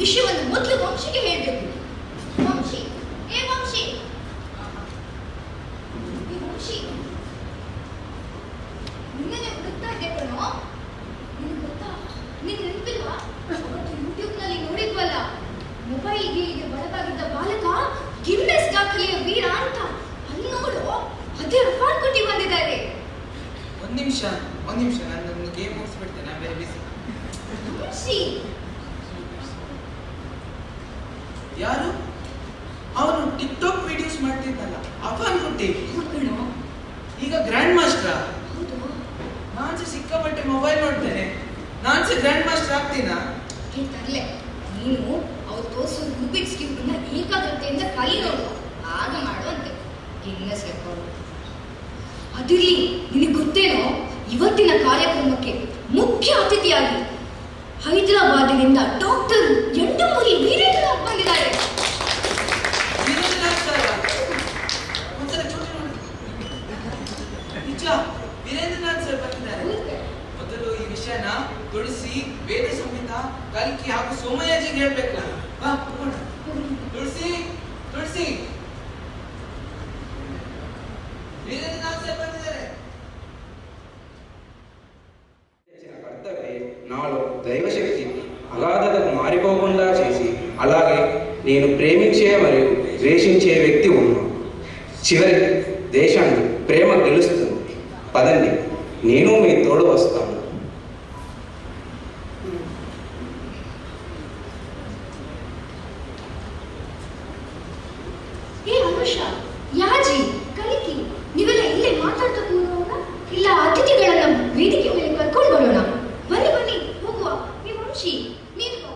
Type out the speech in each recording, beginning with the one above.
ವಿಷಯವನ್ನು ಮೊದಲು ವಂಶಿಗೆ ಹೇಳಬೇಕು. ವಂಶಿ, ಏ ವಂಶಿ, ವಂಶಿ, ನಿನ್ನೆ ಹುಡುಕ್ತಾ ಇದ್ದೆ ಕಣೋ. ನಿನ್ ಗೊತ್ತಾ, ನಿನ್ ನೆನಪಿಲ್ವಾ? ಅವತ್ತು ಯೂಟ್ಯೂಬ್ನಲ್ಲಿ ನೋಡಿದ್ವಲ್ಲ, ಮೊಬೈಲ್ಗೆ ಒಳಗಾಗಿದ್ದ ಬಾಲಕ ಗಿನ್ನೆಸ್ ದಾಖಲೆಯ ವೀರ ಅಂತ. ಅಲ್ಲಿ ನೋಡು, ಅದೇ ರೆಕಾರ್ಡ್ ಕೊಟ್ಟಿ ಬಂದಿದ್ದಾರೆ. ಒಂದ್ ನಿಮಿಷ ನಾನು ಗೇಮ್ ಮುಗಿಸ್ಬಿಡ್ತೇನೆ. ನಾನು ಬೇರೆ ಬಿಸಿ. ಯಾರು ಅವನು ಟಿಕ್ಟಾಕ್ ವಿಡಿಯೋಸ್ ಮಾಡ್ತಿದ್ದಲ್ಲ, ಅಫಾನ್ ಕುಟ್ಟಿ ಈಗ ಗ್ರ್ಯಾಂಡ್ ಮಾಸ್ಟರ್. ನಾನ್ಸೆ ಸಿಕ್ಕಾಪಟ್ಟೆ ಮೊಬೈಲ್ ನೋಡ್ತೇನೆ, ನಾನ್ಸೆ ಗ್ರ್ಯಾಂಡ್ ಮಾಸ್ಟರ್ ಆಗ್ತೀನಾ? ತರ್ಲೆ, ನೀನು ಅವ್ರು ತೋರಿಸೋ ರೂಬಿಕ್ಸ್ ಕ್ಯೂಬ್ನ ಏಕಾಗ್ರತೆಯಿಂದ ಕಲಿ ನೋಡು, ಆಗ ಮಾಡುವಂತೆ ಗಿನ್ನೆಸ್ ರೆಕಾರ್ಡ್. ಅದಿರ್ಲಿ, ನಿನಗೆ ಗೊತ್ತೇನೋ, ಇವತ್ತಿನ ಕಾರ್ಯಕ್ರಮಕ್ಕೆ ಮುಖ್ಯ ಅತಿಥಿಯಾಗಿ ಹೈದರಾಬಾದಿನಿಂದ ಡಾಕ್ಟರ್ ಎಂಡಮೂರಿ ವೀರೇಂದ್ರನಾಥ್ ಬಂದಿದ್ದಾರೆ. ವೀರೇಂದ್ರನಾಥ್ ಸರ್ ಬಂದಿದ್ದಾರೆ. ಮೊದಲು ಈ ವಿಷಯನ ತುಳಸಿ, ವೇದ ಸಂಹಿತ, ಕಲ್ಕಿ ಹಾಗೂ ಸೋಮಯಾಜಿಗೆ ಹೇಳ್ಬೇಕು. ತುಳಸಿ, ವೀರೇಂದ್ರನಾಥ್ ಸರ್ ಬಂದಿದ್ದಾರೆ. కర్తవ్యే నాలో దైవశక్తి అగాధతకు మారిపోకుండా చేసి, అలాగే నేను ప్రేమించే మరియు ద్వేషించే వ్యక్తి ఉన్నాను. చివరికి దేశాన్ని ప్రేమ గెలుస్తుంది. పదండి, నేను మీ తోడు వస్తాను. ಯಾಜಿ, ಕಲಿಕಿ, ನೀವೆಲ್ಲ ಇಲ್ಲೇ ಮಾತಾಡ್ತಾ ಕೂರೋಣ, ಇಲ್ಲ ಅತಿಥಿಗಳನ್ನ ವೇದಿಕೆ ಮೇಲೆ ಕರ್ಕೊಂಡು ಬರೋಣ. ಬನ್ನಿ ಹೋಗುವ. ನೀವು ವಂಶಿ, ನೀನು ಬಾ.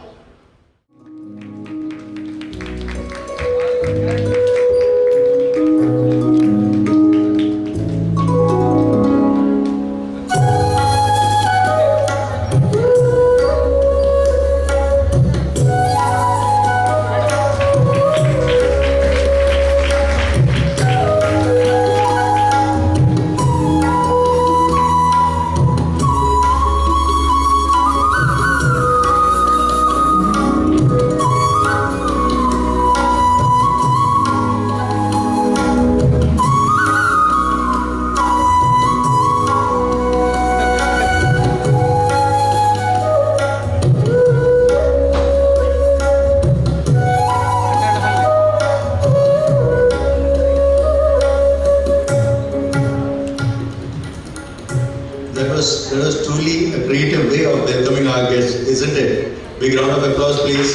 That was truly a creative way of welcoming our guests, isn't it? Big round of applause, please.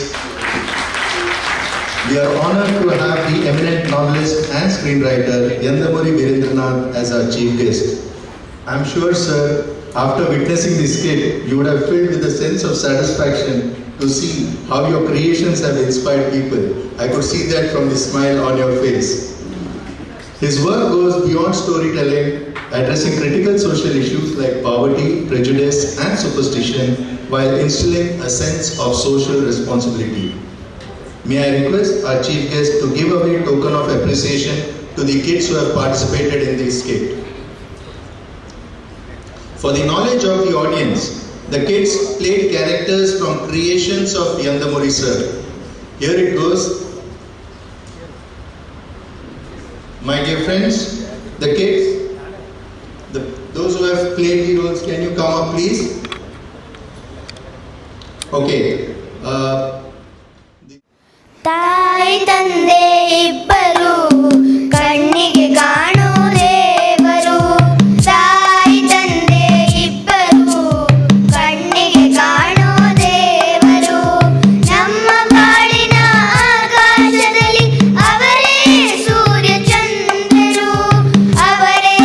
We are honored to have the eminent novelist and screenwriter Yandamuri Virendranath as our chief guest. I'm sure, sir, after witnessing this skit, you would have filled with a sense of satisfaction to see how your creations have inspired people. I could see that from the smile on your face. His work goes beyond storytelling, addressing critical social issues like poverty, prejudice, and superstition, while instilling a sense of social responsibility. May I request our chief guest to give away a token of appreciation to the kids who have participated in this skit. For the knowledge of the audience, the kids played characters from creations of Yandamuri sir. Here it goes. My dear friends, the kids, those who have played the roles, can you come up please? Okay. ತಾಯಿ ತಂದೆ ಇಬ್ಬರು ಕಣ್ಣಿಗೆ ಕಾಣೋ ದೇವರು. ತಾಯಿ ತಂದೆ ಇಬ್ಬರು ಕಣ್ಣಿಗೆ ಕಾಣೋ ದೇವರು. ನಮ್ಮ ಬಾಳಿನ ಆಕಾಶದಲ್ಲಿ ಅವರೇ ಸೂರ್ಯ ಚಂದ್ರರು, ಅವರೇ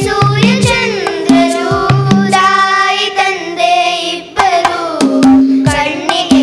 ಸೂರ್ಯ ಚಂದ್ರರು. ತಾಯಿ ತಂದೆ ಇಬ್ಬರು ಕಣ್ಣಿಗೆ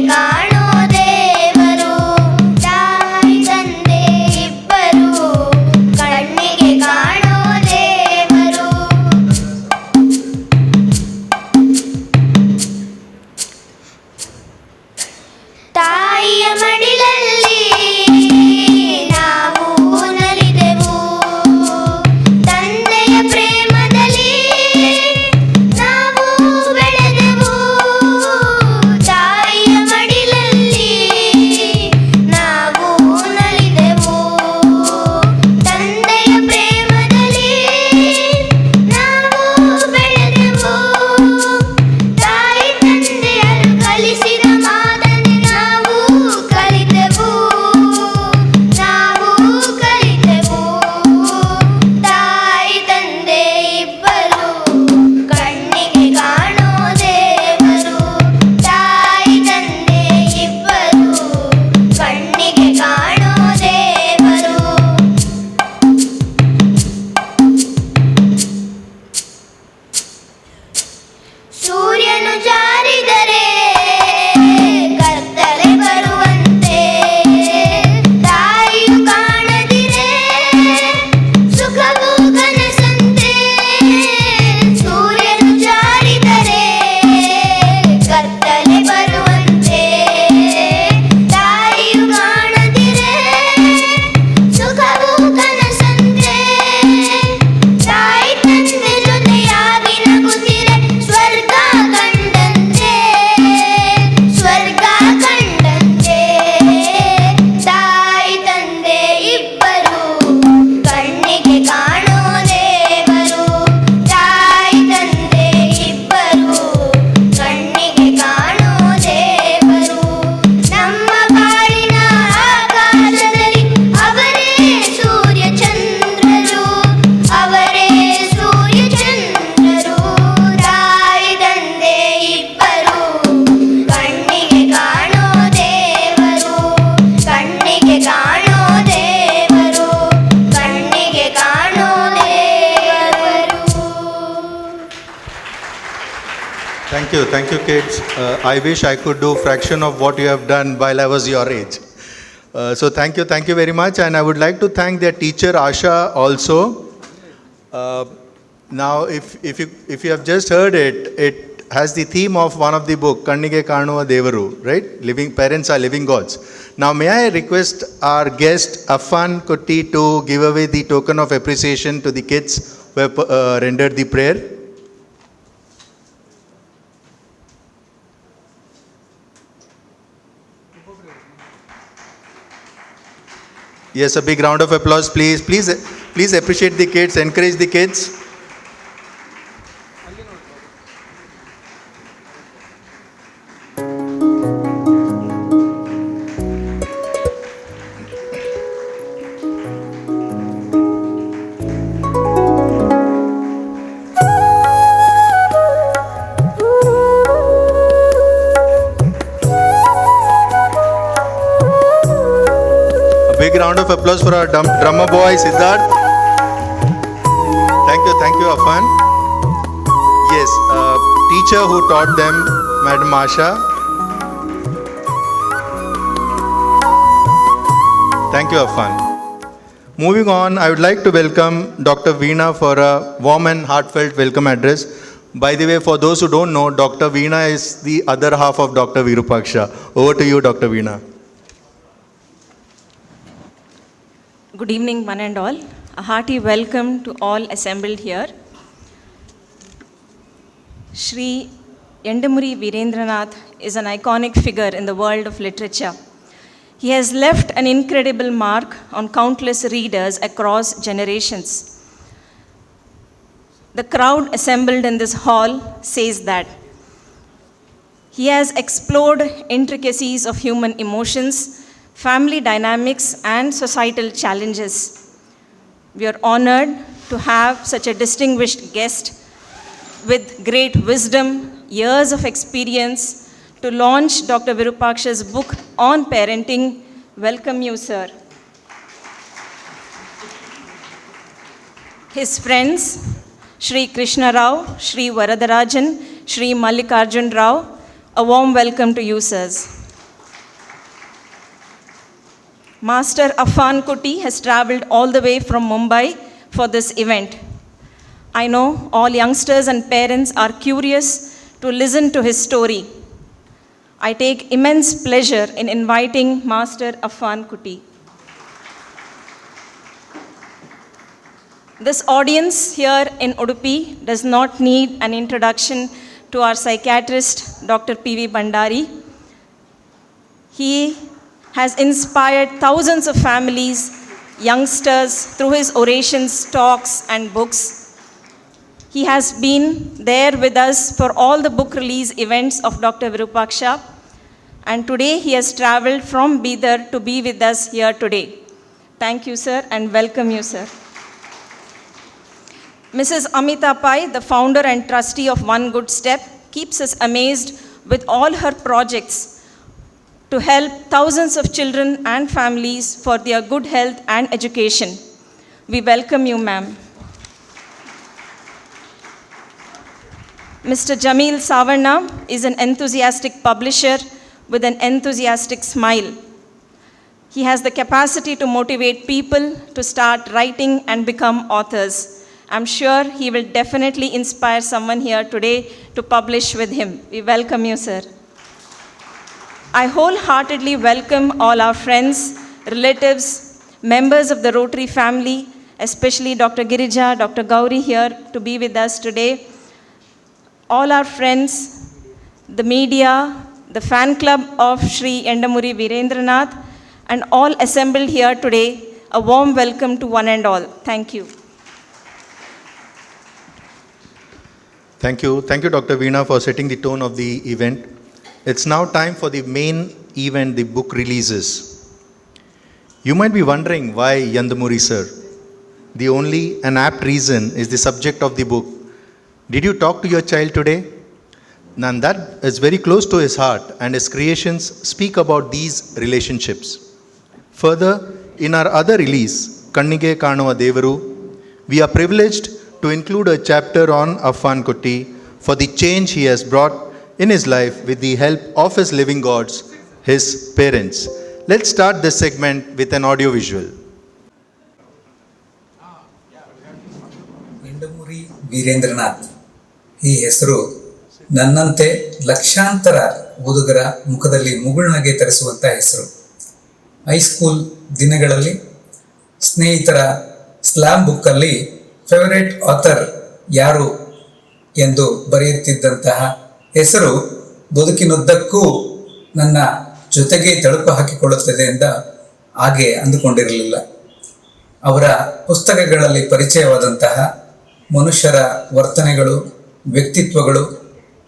Thank you, kids. I wish I could do fraction of what you have done while I was your age. So thank you very much, and I would like to thank their teacher Asha also. Now, if you have just heard it, it has the theme of one of the book, Kannige Kanuva Devaru, right? Living parents are living gods. Now, may I request our guest Affan Kutti to give away the token of appreciation to the kids who have rendered the prayer. Yes, a big round of applause, please. Please appreciate the kids, encourage the kids. Big round of applause for our drummer boy Siddharth. Thank you, Affan. Yes, teacher who taught them, Madam Asha. Thank you, Affan. Moving on, I would like to welcome Dr. Veena for a warm and heartfelt welcome address. By the way, for those who don't know, Dr. Veena is the other half of Dr. Virupaksha. Over to you, Dr. Veena. Good evening, one and all. A hearty welcome to all assembled here. Shri Yandamuri Virendranath is an iconic figure in the world of literature. He has left an incredible mark on countless readers across generations. The crowd assembled in this hall says that. He has explored intricacies of human emotions, family dynamics, and societal challenges. We are honored to have such a distinguished guest with great wisdom, years of experience, to launch Dr. Virupaksha's book on parenting. Welcome you, sir. His friends, Shri Krishna Rao, Shri Varadarajan, Shri Mallikarjun Rao, a warm welcome to you, sirs. Master Affan Kutti has traveled all the way from Mumbai for this event. I know all youngsters and parents are curious to listen to his story. I take immense pleasure in inviting Master Affan Kutti. This audience here in Udupi does not need an introduction to our psychiatrist, Dr. P.V. Bandari. He has inspired thousands of families, youngsters, through his orations, talks, and books. He has been there with us for all the book release events of Dr. Virupaksha, and today he has traveled from Bidar to be with us here today. Thank you, sir, and welcome you, sir. Mrs. Amita Pai, the founder and trustee of One Good Step, keeps us amazed with all her projects to help thousands of children and families for their good health and education. We welcome you, ma'am. Mr. Jamil Savarna is an enthusiastic publisher with an enthusiastic smile. He has the capacity to motivate people to start writing and become authors. I'm sure he will definitely inspire someone here today to publish with him. We welcome you, sir. I wholeheartedly welcome all our friends, relatives, members of the Rotary family, especially Dr. Girija, Dr. Gauri here to be with us today. All our friends, the media, the fan club of Shri Yandamuri Virendranath, and all assembled here today, a warm welcome to one and all. Thank you. Thank you, Dr. Veena, for setting the tone of the event. It's now time for the main event, the book releases. You might be wondering why Yandamuri, sir. The only and apt reason is the subject of the book. Did you talk to your child today? And that is very close to his heart, and his creations speak about these relationships. Further, in our other release, Kannige Kanuva Devaru, we are privileged to include a chapter on Affan Kutti for the change he has brought in his life with the help of his living gods, his parents. Let's start this segment with an audio visual. ಎಂಡಮೂರಿ Veerendranath ಈ ಹೆಸರು ನನ್ನಂತೆ ಲಕ್ಷಾಂತರ ಓದುಗರ ಮುಖದಲ್ಲಿ ಮುಗುಳ್ನಗೆ ತರಿಸುವಂಥ ಹೆಸರು. High school ದಿನಗಳಲ್ಲಿ ಸ್ನೇಹಿತರ slam ಬುಕ್ಕಲ್ಲಿ ಫೇವರೇಟ್ ಆಥರ್ ಯಾರು ಎಂದು ಬರೆಯುತ್ತಿದ್ದಂತಹ ಹೆಸರು ಬದುಕಿನುದ್ದಕ್ಕೂ ನನ್ನ ಜೊತೆಗೆ ತಳುಕು ಹಾಕಿಕೊಳ್ಳುತ್ತದೆ ಎಂದು ಹಾಗೆ ಅಂದುಕೊಂಡಿರಲಿಲ್ಲ. ಅವರ ಪುಸ್ತಕಗಳಲ್ಲಿ ಪರಿಚಯವಾದಂತಹ ಮನುಷ್ಯರ ವರ್ತನೆಗಳು, ವ್ಯಕ್ತಿತ್ವಗಳು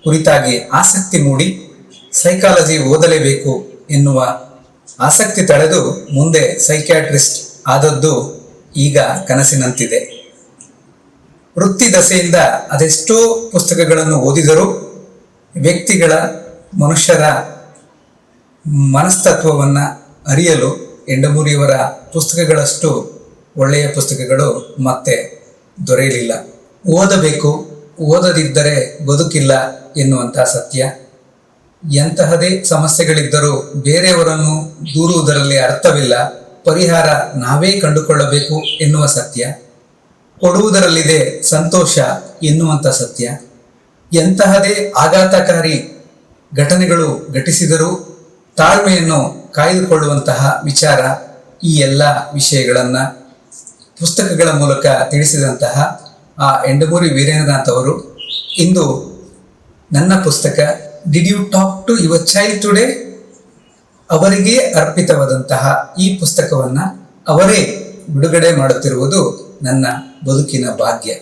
ಕುರಿತಾಗಿ ಆಸಕ್ತಿ ಮೂಡಿ ಸೈಕಾಲಜಿ ಓದಲೇಬೇಕು ಎನ್ನುವ ಆಸಕ್ತಿ ತಳೆದು ಮುಂದೆ ಸೈಕ್ಯಾಟ್ರಿಸ್ಟ್ ಆದದ್ದು ಈಗ ಕನಸಿನಂತಿದೆ. ವೃತ್ತಿ ದಶೆಯಿಂದ ಅದೆಷ್ಟೋ ಪುಸ್ತಕಗಳನ್ನು ಓದಿದರೂ ವ್ಯಕ್ತಿಗಳ, ಮನುಷ್ಯರ ಮನಸ್ತತ್ವವನ್ನು ಅರಿಯಲು ಎಂಡಮೂರಿಯವರ ಪುಸ್ತಕಗಳಷ್ಟು ಒಳ್ಳೆಯ ಪುಸ್ತಕಗಳು ಮತ್ತೆ ದೊರೆಯಲಿಲ್ಲ. ಓದಬೇಕು, ಓದದಿದ್ದರೆ ಬದುಕಿಲ್ಲ ಎನ್ನುವಂಥ ಸತ್ಯ. ಎಂತಹದೇ ಸಮಸ್ಯೆಗಳಿದ್ದರೂ ಬೇರೆಯವರನ್ನು ದೂರುವುದರಲ್ಲಿ ಅರ್ಥವಿಲ್ಲ, ಪರಿಹಾರ ನಾವೇ ಕಂಡುಕೊಳ್ಳಬೇಕು ಎನ್ನುವ ಸತ್ಯ. ಕೊಡುವುದರಲ್ಲಿದೆ ಸಂತೋಷ ಎನ್ನುವಂಥ ಸತ್ಯ. ಎಂತಹದೇ ಆಘಾತಕಾರಿ ಘಟನೆಗಳು ಘಟಿಸಿದರೂ ತಾಳ್ಮೆಯನ್ನು ಕಾಯ್ದುಕೊಳ್ಳುವಂತಹ ವಿಚಾರ, ಈ ಎಲ್ಲ ವಿಷಯಗಳನ್ನು ಪುಸ್ತಕಗಳ ಮೂಲಕ ತಿಳಿಸಿದಂತಹ ಆ ಎಂಡಮೂರಿ ವೀರೇಂದ್ರನಾಥ್ ಅವರು ಇಂದು ನನ್ನ ಪುಸ್ತಕ did you talk to your child today ಅವರಿಗೆ ಅರ್ಪಿತವಾದಂತಹ ಈ ಪುಸ್ತಕವನ್ನು ಅವರೇ ಬಿಡುಗಡೆ ಮಾಡುತ್ತಿರುವುದು ನನ್ನ ಬದುಕಿನ ಭಾಗ್ಯ.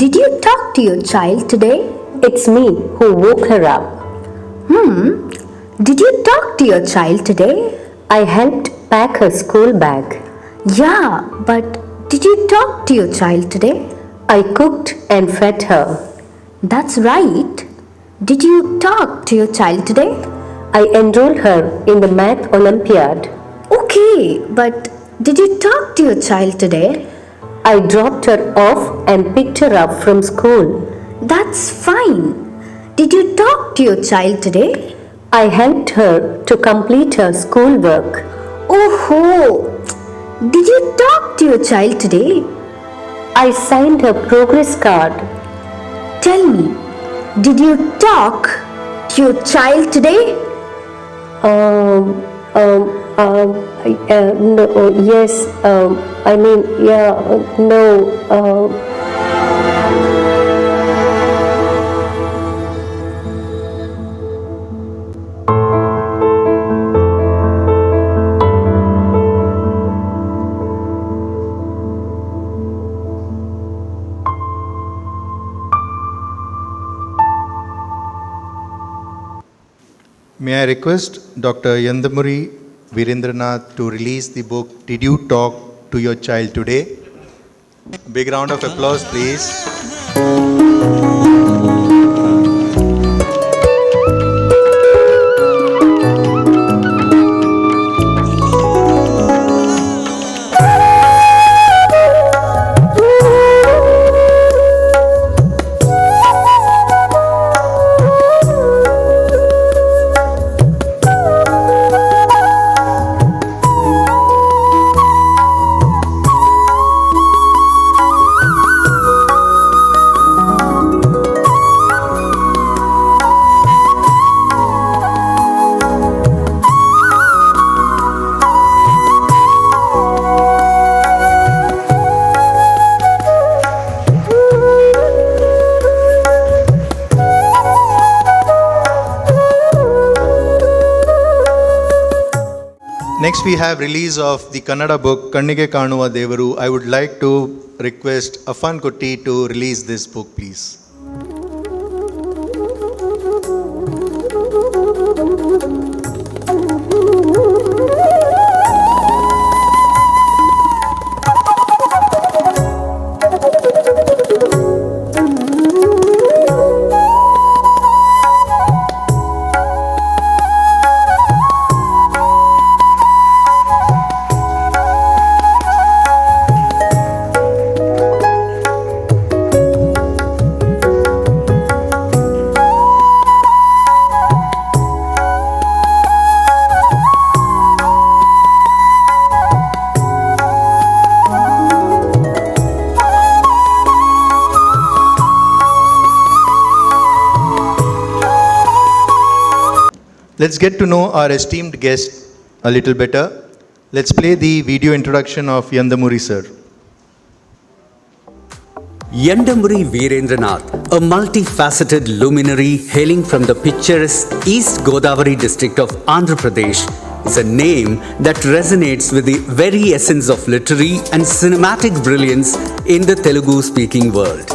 Did you talk to your child today? It's me who woke her up. Did you talk to your child today? I helped pack her school bag. Yeah, but did you talk to your child today? I cooked and fed her. That's right. Did you talk to your child today? I enrolled her in the math Olympiad. Okay, but did you talk to your child today? I dropped her off and picked her up from school. That's fine. Did you talk to your child today? I helped her to complete her schoolwork. Oh, did you talk to your child today? I signed her progress card. Tell me, did you talk to your child today? No, yes, I mean, yeah, no, May I request Dr. Yandamuri Virendranath to release the book Did You Talk to Your Child Today? Big round of applause, please. Next we have release of the Kannada book Kannige Kanuva Devaru. I would like to request Affan Kutti to release this book, please. Let's get to know our esteemed guest a little better. Let's play the video introduction of Yandamuri sir. Yandamuri Virendranath, a multifaceted luminary hailing from the picturesque East Godavari district of Andhra Pradesh, is a name that resonates with the very essence of literary and cinematic brilliance in the Telugu-speaking world.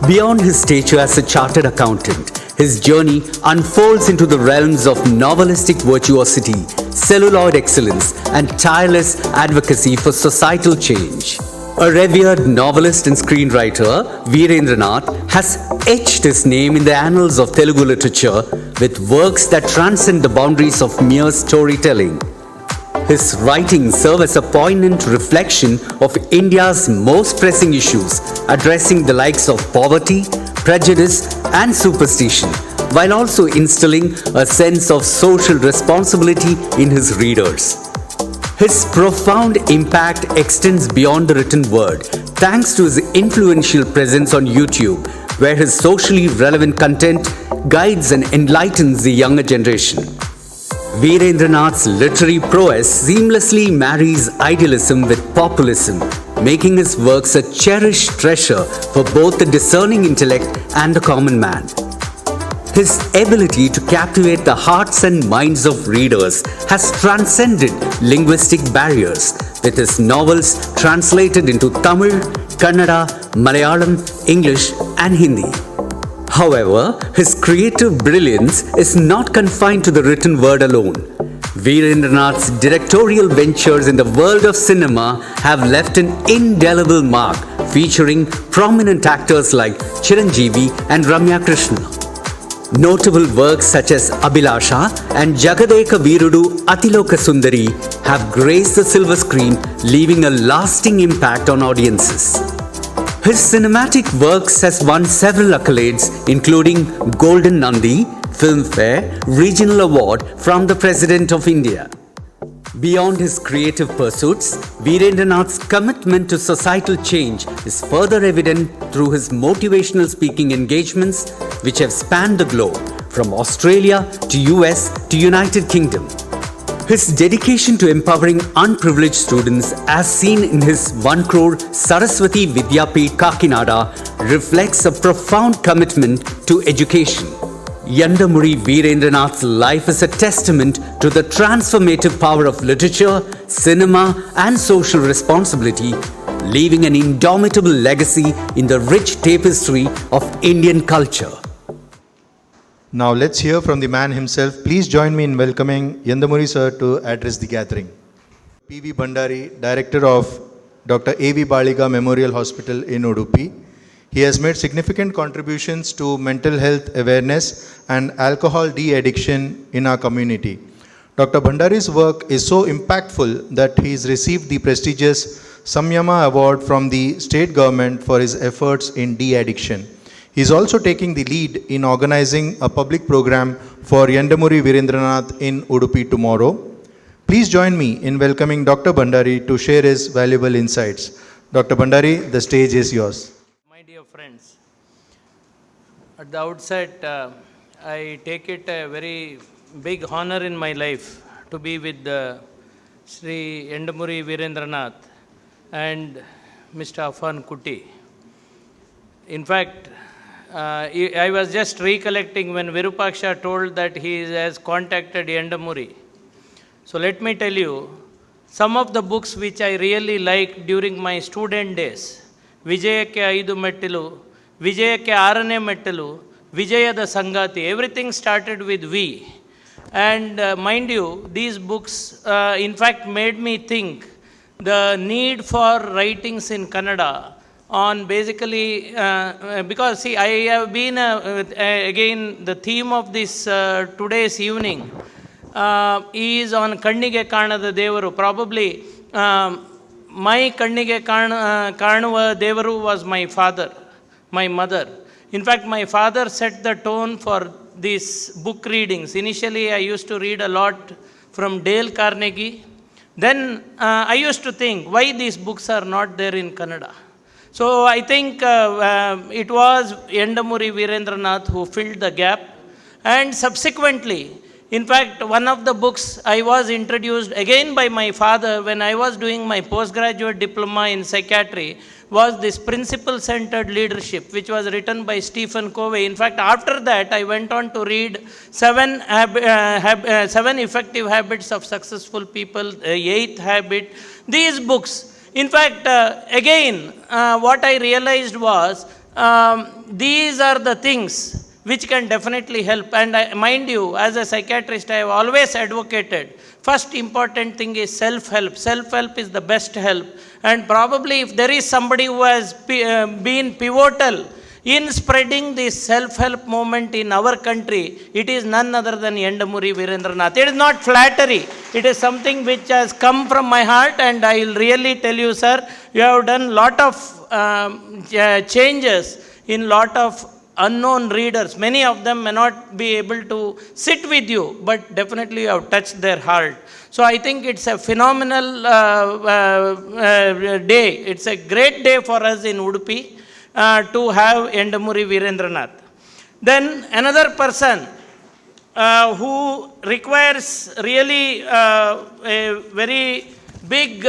Beyond his stature as a chartered accountant, his journey unfolds into the realms of novelistic virtuosity, celluloid excellence, and tireless advocacy for societal change. A revered novelist and screenwriter, Virendranath has etched his name in the annals of Telugu literature with works that transcend the boundaries of mere storytelling. His writings serve as a poignant reflection of India's most pressing issues, addressing the likes of poverty, prejudice, and superstition, while also instilling a sense of social responsibility in his readers. His profound impact extends beyond the written word, thanks to his influential presence on YouTube, where his socially relevant content guides and enlightens the younger generation. Virendranath's literary prowess seamlessly marries idealism with populism, making his works a cherished treasure for both the discerning intellect and the common man. His ability to captivate the hearts and minds of readers has transcended linguistic barriers, with his novels translated into Tamil, Kannada, Malayalam, English, and Hindi. However, his creative brilliance is not confined to the written word alone. Virendranath's directorial ventures in the world of cinema have left an indelible mark, featuring prominent actors like Chiranjeevi and Ramya Krishna. Notable works such as Abhilasha and Jagadeka Veerudu Atiloka Sundari have graced the silver screen, leaving a lasting impact on audiences. His cinematic works has won several accolades, including Golden Nandi, Filmfare, Regional Award from the President of India. Beyond his creative pursuits, Virendranath's commitment to societal change is further evident through his motivational speaking engagements, which have spanned the globe, from Australia to US to United Kingdom. His dedication to empowering unprivileged students, as seen in his 1 crore Saraswati Vidyapeeth Kakinada, reflects a profound commitment to education. Yandamuri Virendranath's life is a testament to the transformative power of literature, cinema, and social responsibility, leaving an indomitable legacy in the rich tapestry of Indian culture. Now let's hear from the man himself. Please join me in welcoming Yandamuri sir to address the gathering. P.V. Bhandari, Director of Dr. A.V. Baliga Memorial Hospital in Udupi. He has made significant contributions to mental health awareness and alcohol de-addiction in our community. Dr. Bhandari's work is so impactful that he has received the prestigious Samyama Award from the state government for his efforts in de-addiction. He is also taking the lead in organizing a public program for Yandamuri Virendranath in Udupi tomorrow. Please join me in welcoming Dr. Bhandari to share his valuable insights. Dr. Bhandari, the stage is yours. My dear friends, at the outset, I take it a very big honor in my life to be with Sri Yandamuri Virendranath and Mr. Afan Kuti. In fact, I was just recollecting when Virupaksha told that he has contacted Yandamuri. So let me tell you, some of the books which I really liked during my student days, Vijayakke Aidu Mettilu, Vijayakke Arane Mettilu, Vijayada Sangati, everything started with V. And mind you, these books in fact made me think the need for writings in Kannada on basically, because see, I have been, again, the theme of this today's evening is on Kannige Kanada Devaru. Probably my Kannige Kanuva Devaru was my father, my mother. In fact, my father set the tone for these book readings. Initially, I used to read a lot from Dale Carnegie. Then I used to think, why these books are not there in Kannada? So I think it was Yandamuri Virendranath who filled the gap, and subsequently In fact, one of the books I was introduced again by my father when I was doing my postgraduate diploma in psychiatry was this Principle-Centered Leadership, which was written by Stephen Covey. In fact, after that, I went on to read seven Effective Habits of Successful People, the 8th Habit, these books. In fact, again, what I realized was these are the things which can definitely help. And mind you, as a psychiatrist, I have always advocated, first important thing is self-help. Self-help is the best help. And probably if there is somebody who has been pivotal in spreading this self-help movement in our country, it is none other than Yendamuri Virendranath. It is not flattery. It is something which has come from my heart, and I will really tell you, sir, you have done lot of changes in lot of unknown readers. Many of them may not be able to sit with you, but definitely you have touched their heart. So I think it's a phenomenal day. It's a great day for us in Udupi to have Yendamuri Virendranath. Then another person who requires really a very big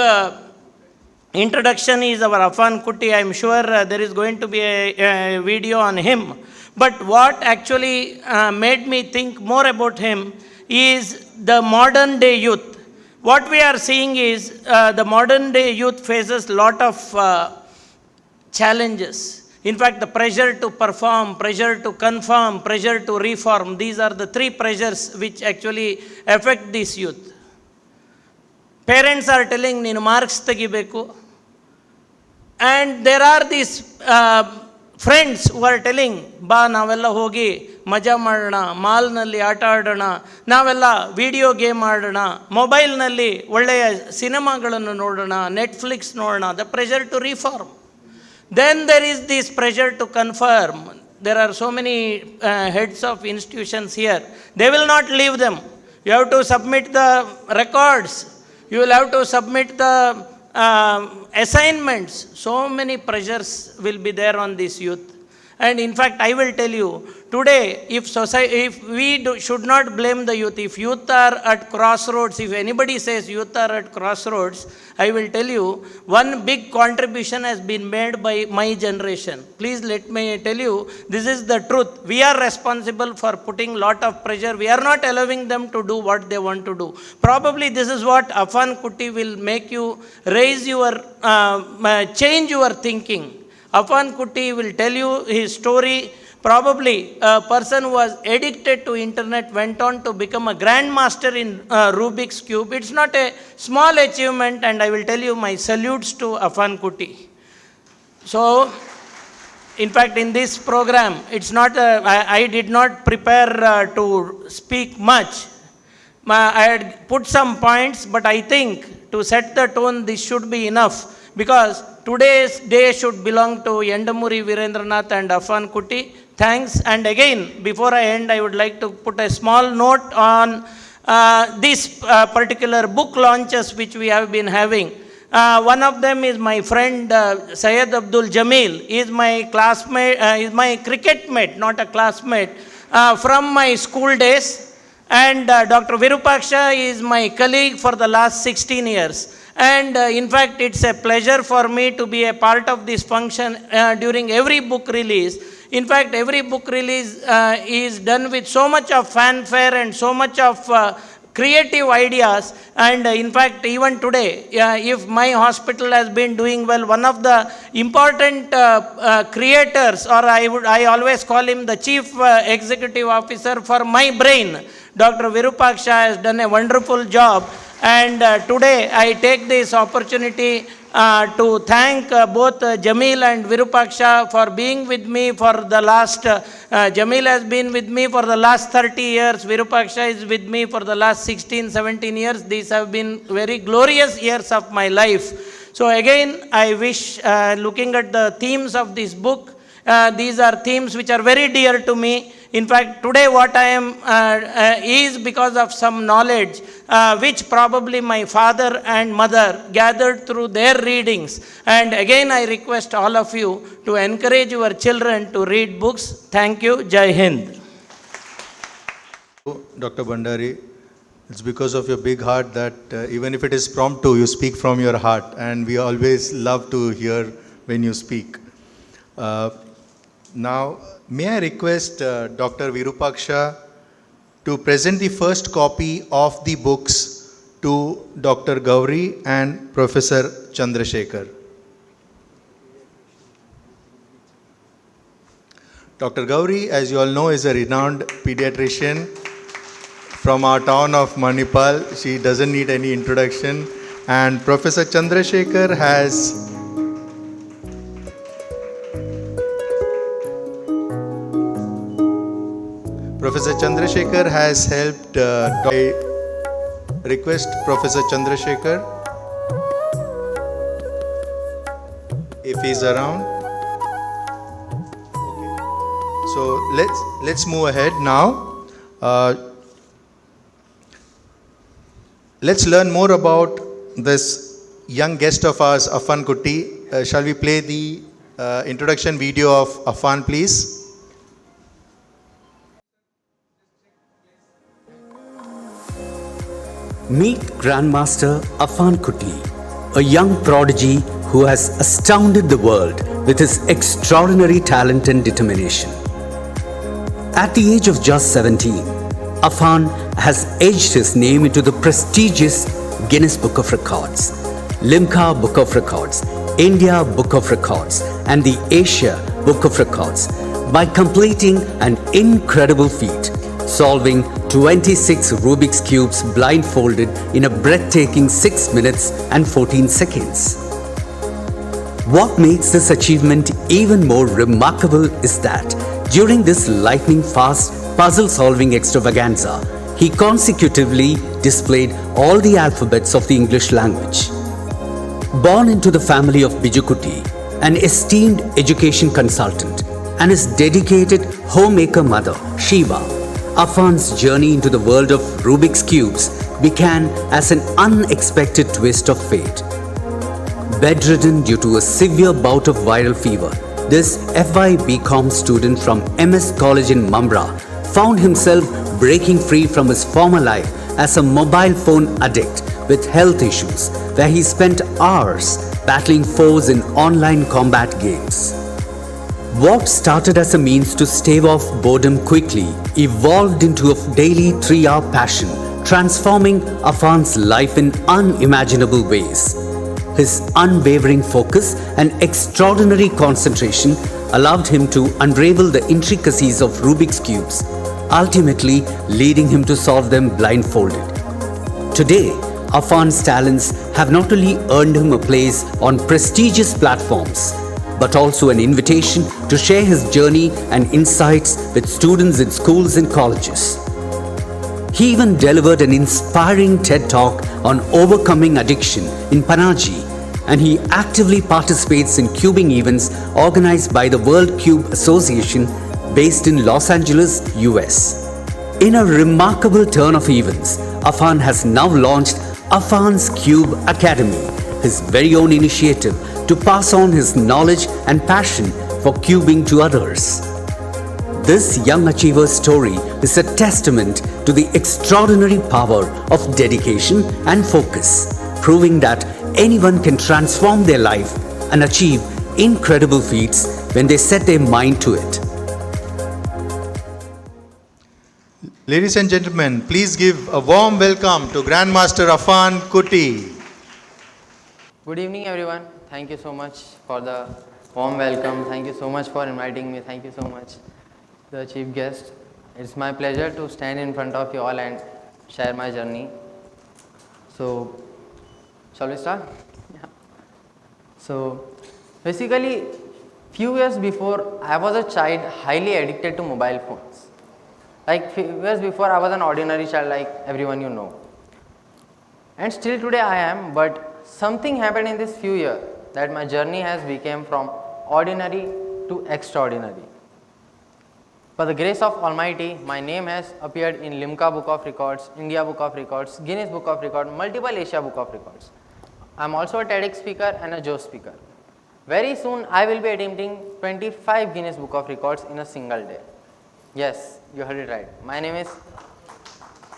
introduction is our Affan Kuti. I am sure there is going to be a video on him. But what actually made me think more about him is the modern day youth. What we are seeing is the modern day youth faces lot of challenges. In fact, the pressure to perform, pressure to conform, pressure to reform, these are the three pressures which actually affect this youth. Parents are telling, "Ninu marks tegibeku," and there are these friends who are telling, "Ba navella hogi maja madana, mall nalli aata adana, navella video game adana, mobile nalli ಒಳ್ಳೆಯ ಸಿನಿಮಾಗಳನ್ನು ನೋಡೋಣ, Netflix ನೋಡೋಣ." The pressure to reform. Then there is this pressure to conform. There are so many heads of institutions here. They will not leave them. You have to submit the records. You will have to submit the assignments. So many pressures will be there on this youth. And in fact, I will tell you, today, if we should not blame the youth, if youth are at crossroads, if anybody says youth are at crossroads, I will tell you, one big contribution has been made by my generation. Please let me tell you, this is the truth. We are responsible for putting lot of pressure. We are not allowing them to do what they want to do. Probably this is what Affan Kuti will make you raise your, change your thinking. Affan Kuti will tell you his story. Probably a person who was addicted to internet went on to become a grandmaster in Rubik's Cube. It's not a small achievement, and I will tell you my salutes to Affan Kuti. So, in fact, in this program, it's not I did not prepare to speak much. I had put some points, but I think to set the tone, this should be enough, because today's day should belong to Yendamuri Virendranath and Affan Kuti. Thanks. And again, before I end, I would like to put a small note on these particular book launches which we have been having. One of them is my friend Syed Abdul Jamil. He is my classmate, is my cricket mate, not a classmate, from my school days. And Dr. Virupaksha is my colleague for the last 16 years. And in fact, it's a pleasure for me to be a part of this function during every book release. In fact, every book release is done with so much of fanfare and so much of creative ideas. And in fact, even today, if my hospital has been doing well, one of the important creators, or I always call him the chief executive officer for my brain, Dr. Virupaksha, has done a wonderful job. And today I take this opportunity to thank both Jamil and Virupaksha for being with me for the last, Jamil has been with me for the last 30 years, Virupaksha is with me for the last 16, 17 years. These have been very glorious years of my life. So again, I wish, looking at the themes of this book, these are themes which are very dear to me. In fact, today what I am is because of some knowledge which probably my father and mother gathered through their readings. And again, I request all of you to encourage your children to read books. Thank you. Jai Hind. Dr. Bandari. It's because of your big heart that even if it is promptu, you speak from your heart, and we always love to hear when you speak. Now, may I request Dr. Virupaksha to present the first copy of the books to Dr. Gauri and Professor Chandrasekhar. Dr. Gauri, as you all know, is a renowned pediatrician from our town of Manipal. She doesn't need any introduction. And Professor Chandrasekhar has helped. I request Professor Chandrasekhar, if he's around. So let's move ahead now. Let's learn more about this young guest of ours, Affan Kutti. Shall we play the introduction video of Affan, please? Meet Grandmaster Affan Kutti, a young prodigy who has astounded the world with his extraordinary talent and determination. At the age of just 17, Affan has edged his name into the prestigious Guinness Book of Records, Limca Book of Records, India Book of Records, and the Asia Book of Records by completing an incredible feat, solving 26 Rubik's Cubes blindfolded in a breathtaking 6 minutes and 14 seconds. What makes this achievement even more remarkable is that during this lightning-fast puzzle-solving extravaganza, he consecutively displayed all the alphabets of the English language. Born into the family of Biju Kutti, an esteemed education consultant, and his dedicated homemaker mother, Shiva, Affan's journey into the world of Rubik's Cubes began as an unexpected twist of fate. Bedridden due to a severe bout of viral fever, this FY BCom student from MS College in Mambra found himself breaking free from his former life as a mobile phone addict with health issues, where he spent hours battling foes in online combat games. What started as a means to stave off boredom quickly evolved into a daily 3-hour passion, transforming Affan's life in unimaginable ways. His unwavering focus and extraordinary concentration allowed him to unravel the intricacies of Rubik's Cubes, ultimately leading him to solve them blindfolded. Today, Affan's talents have not only earned him a place on prestigious platforms, but also an invitation to share his journey and insights with students in schools and colleges. He even delivered an inspiring TED Talk on overcoming addiction in Panaji, and he actively participates in cubing events organized by the World Cube Association based in Los Angeles, US. In a remarkable turn of events, Affan has now launched Affan's Cube Academy, his very own initiative to pass on his knowledge and passion for cubing to others. This young achiever's story is a testament to the extraordinary power of dedication and focus, proving that anyone can transform their life and achieve incredible feats when they set their mind to it. Ladies and gentlemen, please give a warm welcome to Grandmaster Affan Kutti. Good evening, everyone. Thank you so much for the warm welcome. Thank you so much for inviting me. Thank you so much, the chief guest. It's my pleasure to stand in front of you all and share my journey. So, shall we start? Yeah. So, basically, few years before, I was a child highly addicted to mobile phones. Like few years before, I was an ordinary child like everyone you know. And still today I am, but something happened in this few years that my journey has become from ordinary to extraordinary. By the grace of Almighty, my name has appeared in Limca Book of Records, India Book of Records, Guinness Book of Records, multiple Asia Book of Records. I am also a TEDx speaker and a Joe speaker. Very soon I will be attempting 25 Guinness Book of Records in a single day. Yes, you heard it right. My name is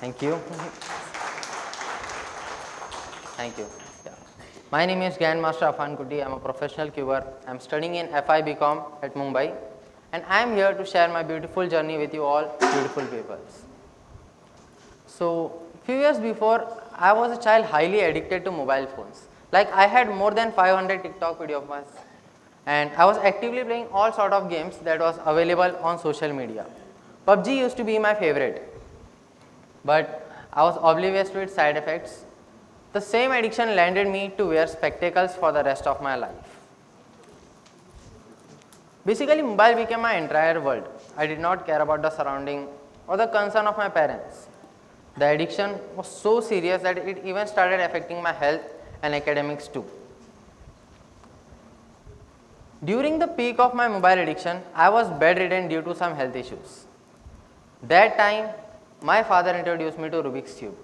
Thank you. Thank you. Yeah. My name is Grandmaster Afan Kuti. I am a professional cuber. I am studying in FI BCom at Mumbai, and I am here to share my beautiful journey with you all, beautiful people. So, few years before, I was a child highly addicted to mobile phones. Like I had more than 500 TikTok videos of mine, and I was actively playing all sort of games that was available on social media. PUBG used to be my favorite, but I was oblivious to its side effects. The same addiction landed me to wear spectacles for the rest of my life. Basically, mobile became my entire world. I did not care about the surrounding or the concern of my parents. The addiction was so serious that it even started affecting my health and academics too. During the peak of my mobile addiction, I was bedridden due to some health issues. That time, my father introduced me to Rubik's Cube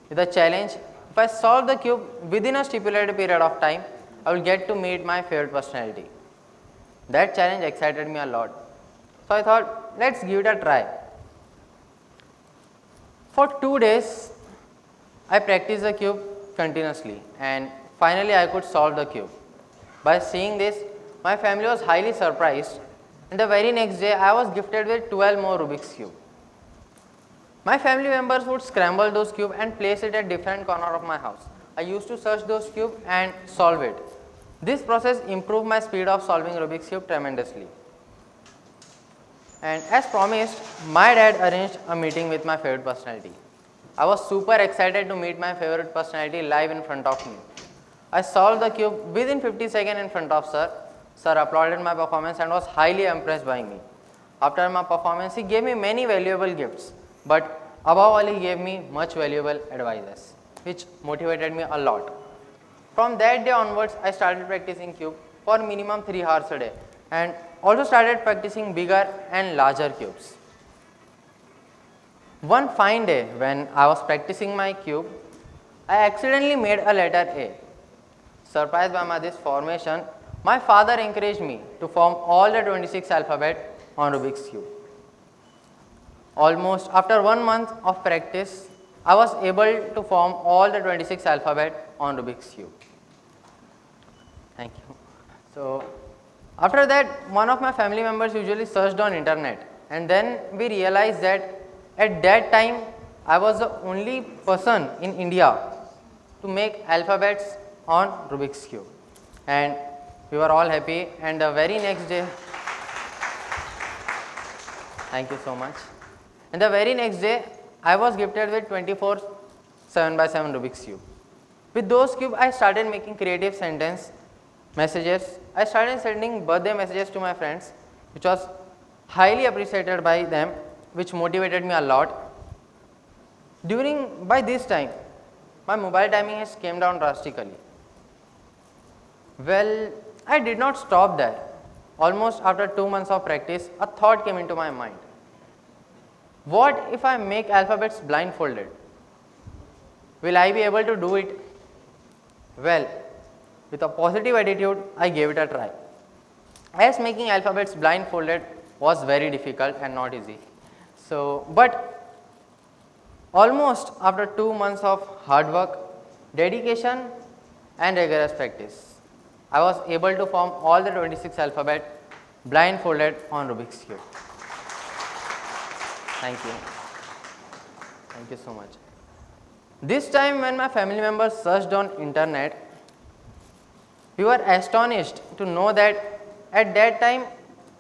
with a challenge: if I solve the cube within a stipulated period of time, I will get to meet my favorite personality. That challenge excited me a lot. So I thought, let's give it a try. For 2 days, I practiced the cube continuously, and finally I could solve the cube. By seeing this, my family was highly surprised, and the very next day I was gifted with 12 more Rubik's Cube. My family members would scramble those cubes and place it at different corners of my house. I used to search those cubes and solve it. This process improved my speed of solving Rubik's Cube tremendously. And as promised, my dad arranged a meeting with my favorite personality. I was super excited to meet my favorite personality live in front of me. I solved the cube within 50 seconds in front of sir. Sir applauded my performance and was highly impressed by me. After my performance, he gave me many valuable gifts, but above all, he gave me much valuable advices, which motivated me a lot. From that day onwards, I started practicing cube for minimum 3 hours a day, and also started practicing bigger and larger cubes. One fine day when I was practicing my cube, I accidentally made a letter A. Surprised by this formation, my father encouraged me to form all the 26 alphabet on Rubik's Cube. Almost after 1 month of practice, I was able to form all the 26 alphabet on Rubik's Cube. Thank you. So, after that, one of my family members usually searched on internet, and then we realized that at that time, I was the only person in India to make alphabets on Rubik's Cube, and we were all happy. And the very next day, thank you so much. And the very next day, I was gifted with 24 7x7 Rubik's Cube. With those cubes, I started making creative sentence messages. I started sending birthday messages to my friends, which was highly appreciated by them, which motivated me a lot. By this time, my mobile timing has came down drastically. Well, I did not stop there. Almost after 2 months of practice, a thought came into my mind. What if I make alphabets blindfolded? Will I be able to do it? Well, with a positive attitude, I gave it a try. As making alphabets blindfolded was very difficult and not easy. But almost after 2 months of hard work, dedication and rigorous practice, I was able to form all the 26 alphabet blindfolded on Rubik's Cube. Thank you. Thank you so much. This time when my family members searched on internet, we were astonished to know that at that time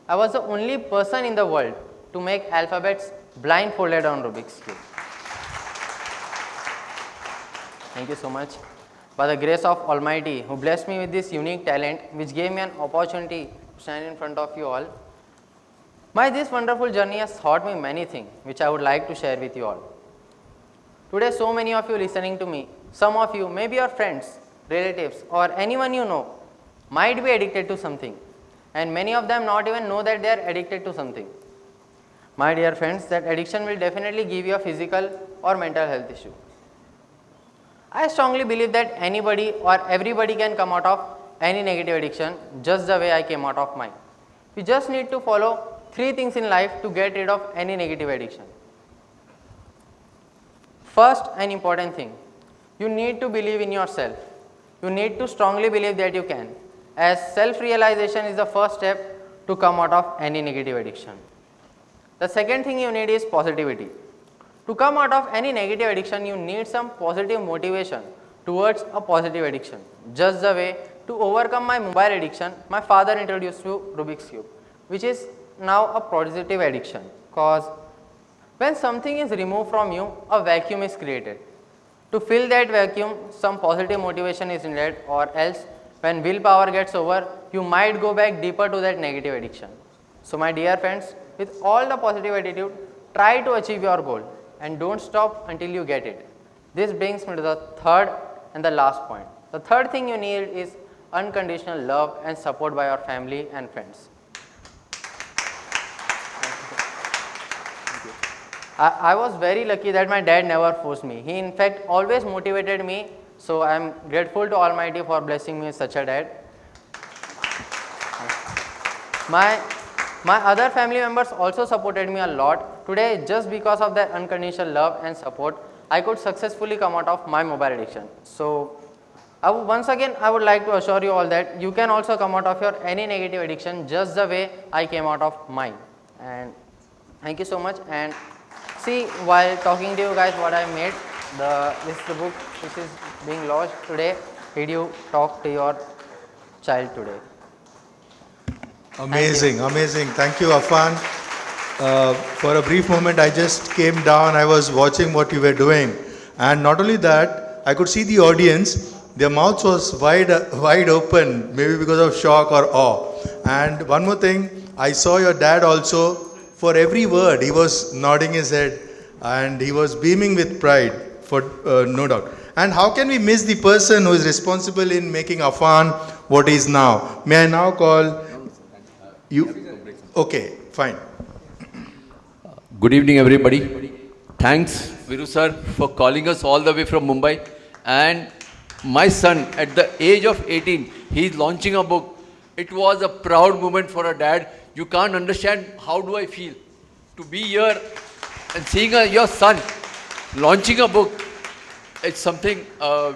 I was the only person in the world to make alphabets blindfolded on Rubik's Cube. Thank you so much. By the grace of Almighty, who blessed me with this unique talent, which gave me an opportunity to stand in front of you all, this wonderful journey has taught me many things, which I would like to share with you all. Today, so many of you listening to me, some of you, maybe your friends, relatives, or anyone you know, might be addicted to something, and many of them not even know that they are addicted to something. My dear friends, that addiction will definitely give you a physical or mental health issue. I strongly believe that anybody or everybody can come out of any negative addiction just the way I came out of mine. We just need to follow 3 things in life to get rid of any negative addiction. First and important thing, you need to believe in yourself. You need to strongly believe that you can, as self-realization is the first step to come out of any negative addiction. The second thing you need is positivity. To come out of any negative addiction, you need some positive motivation towards a positive addiction. Just the way to overcome my mobile addiction, my father introduced me to Rubik's Cube, which is now a positive addiction, because when something is removed from you, a vacuum is created. To fill that vacuum, some positive motivation is needed, or else when willpower gets over, you might go back deeper to that negative addiction. So my dear friends, with all the positive attitude, try to achieve your goal and don't stop until you get it. This brings me to the third and the last point. The third thing you need is unconditional love and support by your family and friends. I was very lucky that my dad never forced me. He in fact always motivated me, so I am grateful to Almighty for blessing me with such a dad. My other family members also supported me a lot. Today, just because of their unconditional love and support, I could successfully come out of my mobile addiction. So once again, I would like to assure you all that you can also come out of your any negative addiction just the way I came out of mine. And thank you so much. And see, while talking to you guys, what I made, this is the book which is being launched today. Did you talk to your child today? Amazing, amazing. Thank you, Afan. For a brief moment, I just came down. I was watching what you were doing. And not only that, I could see the audience. Their mouths was wide open, maybe because of shock or awe. And one more thing, I saw your dad also. For every word, he was nodding his head and he was beaming with pride, for no doubt. And how can we miss the person who is responsible in making Afan what he is now? May I now call you? Okay, fine. Good evening, everybody. Thanks, Viru sir, for calling us all the way from Mumbai. And my son, at the age of 18, he is launching a book. It was a proud moment for a dad. You can't understand how do I feel to be here and seeing your son launching a book. It's something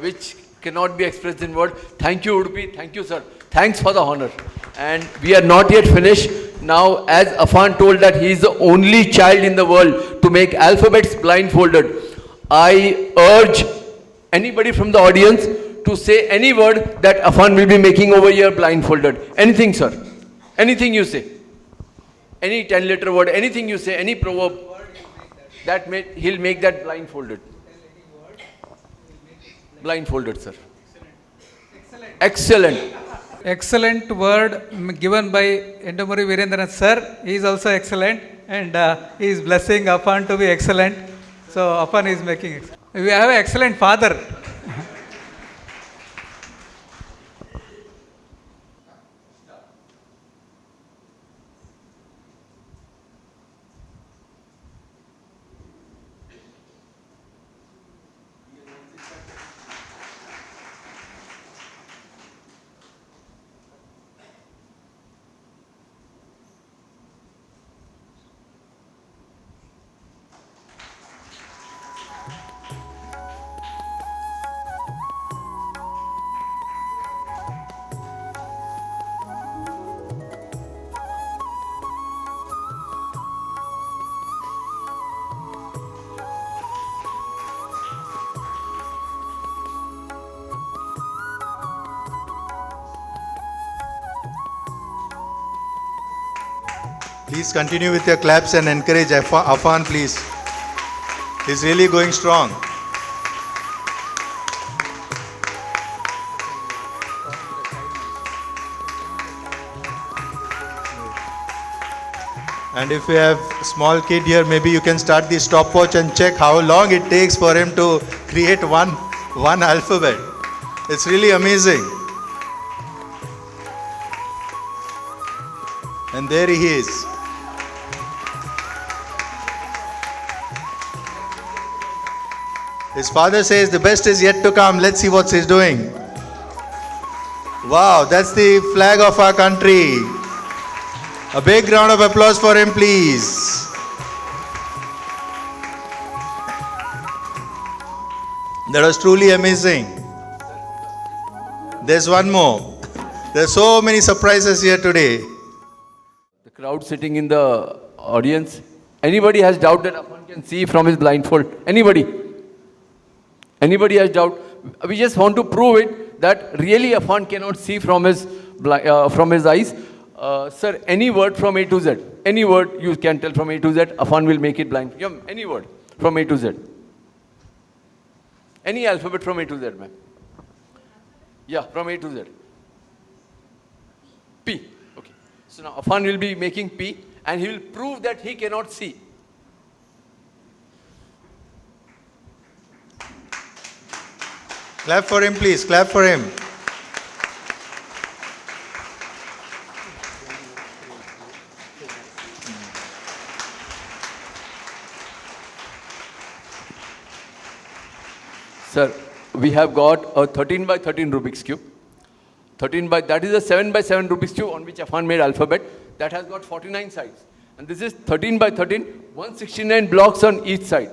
which cannot be expressed in words. Thank you, Udupi. Thank you, sir. Thanks for the honor. And we are not yet finished. Now, as Afan told that he is the only child in the world to make alphabets blindfolded, I urge anybody from the audience to say any word that Afan will be making over here blindfolded. Anything, sir. Anything you say. Any 10-letter word, anything you say, any proverb, he'll make that blindfolded. Blindfolded, sir. Excellent. Excellent word given by Endamuri Virendranath sir. He is also excellent, and he is blessing Afan to be excellent. So Afan is making excellent. We have an excellent father. Please continue with your claps and encourage Afan, please. He's really going strong. And if you have a small kid here, maybe you can start the stopwatch and check how long it takes for him to create one alphabet. It's really amazing. And there he is. His father says the best is yet to come. Let's see what he's doing. Wow, that's the flag of our country. A big round of applause for him, please. That was truly amazing. There's one more. There's so many surprises here today. The crowd sitting in the audience. Anybody has doubt that Afan can see from his blindfold? Anybody? Anybody has doubt? We just want to prove it that really Afan cannot see from his eyes. Sir, any word from A to Z. Any word you can tell from A to Z, Afan will make it blind. Yeah, any word from A to Z. Any alphabet from A to Z, ma'am. Yeah, from A to Z. P. Okay. So now Afan will be making P and he will prove that he cannot see. Clap for him, please. Clap for him. Sir, we have got a 13 by 13 Rubik's Cube. That is a 7 by 7 Rubik's Cube on which Afan made alphabet. That has got 49 sides. And this is 13 by 13, 169 blocks on each side.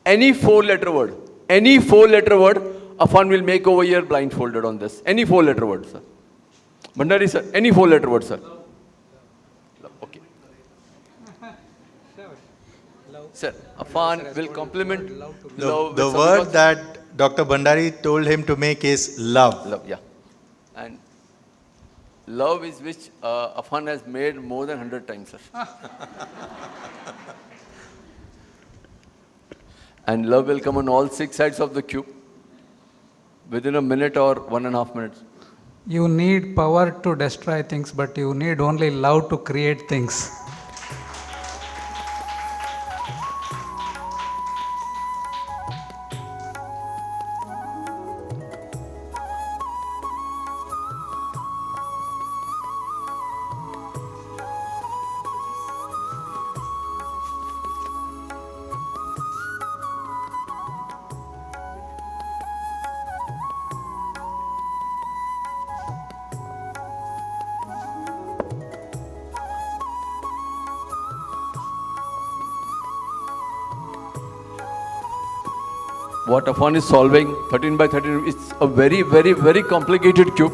Any 4-letter word, Afan will make over here blindfolded on this. Any 4-letter word, sir. Bhandari, sir, any 4-letter word, sir. Okay. Sir, Afan will complement love. The word that Dr. Bhandari told him to make is love. Love, yeah. And love is which Afan has made more than 100 times, sir. And love will come on all 6 sides of the cube within a minute or 1.5 minutes. You need power to destroy things, but you need only love to create things. What Afan is solving, 13 by 13, it's a very, very, very complicated cube.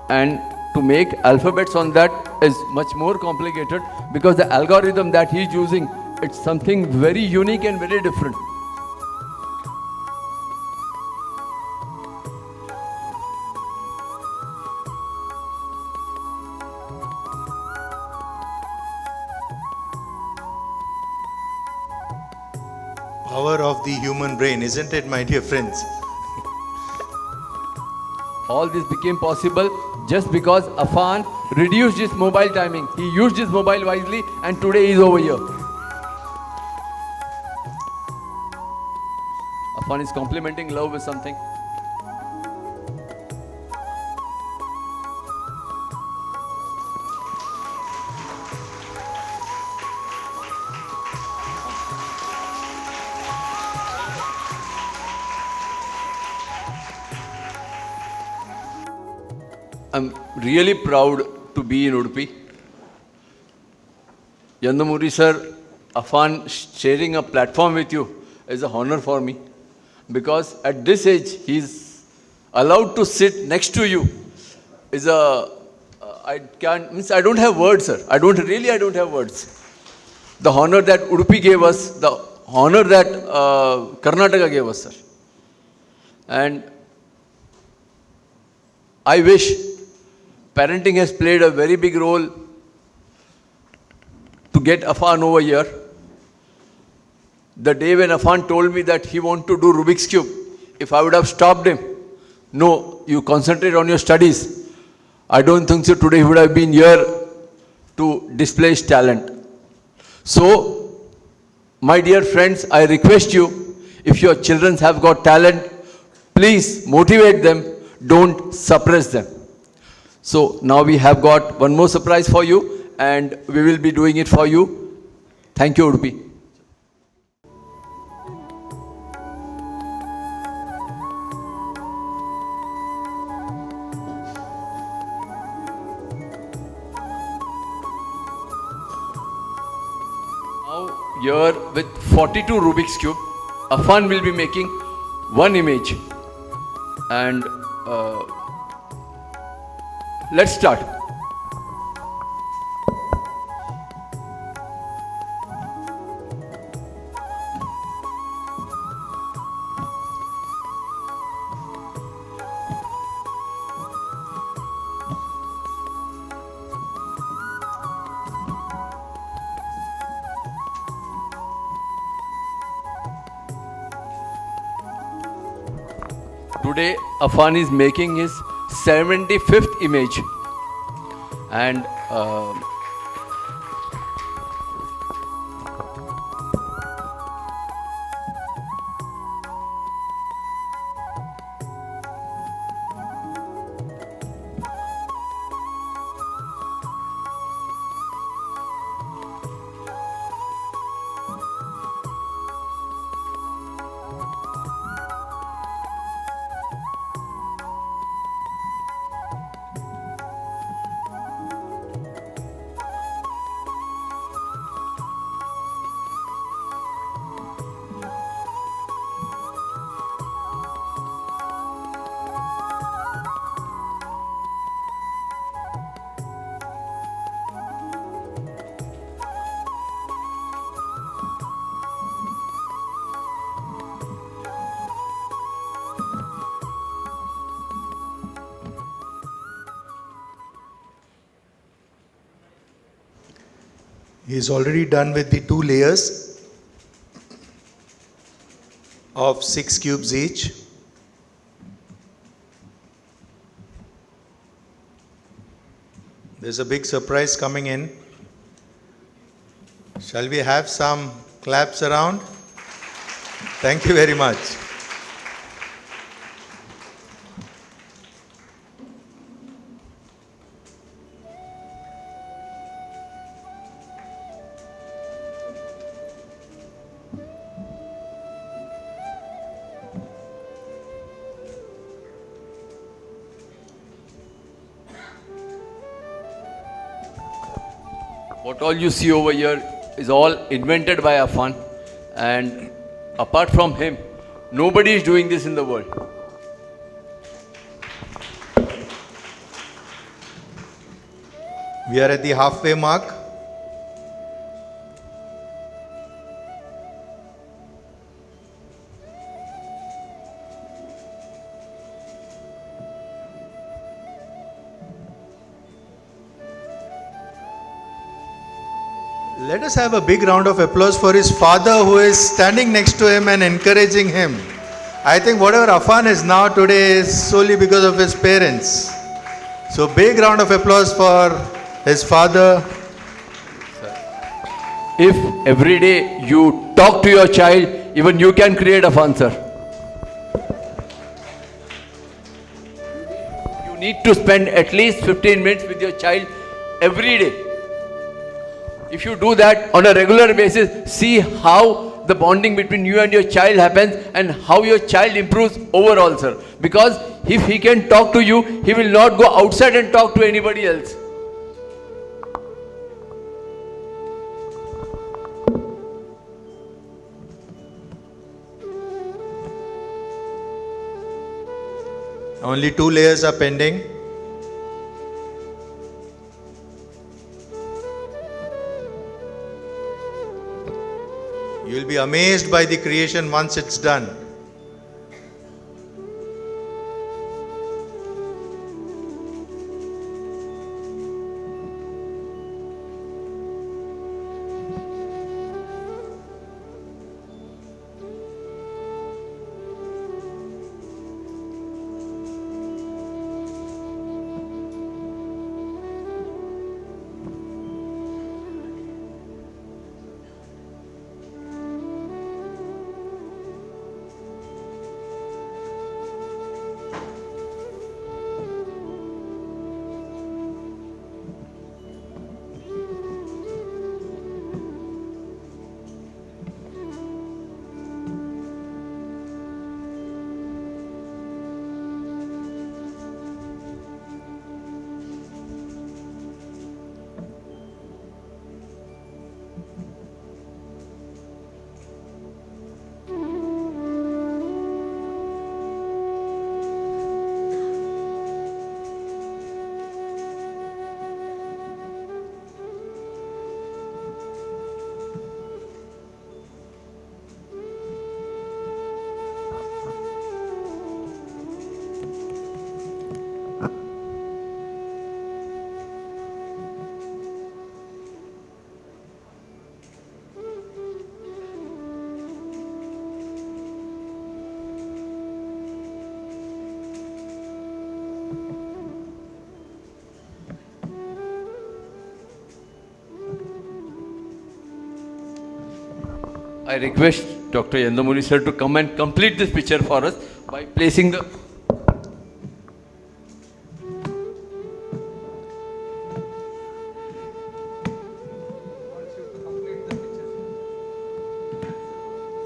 And to make alphabets on that is much more complicated because the algorithm that he's using, it's something very unique and very different. Power of the human brain, isn't it, my dear friends? All this became possible just because Afan reduced his mobile timing. He used his mobile wisely and today he is over here. Afan is complementing love with something. I'm really proud to be in Udupi. Yandamuri sir, Afan sharing a platform with you is an honor for me because at this age he's allowed to sit next to you is a I don't have words, sir. I don't have words. The honor that Udupi gave us, the honor that Karnataka gave us, sir. And I wish parenting has played a very big role to get Afan over here. The day when Afan told me that he wanted to do Rubik's Cube, if I would have stopped him, no, you concentrate on your studies, I don't think so today he would have been here to display his talent. So, my dear friends, I request you, if your children have got talent, please motivate them, don't suppress them. So now we have got one more surprise for you and we will be doing it for you. Thank you, Udupi. Now here with 42 Rubik's Cube, Afan will be making one image. And let's start. Today, Afan is making his 75th image, and he is already done with the 2 layers of 6 cubes each. There's a big surprise coming in. Shall we have some claps around? Thank you very much. what all you see over here is all invented by Afan, and apart from him, nobody is doing this in the world. We are at the halfway mark. Let us have a big round of applause for his father, who is standing next to him and encouraging him. I think whatever Afan is now today is solely because of his parents. So big round of applause for his father. If every day you talk to your child, even you can create Afan, sir. You need to spend at least 15 minutes with your child every day. If you do that on a regular basis, see how the bonding between you and your child happens and how your child improves overall, sir. Because if he can talk to you, he will not go outside and talk to anybody else. Only 2 layers are pending. You will be amazed by the creation once it's done. I request Dr. Yandamuri sir to come and complete this picture for us by placing the...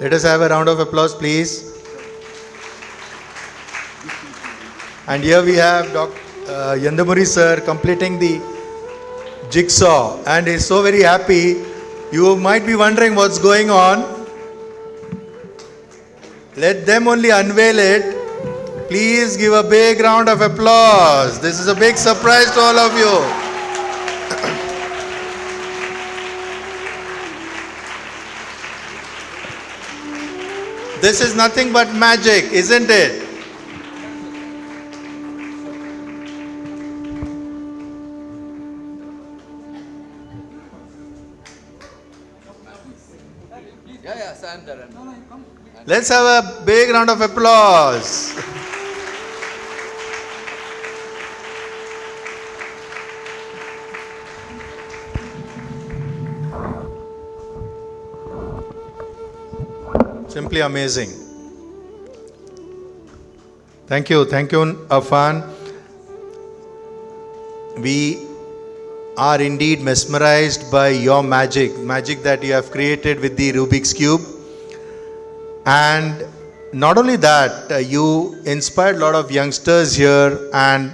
Let us have a round of applause, please. And here we have Dr. Yandamuri sir completing the jigsaw, and he's so very happy. You might be wondering what's going on. Let them only unveil it. Please give a big round of applause. This is a big surprise to all of you. This is nothing but magic, isn't it? Yeah, Sam there. Let's have a big round of applause. Simply amazing. Thank you, Afan. We are indeed mesmerized by your magic that you have created with the Rubik's Cube. And not only that, you inspired a lot of youngsters here, and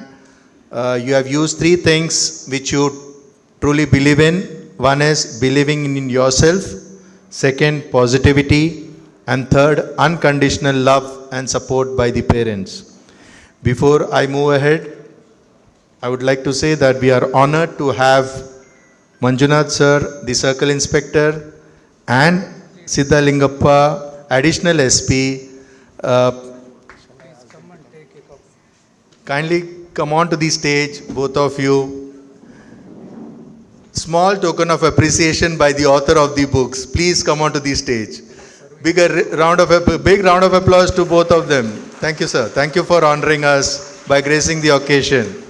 you have used 3 things which you truly believe in. One is believing in yourself, second, positivity, and third, unconditional love and support by the parents. Before I move ahead, I would like to say that we are honored to have Manjunath sir, the Circle Inspector, and Siddha Lingappa, Additional SP. Kindly come on to the stage, both of you. Small token of appreciation by the author of the books. Please come on to the stage. Big round of applause to both of them. Thank you, sir. Thank you for honoring us by gracing the occasion.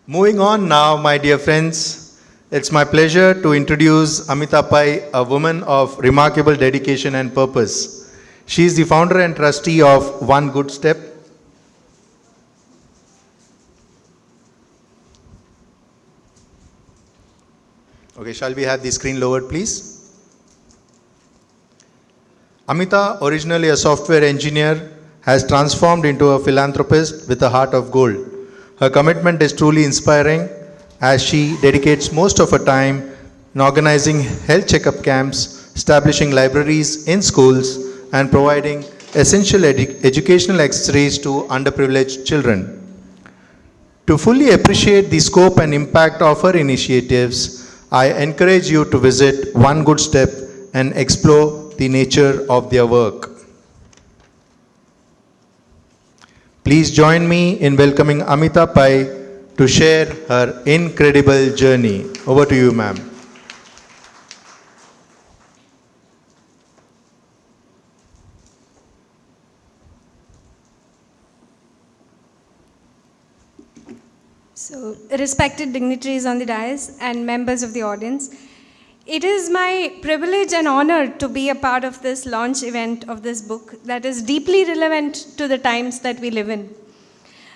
Moving on now, my dear friends, it's my pleasure to introduce Amita Pai, a woman of remarkable dedication and purpose. She is the founder and trustee of One Good Step. Okay, shall we have the screen lowered, please? Amita, originally a software engineer, has transformed into a philanthropist with a heart of gold. Her commitment is truly inspiring as she dedicates most of her time in organizing health checkup camps, establishing libraries in schools, and providing essential educational accessories to underprivileged children. To fully appreciate the scope and impact of her initiatives, I encourage you to visit One Good Step and explore the nature of their work. Please join me in welcoming Amita Pai to share her incredible journey. Over to you, ma'am. So, respected dignitaries on the dais and members of the audience, it is my privilege and honor to be a part of this launch event of this book that is deeply relevant to the times that we live in.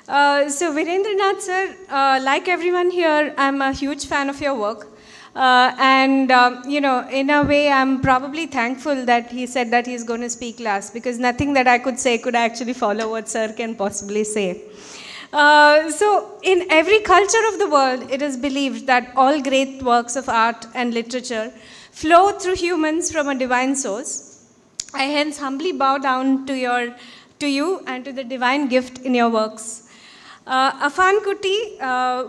So Virendranath sir, like everyone here, I'm a huge fan of your work. In a way, I'm probably thankful that he said that he's going to speak last, because nothing that I could say could actually follow what sir can possibly say. So in every culture of the world, it is believed that all great works of art and literature flow through humans from a divine source. I hence humbly bow down to you and to the divine gift in your works. Afan Kuti,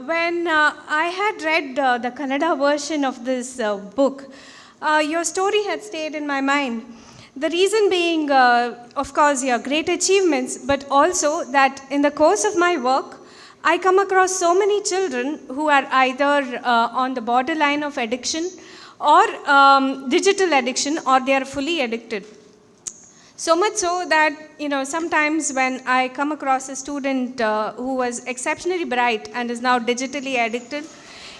when I had read the Kannada version of this book, your story had stayed in my mind. The reason being, of course, your great achievements, but also that in the course of my work, I come across so many children who are either on the borderline of addiction or digital addiction, or they are fully addicted. So much so that, sometimes when I come across a student who was exceptionally bright and is now digitally addicted,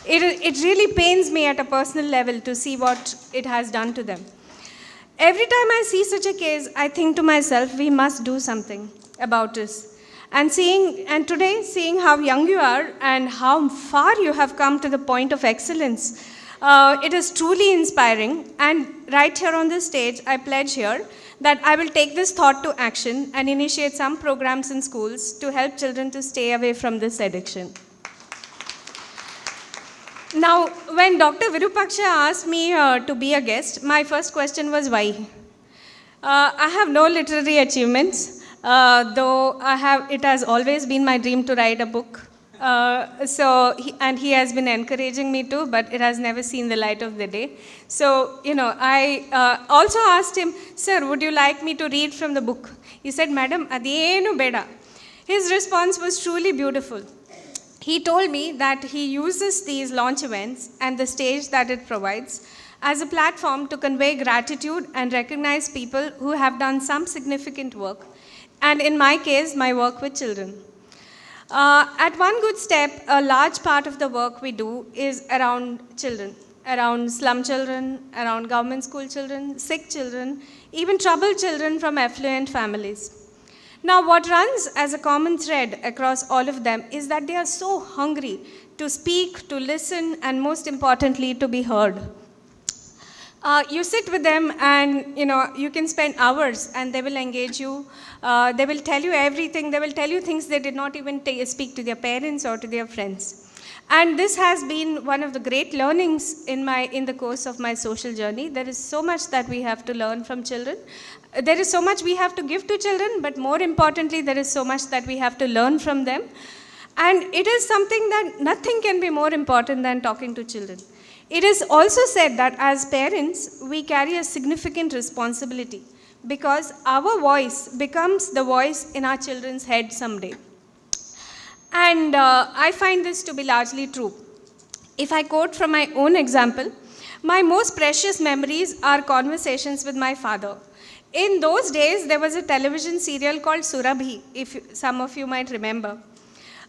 it really pains me at a personal level to see what it has done to them. Every time I see such a case, I think to myself, we must do something about this. And today, seeing how young you are and how far you have come to the point of excellence, it is truly inspiring. And right here on this stage, I pledge here that I will take this thought to action and initiate some programs in schools to help children to stay away from this addiction. Now, when Dr. Virupaksha asked me to be a guest, my first question was why? I have no literary achievements, though it has always been my dream to write a book. He has been encouraging me to, but it has never seen the light of the day. So, I also asked him, sir, would you like me to read from the book? He said, madam, adenu beda. His response was truly beautiful. He told me that he uses these launch events and the stage that it provides as a platform to convey gratitude and recognize people who have done some significant work, and in my case, my work with children. At One Good Step, a large part of the work we do is around children, around slum children, around government school children, sick children, even troubled children from affluent families. Now, what runs as a common thread across all of them is that they are so hungry to speak, to listen, and most importantly, to be heard. You sit with them and, you can spend hours and they will engage you. They will tell you everything. They will tell you things they did not even speak to their parents or to their friends. And this has been one of the great learnings in the course of my social journey. There is so much that we have to learn from children. There is so much we have to give to children, but more importantly, there is so much that we have to learn from them. And it is something that nothing can be more important than talking to children. It is also said that as parents, we carry a significant responsibility because our voice becomes the voice in our children's head someday. And I find this to be largely true. If I quote from my own example, my most precious memories are conversations with my father. In those days, there was a television serial called Surabhi, if some of you might remember,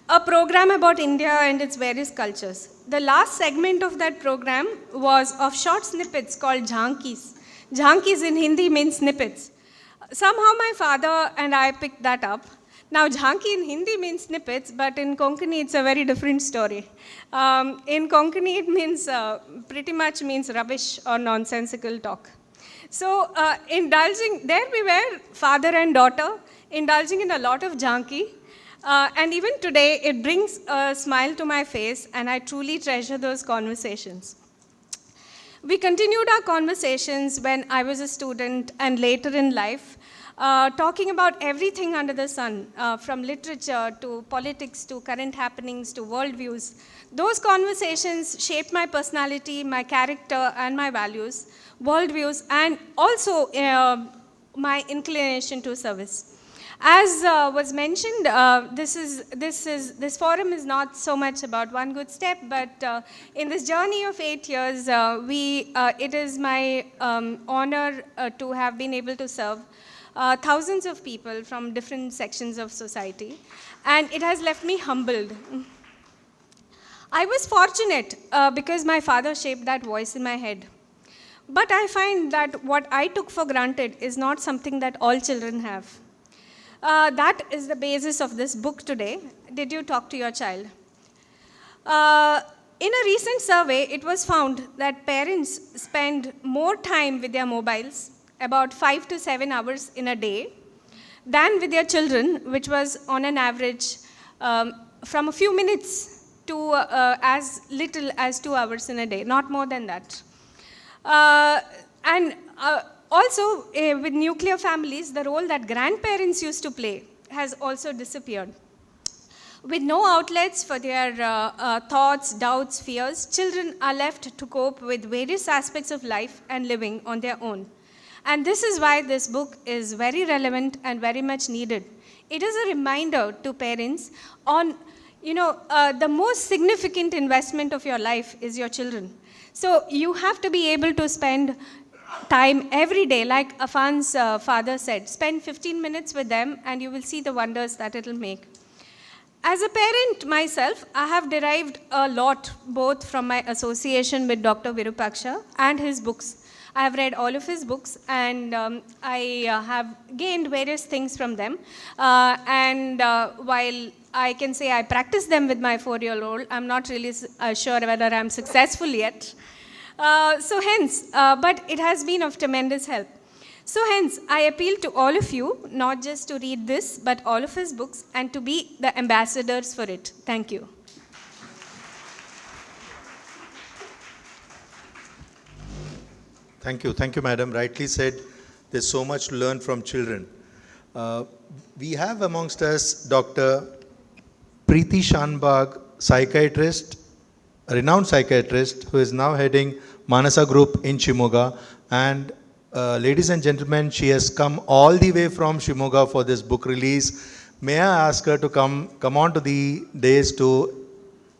a program about India and its various cultures. The last segment of that program was of short snippets called jhankis. Jhankis in Hindi means snippets. Somehow my father and I picked that up. Now, jhanki in Hindi means snippets, but in Konkani it's a very different story. In Konkani it means, pretty much means rubbish or nonsensical talk. So, there we were, father and daughter, indulging in a lot of jhanki. And even today, it brings a smile to my face, and I truly treasure those conversations. We continued our conversations when I was a student and later in life, talking about everything under the sun, from literature to politics to current happenings to worldviews. Those conversations shaped my personality, my character, and my values, worldviews, and also my inclination to service. As was mentioned, this forum is not so much about One Good Step, but in this journey of 8 years, it is my honor to have been able to serve thousands of people from different sections of society, and it has left me humbled. I was fortunate because my father shaped that voice in my head. But I find that what I took for granted is not something that all children have. That is the basis of this book today. Did you talk to your child? In a recent survey, it was found that parents spend more time with their mobiles, about 5 to 7 hours in a day, than with their children, which was on an average from a few minutes to as little as 2 hours in a day, not more than that. Also, with nuclear families, the role that grandparents used to play has also disappeared. With no outlets for their thoughts, doubts, fears, children are left to cope with various aspects of life and living on their own. And this is why this book is very relevant and very much needed. It is a reminder to parents on, the most significant investment of your life is your children. So you have to be able to spend time every day, like Afan's father said, spend 15 minutes with them and you will see the wonders that it will make. As a parent myself, I have derived a lot both from my association with Dr. Virupaksha and his books. I have read all of his books and I have gained various things from them. While I can say I practice them with my 4-year-old, I'm not really sure whether I'm successful yet. But it has been of tremendous help. So hence, I appeal to all of you, not just to read this, but all of his books, and to be the ambassadors for it. Thank you. Thank you, madam. Rightly said, there's so much to learn from children. We have amongst us Dr. Preeti Shanbag, psychiatrist, a renowned psychiatrist who is now heading Manasa Group in Shimoga. And ladies and gentlemen, she has come all the way from Shimoga for this book release. May I ask her to come on to the dais to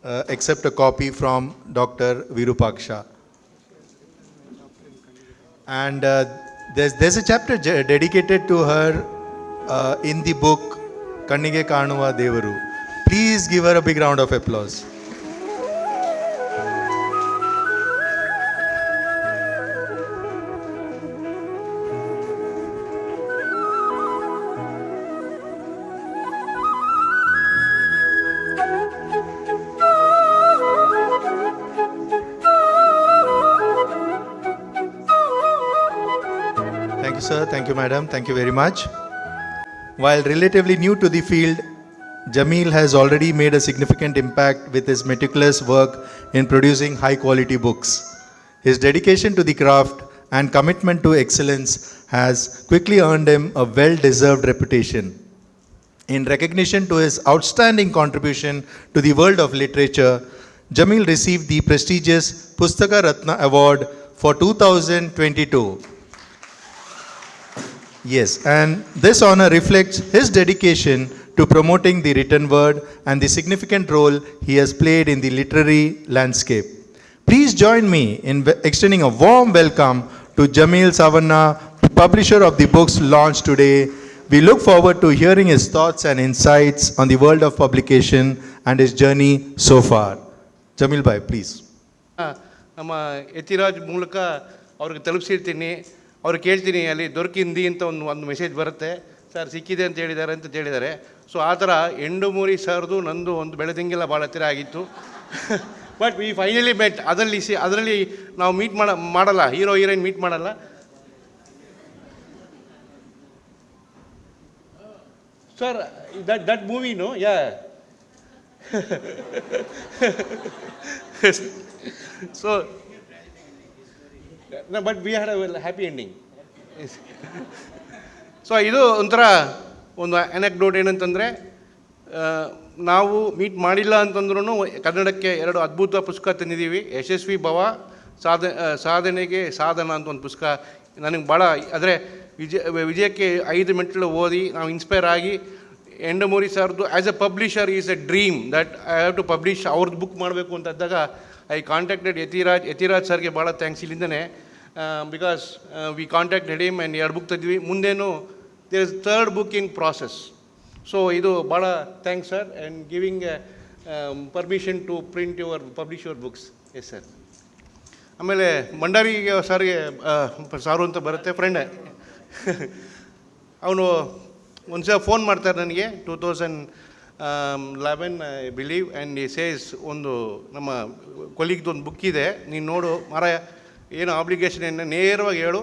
accept a copy from Dr. Virupaksha. And there's a chapter dedicated to her in the book Kannige Kanuva Devaru. Please give her a big round of applause. Thank you, sir. Thank you, madam. Thank you very much. While relatively new to the field, Jamil has already made a significant impact with his meticulous work in producing high-quality books. His dedication to the craft and commitment to excellence has quickly earned him a well-deserved reputation. In recognition to his outstanding contribution to the world of literature, Jamil received the prestigious Pustaka Ratna Award for 2022. Yes, and this honor reflects his dedication to promoting the written word and the significant role he has played in the literary landscape. Please join me in extending a warm welcome to Jamil Savanna, publisher of the books launched today. We look forward to hearing his thoughts and insights on the world of publication and his journey so far. Jamil bhai, please. ನಮ್ಮ ಯತಿರಾಜ್ ಮೂಲಕ ಅವ್ರಿಗೆ ತಲುಪಿಸಿರ್ತೀನಿ. ಅವ್ರು ಕೇಳ್ತೀನಿ, ಅಲ್ಲಿ ದೊರಕಿಂದಿ ಅಂತ ಒಂದು message ಬರುತ್ತೆ, sir ಸಿಕ್ಕಿದೆ ಅಂತ ಹೇಳಿದ್ದಾರೆ. ಸೊ ಆ ಥರ ಎಂಡುಮೂರಿ ಸರ್ದು ನಂದು ಒಂದು ಬೆಳೆದಂಗೆಲ್ಲ ಭಾಳ ಹತ್ತಿರ ಆಗಿತ್ತು. But we finally met. ಅದರಲ್ಲಿ ನಾವು ಮೀಟ್ ಮಾಡಲ್ಲ, ಹೀರೋ ಹೀರೋಯಿನ್ ಮೀಟ್ ಮಾಡಲ್ಲ. ಸರ್ ದಟ್ ಮೂವಿನು yeah so but we had a happy ending. So ಇದು ಒಂಥರ ಒಂದು ಅನೆಕ್ಡೋಟ್ ಏನಂತಂದರೆ, ನಾವು ಮೀಟ್ ಮಾಡಿಲ್ಲ ಅಂತಂದ್ರೂ ಕನ್ನಡಕ್ಕೆ 2 ಅದ್ಭುತ ಪುಸ್ತಕ ತಂದಿದ್ದೀವಿ. ಯಶಸ್ವಿ ಭವ, ಸಾಧನೆಗೆ ಸಾಧನ ಅಂತ ಒಂದು ಪುಸ್ತಕ ನನಗೆ ಭಾಳ, ಆದರೆ ವಿಜಯಕ್ಕೆ 5 ಮೆಟ್ಲು ಓದಿ ನಾವು ಇನ್ಸ್ಪೈರ್ ಆಗಿ, ಎಂಡಮೂರಿ ಸರ್ದು as a publisher is a dream that I have to publish, ಅವ್ರದ್ದು ಬುಕ್ ಮಾಡಬೇಕು ಅಂತಂದಾಗ ಐ ಕಾಂಟ್ಯಾಕ್ಟೆಡ್ ಯತಿರಾಜ್ ಸರ್ಗೆ ಭಾಳ ಥ್ಯಾಂಕ್ಸ್ ಇಲ್ಲಿಂದನೇ. Because we contacted him and 2 book ತೆಗೆದ್ವಿ. ಮುಂದೇನು there is 3rd book in process. So ಇದು ಭಾಳ thanks sir and giving permission to publish your books. Yes sir. ಆಮೇಲೆ ಭಂಡಾರಿಗೆ ಸರ್ಗೆ ಸಾರು ಅಂತ ಬರುತ್ತೆ, ಫ್ರೆಂಡ್. ಅವನು ಒಂದು ಸಲ ಫೋನ್ ಮಾಡ್ತಾರೆ ನನಗೆ 2011 ಐ ಬಿಲೀವ್, ಆ್ಯಂಡ್ ಈ ಸೇಸ್ ಒಂದು ನಮ್ಮ ಕೊಲೀಗ್ದು ಒಂದು ಬುಕ್ ಇದೆ, ನೀನು ನೋಡು ಮಾರಾಯ, ಏನು ಆಬ್ಲಿಗೇಷನ್ ಏನು, ನೇರವಾಗಿ ಹೇಳು,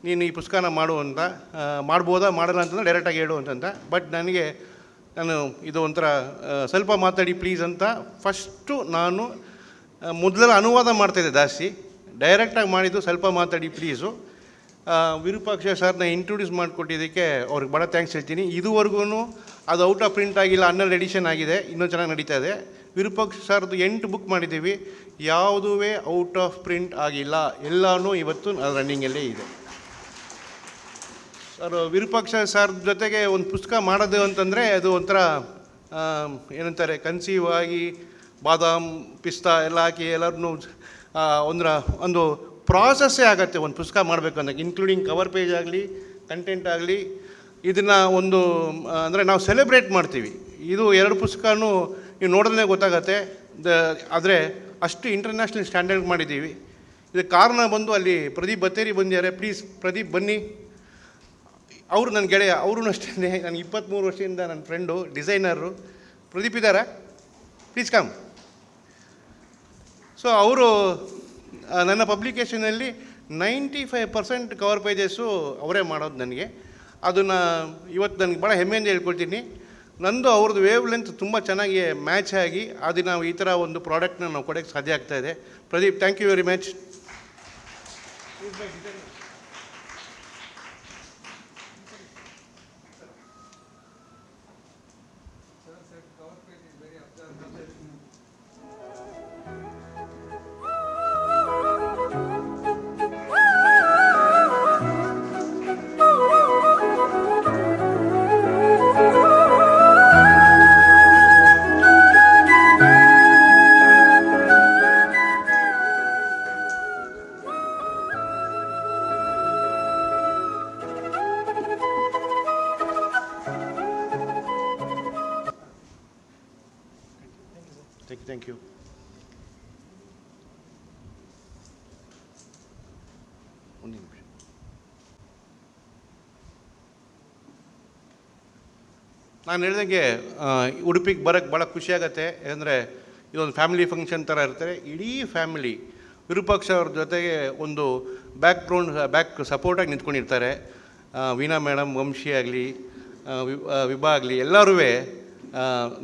ನೀನು ಈ ಪುಸ್ತಕನ ಮಾಡು ಅಂತ. ಮಾಡ್ಬೋದಾ ಮಾಡಲ್ಲ ಅಂತಂದ್ರೆ ಡೈರೆಕ್ಟಾಗಿ ಹೇಳು ಅಂತಂತ. ಬಟ್ ನಾನು ಇದು ಒಂಥರ ಸ್ವಲ್ಪ ಮಾತಾಡಿ ಪ್ಲೀಸ್ ಅಂತ ಫಸ್ಟು ನಾನು ಮೊದಲೆಲ್ಲ ಅನುವಾದ ಮಾಡ್ತಾಯಿದ್ದೆ ಜಾಸ್ತಿ, ಡೈರೆಕ್ಟಾಗಿ ಮಾಡಿದ್ದು ಸ್ವಲ್ಪ ಮಾತಾಡಿ ಪ್ಲೀಸು. ವಿರೂಪಾಕ್ಷ ಸರ್ನ ಇಂಟ್ರೊಡ್ಯೂಸ್ ಮಾಡಿಕೊಟ್ಟಿದ್ದಕ್ಕೆ ಅವ್ರಿಗೆ ಭಾಳ ಥ್ಯಾಂಕ್ಸ್ ಹೇಳ್ತೀನಿ. ಇದುವರೆಗೂ ಅದು ಔಟ್ ಆಫ್ ಪ್ರಿಂಟ್ ಆಗಿಲ್ಲ, 12 ಎಡಿಷನ್ ಆಗಿದೆ, ಇನ್ನೂ ಚೆನ್ನಾಗಿ ನಡೀತಾ ಇದೆ. ವಿರೂಪಾಕ್ಷ ಸರ್ದು 8 ಬುಕ್ ಮಾಡಿದ್ದೀವಿ, ಯಾವುದೂ ಔಟ್ ಆಫ್ ಪ್ರಿಂಟ್ ಆಗಿಲ್ಲ, ಎಲ್ಲನೂ ಇವತ್ತು ರನ್ನಿಂಗಲ್ಲೇ ಇದೆ. ಸರ್ ವಿರೂಪಾಕ್ಷ ಸರ್ ಜೊತೆಗೆ ಒಂದು ಪುಸ್ತಕ ಮಾಡೋದು ಅಂತಂದರೆ ಅದು ಒಂಥರ ಏನಂತಾರೆ ಕನ್ಸೀವ್ ಆಗಿ ಬಾದಾಮ್ ಪಿಸ್ತಾ ಎಲ್ಲ ಹಾಕಿ ಎಲ್ಲರನ್ನೂ ಒಂದು ಪ್ರಾಸೆಸ್ಸೇ ಆಗುತ್ತೆ ಒಂದು ಪುಸ್ತಕ ಮಾಡಬೇಕಂದಾಗ, ಇನ್ಕ್ಲೂಡಿಂಗ್ ಕವರ್ ಪೇಜ್ ಆಗಲಿ ಕಂಟೆಂಟ್ ಆಗಲಿ. ಇದನ್ನು ಒಂದು ಅಂದರೆ ನಾವು ಸೆಲೆಬ್ರೇಟ್ ಮಾಡ್ತೀವಿ. ಇದು 2 ಪುಸ್ತಕನೂ ನೀವು ನೋಡಿದ್ರೆ ಗೊತ್ತಾಗತ್ತೆ. ಆದರೆ ಅಷ್ಟು ಇಂಟರ್ನ್ಯಾಷನಲ್ ಸ್ಟ್ಯಾಂಡರ್ಡ್ ಮಾಡಿದ್ದೀವಿ. ಇದಕ್ಕೆ ಕಾರಣ ಬಂದು ಅಲ್ಲಿ ಪ್ರದೀಪ್ ಬತ್ತೇರಿ ಬಂದಿದ್ದಾರೆ. ಪ್ಲೀಸ್ ಪ್ರದೀಪ್ ಬನ್ನಿ. ಅವರು ನನ್ನ ಗೆಳೆಯ, ಅವರು ಅಷ್ಟೇ ನನಗೆ 23 ವರ್ಷದಿಂದ ನನ್ನ ಫ್ರೆಂಡು, ಡಿಸೈನರು. ಪ್ರದೀಪ್ ಇದ್ದಾರಾ? Please come. ಸೊ ಅವರು ನನ್ನ ಪಬ್ಲಿಕೇಷನಲ್ಲಿ 95% ಕವರ್ ಪೇಜಸ್ಸು ಅವರೇ ಮಾಡೋದು ನನಗೆ. ಅದನ್ನು ಇವತ್ತು ನನಗೆ ಭಾಳ ಹೆಮ್ಮೆಯಿಂದ ಹೇಳ್ಕೊಳ್ತೀನಿ. ನಂದು ಅವ್ರದ್ದು ವೇವ್ ಲೆಂತ್ ತುಂಬ ಚೆನ್ನಾಗಿ ಮ್ಯಾಚ್ ಆಗಿ ಅದು ನಾವು ಈ ಥರ ಒಂದು ಪ್ರಾಡಕ್ಟ್ನ ನಾವು ಕೊಡೋಕ್ಕೆ ಸಾಧ್ಯ ಆಗ್ತಾಯಿದೆ. Pradeep, thank you very much. Thank you. ಒಂದು ನಿಮಿಷ. ನಾನು ಹೇಳ್ದಂಗೆ ಉಡುಪಿಗೆ ಬರೋಕ್ಕೆ ಭಾಳ ಖುಷಿಯಾಗತ್ತೆ. ಯಾಕಂದರೆ ಇದೊಂದು ಫ್ಯಾಮಿಲಿ ಫಂಕ್ಷನ್ ಥರ ಇರ್ತಾರೆ. ಇಡೀ ಫ್ಯಾಮಿಲಿ ವಿರೂಪಾಕ್ಷ ಅವ್ರ ಜೊತೆಗೆ ಒಂದು ಬ್ಯಾಕ್ ಸಪೋರ್ಟಾಗಿ ನಿಂತ್ಕೊಂಡಿರ್ತಾರೆ. ವೀಣಾ ಮೇಡಮ್, ವಂಶಿ ಆಗಲಿ, ವಿಭಾ ಆಗಲಿ, ಎಲ್ಲರೂ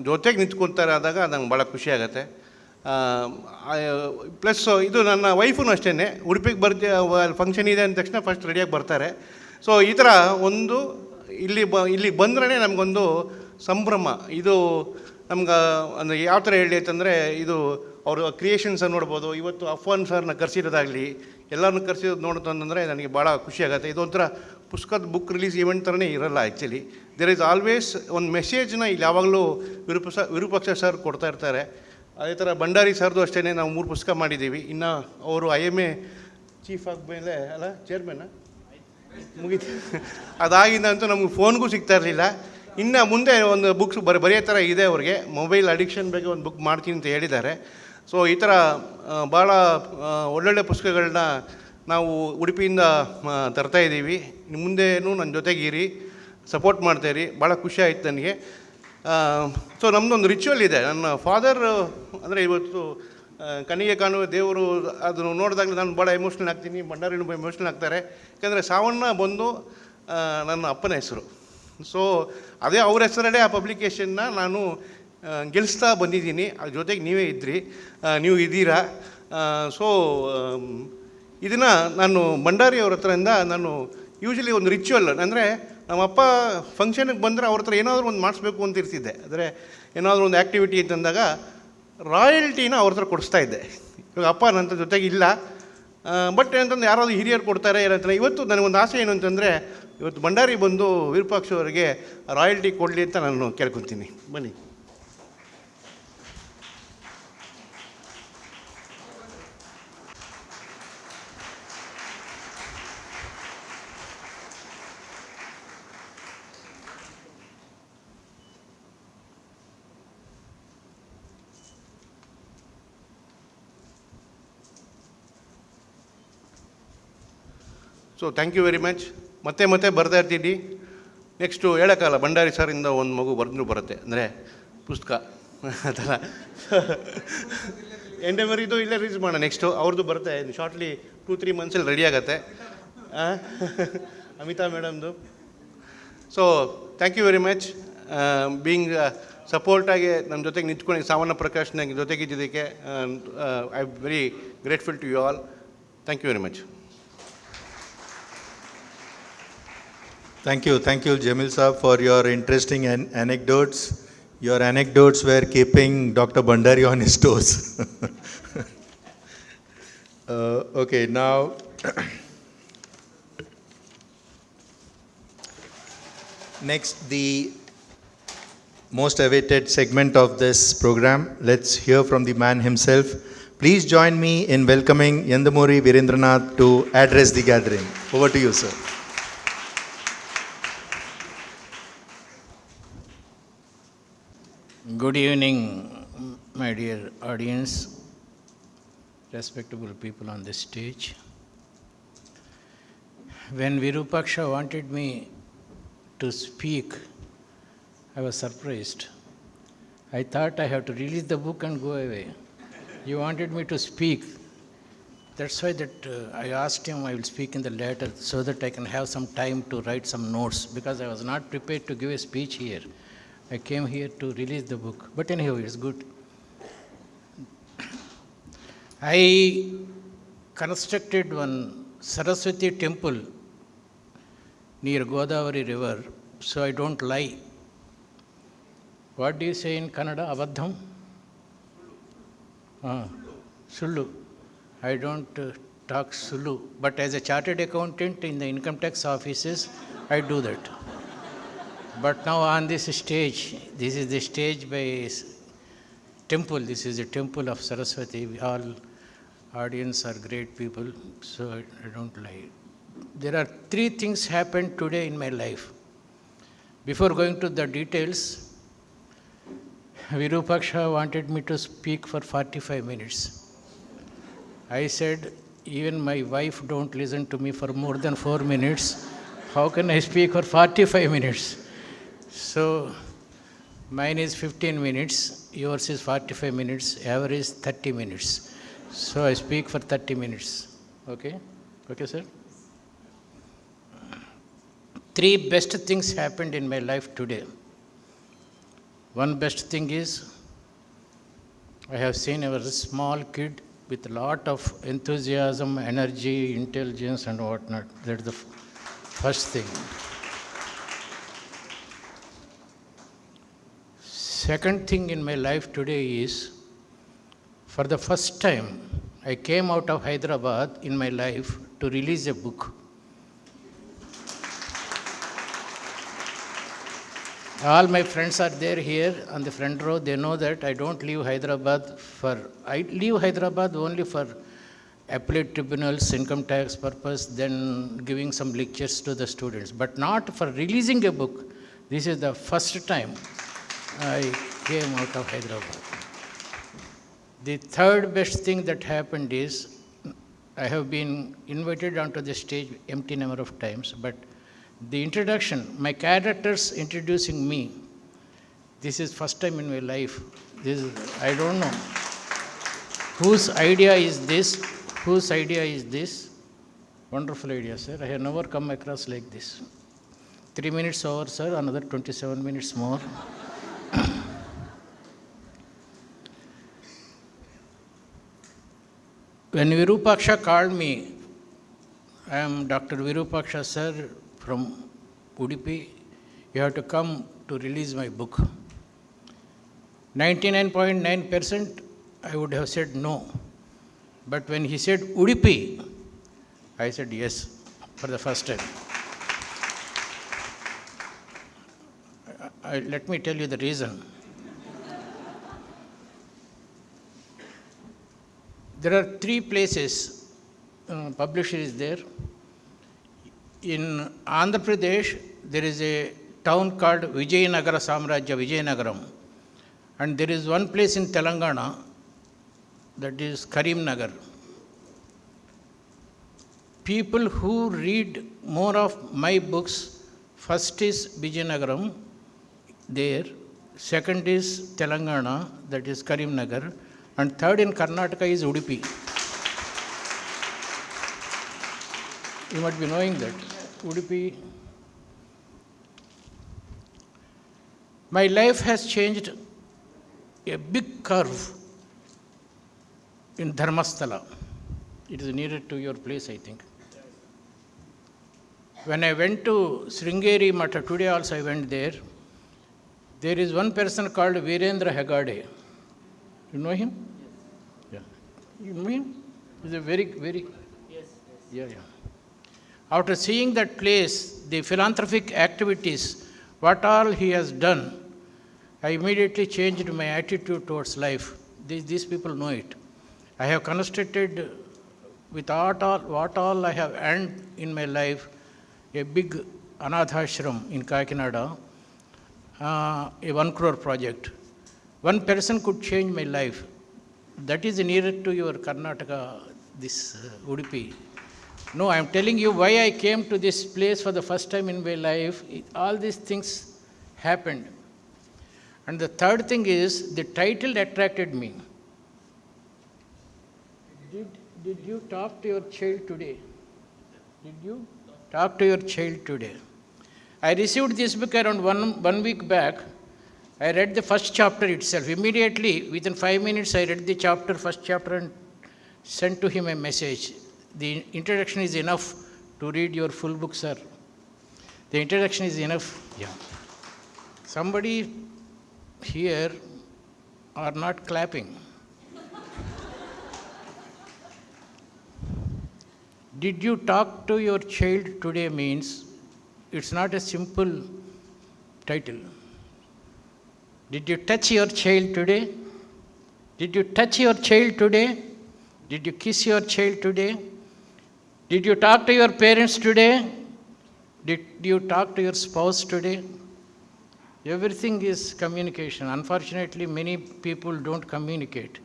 ಜೊತೆಗೆ ನಿಂತ್ಕೊತಾರೆ. ಆದಾಗ ನಂಗೆ ಭಾಳ ಖುಷಿಯಾಗತ್ತೆ. ಪ್ಲಸ್ ಇದು ನನ್ನ ವೈಫೂ ಅಷ್ಟೇ ಉಡುಪಿಗೆ ಫಂಕ್ಷನ್ ಇದೆ ಅಂದ ತಕ್ಷಣ ಫಸ್ಟ್ ರೆಡಿಯಾಗಿ ಬರ್ತಾರೆ. ಸೊ ಈ ಥರ ಒಂದು ಇಲ್ಲಿ ಬಂದ್ರೇ ನಮಗೊಂದು ಸಂಭ್ರಮ. ಇದು ನಮ್ಗೆ ಅಂದರೆ ಯಾವ ಥರ ಹೇಳಿ ಅಂತಂದರೆ, ಇದು ಅವರು ಕ್ರಿಯೇಷನ್ಸನ್ನು ನೋಡ್ಬೋದು. ಇವತ್ತು ಅಫ್ವಾನ್ ಸರ್ನ ಕರೆಸಿರೋದಾಗಲಿ ಎಲ್ಲರನ್ನೂ ಕರೆಸಿರೋದು ನೋಡೋದು ಅಂತಂದರೆ ನನಗೆ ಭಾಳ ಖುಷಿಯಾಗತ್ತೆ. ಇದೊಂಥರ ಪುಸ್ತಕದ ಬುಕ್ ರಿಲೀಸ್ ಈವೆಂಟ್ ಥರನೇ ಇರಲ್ಲ. ಆ್ಯಕ್ಚುಲಿ ದೇರ್ ಈಸ್ ಆಲ್ವೇಸ್ ಒಂದು ಮೆಸೇಜ್ನ ಇಲ್ಲಿ ಯಾವಾಗಲೂ ವಿರೂಪಾಕ್ಷ ಸರ್ ಕೊಡ್ತಾ ಇರ್ತಾರೆ. ಅದೇ ಥರ ಭಂಡಾರಿ ಸರ್ದು ಅಷ್ಟೇ ನಾವು 3 ಪುಸ್ತಕ ಮಾಡಿದ್ದೀವಿ. ಇನ್ನು ಅವರು IMA ಚೀಫ್ ಆದಮೇಲೆ ಅಲ್ಲ ಚೇರ್ಮನ್ನ ಮುಗೀತು. ಅದಾಗಿಂದಂತೂ ನಮ್ಗೆ ಫೋನ್ಗೂ ಸಿಗ್ತಾ ಇರಲಿಲ್ಲ. ಇನ್ನು ಮುಂದೆ ಒಂದು ಬುಕ್ಸ್ ಬರೆಯೋ ಥರ ಇದೆ ಅವ್ರಿಗೆ. ಮೊಬೈಲ್ ಅಡಿಕ್ಷನ್ ಬಗ್ಗೆ ಒಂದು ಬುಕ್ ಮಾಡ್ತೀನಿ ಅಂತ ಹೇಳಿದ್ದಾರೆ. ಸೊ ಈ ಥರ ಭಾಳ ಒಳ್ಳೊಳ್ಳೆ ಪುಸ್ತಕಗಳನ್ನ ನಾವು ಉಡುಪಿಯಿಂದ ತರ್ತಾಯಿದ್ದೀವಿ. ಮುಂದೇನೂ ನನ್ನ ಜೊತೆಗಿರಿ, ಸಪೋರ್ಟ್ ಮಾಡ್ತಾಯಿರಿ. ಭಾಳ ಖುಷಿ ಆಯ್ತು ನನಗೆ. ಸೊ ನಮ್ಮದೊಂದು ರಿಚುವಲ್ ಇದೆ. ನನ್ನ ಫಾದರ್ ಅಂದರೆ ಇವತ್ತು ಕಣ್ಣಿಗೆ ಕಾಣುವ ದೇವರು ಅದನ್ನು ನೋಡಿದಾಗಲೇ ನಾನು ಭಾಳ ಎಮೋಷ್ನಲ್ ಆಗ್ತೀನಿ. ಭಂಡಾರಿನೂ ಎಮೋಷ್ನಲ್ ಆಗ್ತಾರೆ. ಯಾಕಂದರೆ ಸಾವಣ್ಣ ಬಂದು ನನ್ನ ಅಪ್ಪನ ಹೆಸರು. ಸೊ ಅದೇ ಅವ್ರ ಹೆಸರಲ್ಲೇ ಆ ಪಬ್ಲಿಕೇಷನ್ನ ನಾನು ಗೆಲ್ಲಿಸ್ತಾ ಬಂದಿದ್ದೀನಿ. ಅದ್ರ ಜೊತೆಗೆ ನೀವೇ ಇದ್ದಿರಿ, ನೀವು ಇದ್ದೀರಾ. ಸೊ ಇದನ್ನು ನಾನು ಭಂಡಾರಿ ಅವ್ರ ಹತ್ರದಿಂದ ನಾನು ಯೂಶ್ವಲಿ ಒಂದು ರಿಚುವಲ್ ಅಂದರೆ ನಮ್ಮಪ್ಪ ಫಂಕ್ಷನ್ಗೆ ಬಂದರೆ ಅವ್ರ ಹತ್ರ ಏನಾದರೂ ಒಂದು ಮಾಡಿಸ್ಬೇಕು ಅಂತ ಇರ್ತಿದ್ದೆ. ಅಂದರೆ ಏನಾದರೂ ಒಂದು ಆ್ಯಕ್ಟಿವಿಟಿ ಅಂತಂದಾಗ ರಾಯಲ್ಟಿನ ಅವ್ರ ಹತ್ರ ಕೊಡಿಸ್ತಾ ಇದ್ದೆ. ಇವಾಗ ಅಪ್ಪ ನನ್ನ ಜೊತೆಗೆ ಇಲ್ಲ, ಬಟ್ ಏನಂತಂದ್ರೆ ಯಾರಾದರೂ ಹಿರಿಯರು ಕೊಡ್ತಾರೆ ಏನಂತಾರೆ. ಇವತ್ತು ನನಗೊಂದು ಆಸೆ ಏನು ಅಂತಂದರೆ, ಇವತ್ತು ಭಂಡಾರಿ ಬಂದು ವಿರೂಪಾಕ್ಷ ಅವರಿಗೆ ರಾಯಲ್ಟಿ ಕೊಡಲಿ ಅಂತ ನಾನು ಕೇಳ್ಕೊತೀನಿ. ಬನ್ನಿ. So thank you very much. ಮತ್ತೆ ಬರ್ತಾ ಇರ್ತೀನಿ. ನೆಕ್ಸ್ಟು ಹೇಳೋಕ್ಕಲ್ಲ, ಭಂಡಾರಿ ಸರಿಂದ ಒಂದು ಮಗು ಬರೆದ್ರೂ ಬರುತ್ತೆ ಅಂದರೆ ಪುಸ್ತಕ ಆ ಥರ. ಎಂಡೆಮರಿದು ಇಲ್ಲೇ ರಿಲೀಸ್ ಮಾಡೋಣ. ನೆಕ್ಸ್ಟು ಅವ್ರದ್ದು ಬರುತ್ತೆ ಶಾರ್ಟ್ಲಿ 2-3 ಮಂತ್ಸಲ್ಲಿ ರೆಡಿ ಆಗುತ್ತೆ. ಅಮಿತಾ ಮೇಡಮ್ದು. So thank you very much being ಸಪೋರ್ಟಾಗಿ ನಮ್ಮ ಜೊತೆಗೆ ನಿಂತ್ಕೊಂಡು ಸಾವನ್ನ ಪ್ರಕಾಶ್ ನಂಗೆ ಜೊತೆಗಿದ್ದಕ್ಕೆ I am very grateful to you all. Thank you very much. Thank you, Jamil Saab, for your interesting anecdotes. Your anecdotes were keeping Dr. Bhandari on his toes. Okay, now Next, the most awaited segment of this program. Let's hear from the man himself. Please join me in welcoming Yandamuri Virendranath to address the gathering. Over to you, sir. Good evening, my dear audience, respectable people on this stage. When Virupaksha wanted me to speak, I was surprised. I thought I have to release the book and go away. He wanted me to speak. That's why I asked him I will speak in the later so that I can have some time to write some notes, because I was not prepared to give a speech here. I came here to release the book. But anyhow, it's good. I constructed one Saraswati temple near Godavari river, so I don't lie. What do you say in Kannada? Abadham? Sulu. I don't talk Sulu. But as a chartered accountant in the income tax offices, I do that. But now on this stage, this is the stage by temple. This is a temple of Saraswati. All audience are great people, so I don't lie. There are 3 things happened today in my life. Before going to the details, Virupaksha wanted me to speak for 45 minutes. I said, even my wife don't listen to me for more than 4 minutes. How can I speak for 45 minutes? So, mine is 15 minutes, yours is 45 minutes, average 30 minutes. So, I speak for 30 minutes. Okay? Okay, sir? 3 best things happened in my life today. One best thing is, I have seen a very small kid with a lot of enthusiasm, energy, intelligence and whatnot. That's the first thing. Second thing in my life today is, for the first time, I came out of Hyderabad in my life to release a book. All my friends are there here on the front row. They know that I don't leave Hyderabad I leave Hyderabad only for appellate tribunals, income tax purpose, then giving some lectures to the students, but not for releasing a book. This is the first time I came out of Hyderabad. The third best thing that happened is, I have been invited onto the stage empty number of times, but the introduction, my characters introducing me, this is first time in my life. I don't know whose idea is this, whose idea is this. Wonderful idea, sir. I have never come across like this. 3 minutes over, sir, another 27 minutes more. When Virupaksha called me, I am Dr. Virupaksha, sir, from Udupi. You have to come to release my book. 99.9% I would have said no. But when he said Udupi, I said yes for the first time. Let me tell you the reason. There are 3 places, publisher is there. In Andhra Pradesh, there is a town called Vijayanagara Samrajya, Vijayanagaram. And there is one place in Telangana, that is Karimnagar. People who read more of my books, first is Vijayanagaram, there. Second is Telangana, that is Karimnagar. And third in Karnataka is Udupi. You might be knowing that. Udupi. My life has changed a big curve in Dharmasthala. It is nearer to your place, I think. When I went to Sringeri Matha, today also I went there, there is one person called Virendra Hegade. You know him? Yeah. You know him? He's a very... Yes. Yeah. After seeing that place, the philanthropic activities what all he has done, I immediately changed my attitude towards life. These people know it. I have constructed with what all I have earned in my life, a big anadhashram in Kakinada, a 1 crore project. One person could change my life. That is nearer to your Karnataka, this Udupi. No, I am telling you why I came to this place for the first time in my life. All these things happened. And the third thing is, the title attracted me. Did you talk to your child today? Did you talk to your child today? I received this book around one week back. I read the first chapter itself. Immediately, within 5 minutes, I read the first chapter, and sent to him a message. The introduction is enough to read your full book, sir. The introduction is enough. Yeah. Somebody here are not clapping. Did you talk to your child today means it's not a simple title. Did you touch your child today? Did you touch your child today? Did you kiss your child today? Did you talk to your parents today? Did you talk to your spouse today? Everything is communication. Unfortunately, many people don't communicate.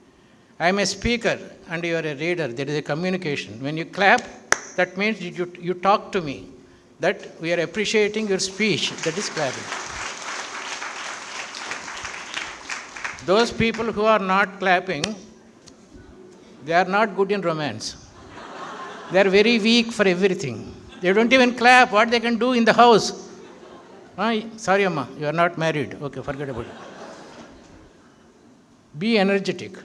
I am a speaker and you are a reader. There is a communication. When you clap, that means you talk to me. That we are appreciating your speech. That is clapping. Those people who are not clapping, they are not good in romance. They are very weak for everything. They don't even clap. What they can do in the house? Sorry, Amma, you are not married. Okay, forget about it. Be energetic.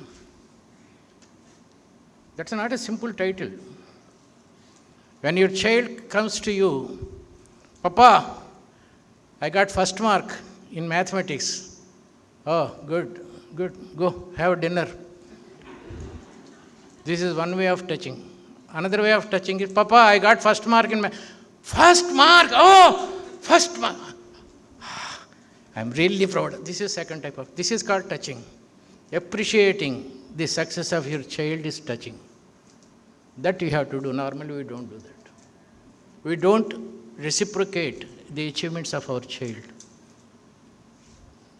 That's not a simple title. When your child comes to you, Papa, I got first mark in mathematics. Oh, good. Go, have dinner. This is one way of touching. Another way of touching is, Papa, I got first mark in first mark! Oh, first mark! I'm really proud. This is second type of, this is called touching. Appreciating the success of your child is touching. That you have to do. Normally we don't do that. We don't reciprocate the achievements of our child.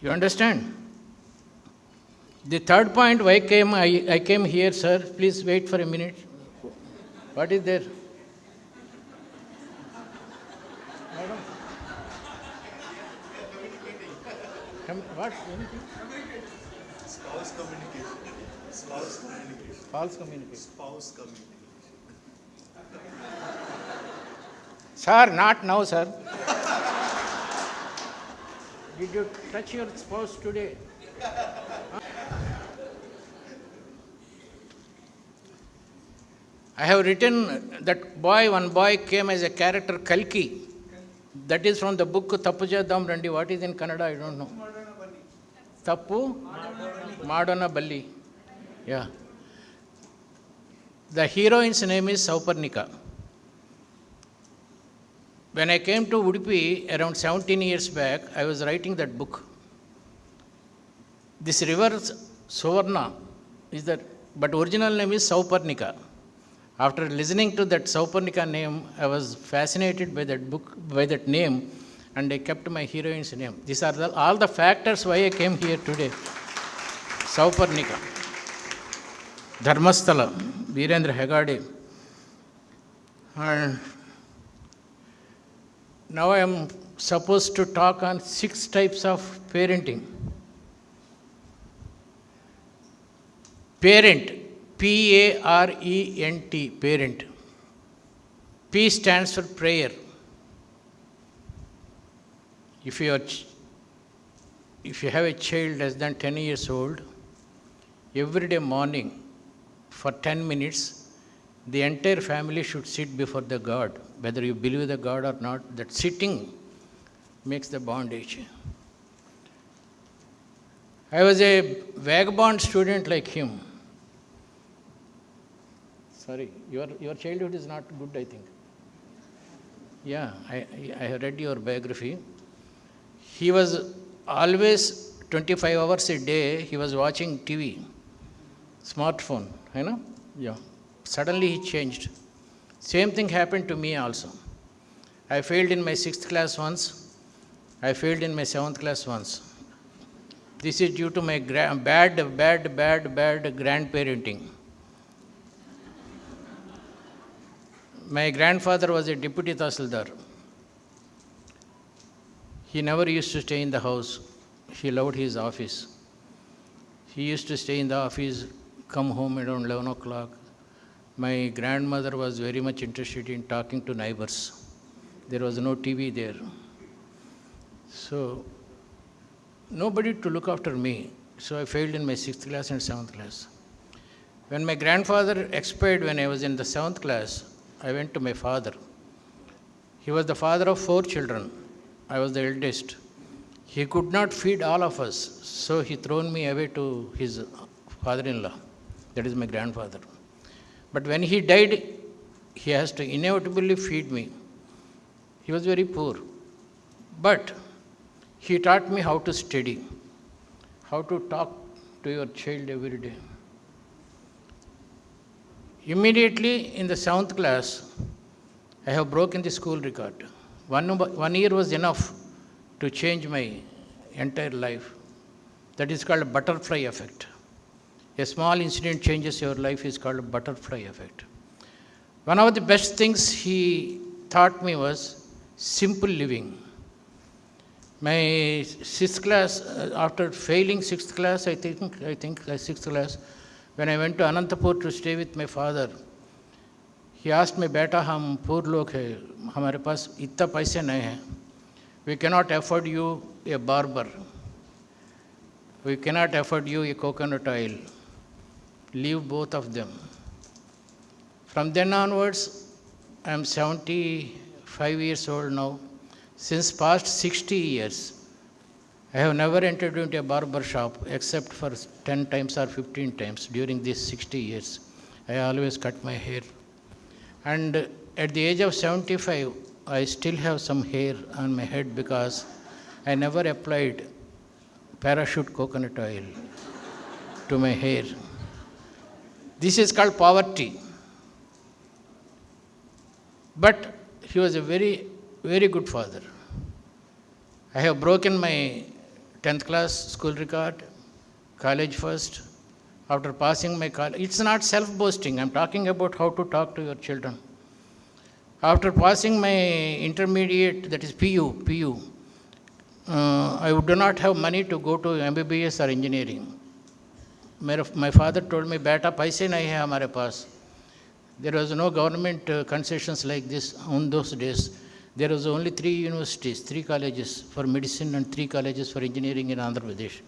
You understand? The third point, why I came here, sir. Please wait for a minute. What is there? Madam? What? Spouse communication. False communication. Spouse communication. Sir, not now, sir. Did you touch your spouse today? I have written that one boy came as a character Kalki. That is from the book Tappuja Dam Randi. What is in Kannada? I don't know. Tappu Madana Balli. Yeah. The heroine's name is Sauparnika. When I came to Udupi around 17 years back, I was writing that book. This river Suvarna is that, but original name is Sauparnika. After listening to that Sauparnika name, I was fascinated by that book, by that name, and I kept my heroine's name. These are all the factors why I came here today. Sauparnika. Dharmasthala, Virendra Hegade. And now I am supposed to talk on 6 types of parenting. Parent, P-A-R-E-N-T, parent. P stands for prayer. If you have a child less than 10 years old, every day morning for 10 minutes, the entire family should sit before the God. Whether you believe the God or not, that sitting makes the bondage. I was a vagabond student like him. Sorry, your childhood is not good, I think. Yeah, I have read your biography. He was always 25 hours a day, he was watching TV, smartphone, you know? Yeah. Suddenly he changed. Same thing happened to me also. I failed in my 6th class once. I failed in my 7th class once. This is due to my bad grandparenting. My grandfather was a deputy tahsildar. He never used to stay in the house. He loved his office. He used to stay in the office, come home around 11 o'clock. My grandmother was very much interested in talking to neighbors. There was no TV there. So, nobody to look after me. So I failed in my 6th class and 7th class. When my grandfather expired when I was in the 7th class, I went to my father. He was the father of 4 children. I was the eldest. He could not feed all of us, so he thrown me away to his father-in-law. That is my grandfather. But when he died, he has to inevitably feed me. He was very poor. But he taught me how to study, how to talk to your child every day. Immediately in the 7th class, I have broken the school record. One year was enough to change my entire life. That is called butterfly effect. A small incident changes your life is called butterfly effect. One of the best things he taught me was simple living. My 6th class, after failing 6th class, I think 6th class, when I went to Anantapur to stay with my father, he asked me, "Beta, हम poor लोग हैं, हमारे पास इतना पैसे नहीं हैं. We cannot afford you a barber. We cannot afford you a coconut oil. Leave both of them." From then onwards, I am 75 years old now. Since past 60 years, I have never entered into a barber shop except for 10 times or 15 times during these 60 years. I always cut my hair. And at the age of 75, I still have some hair on my head because I never applied parachute coconut oil to my hair. This is called poverty. But he was a very, very good father. I have broken my 10th class school record, college first. After passing my college, it's not self-boasting. I'm talking about how to talk to your children. After passing my intermediate, that is PU, I do not have money to go to MBBS or engineering. My father told me, "Beta, paise nahi hai hamare paas." There was no government concessions like this on those days. There was only 3 universities, 3 colleges for medicine and 3 colleges for engineering in Andhra Pradesh.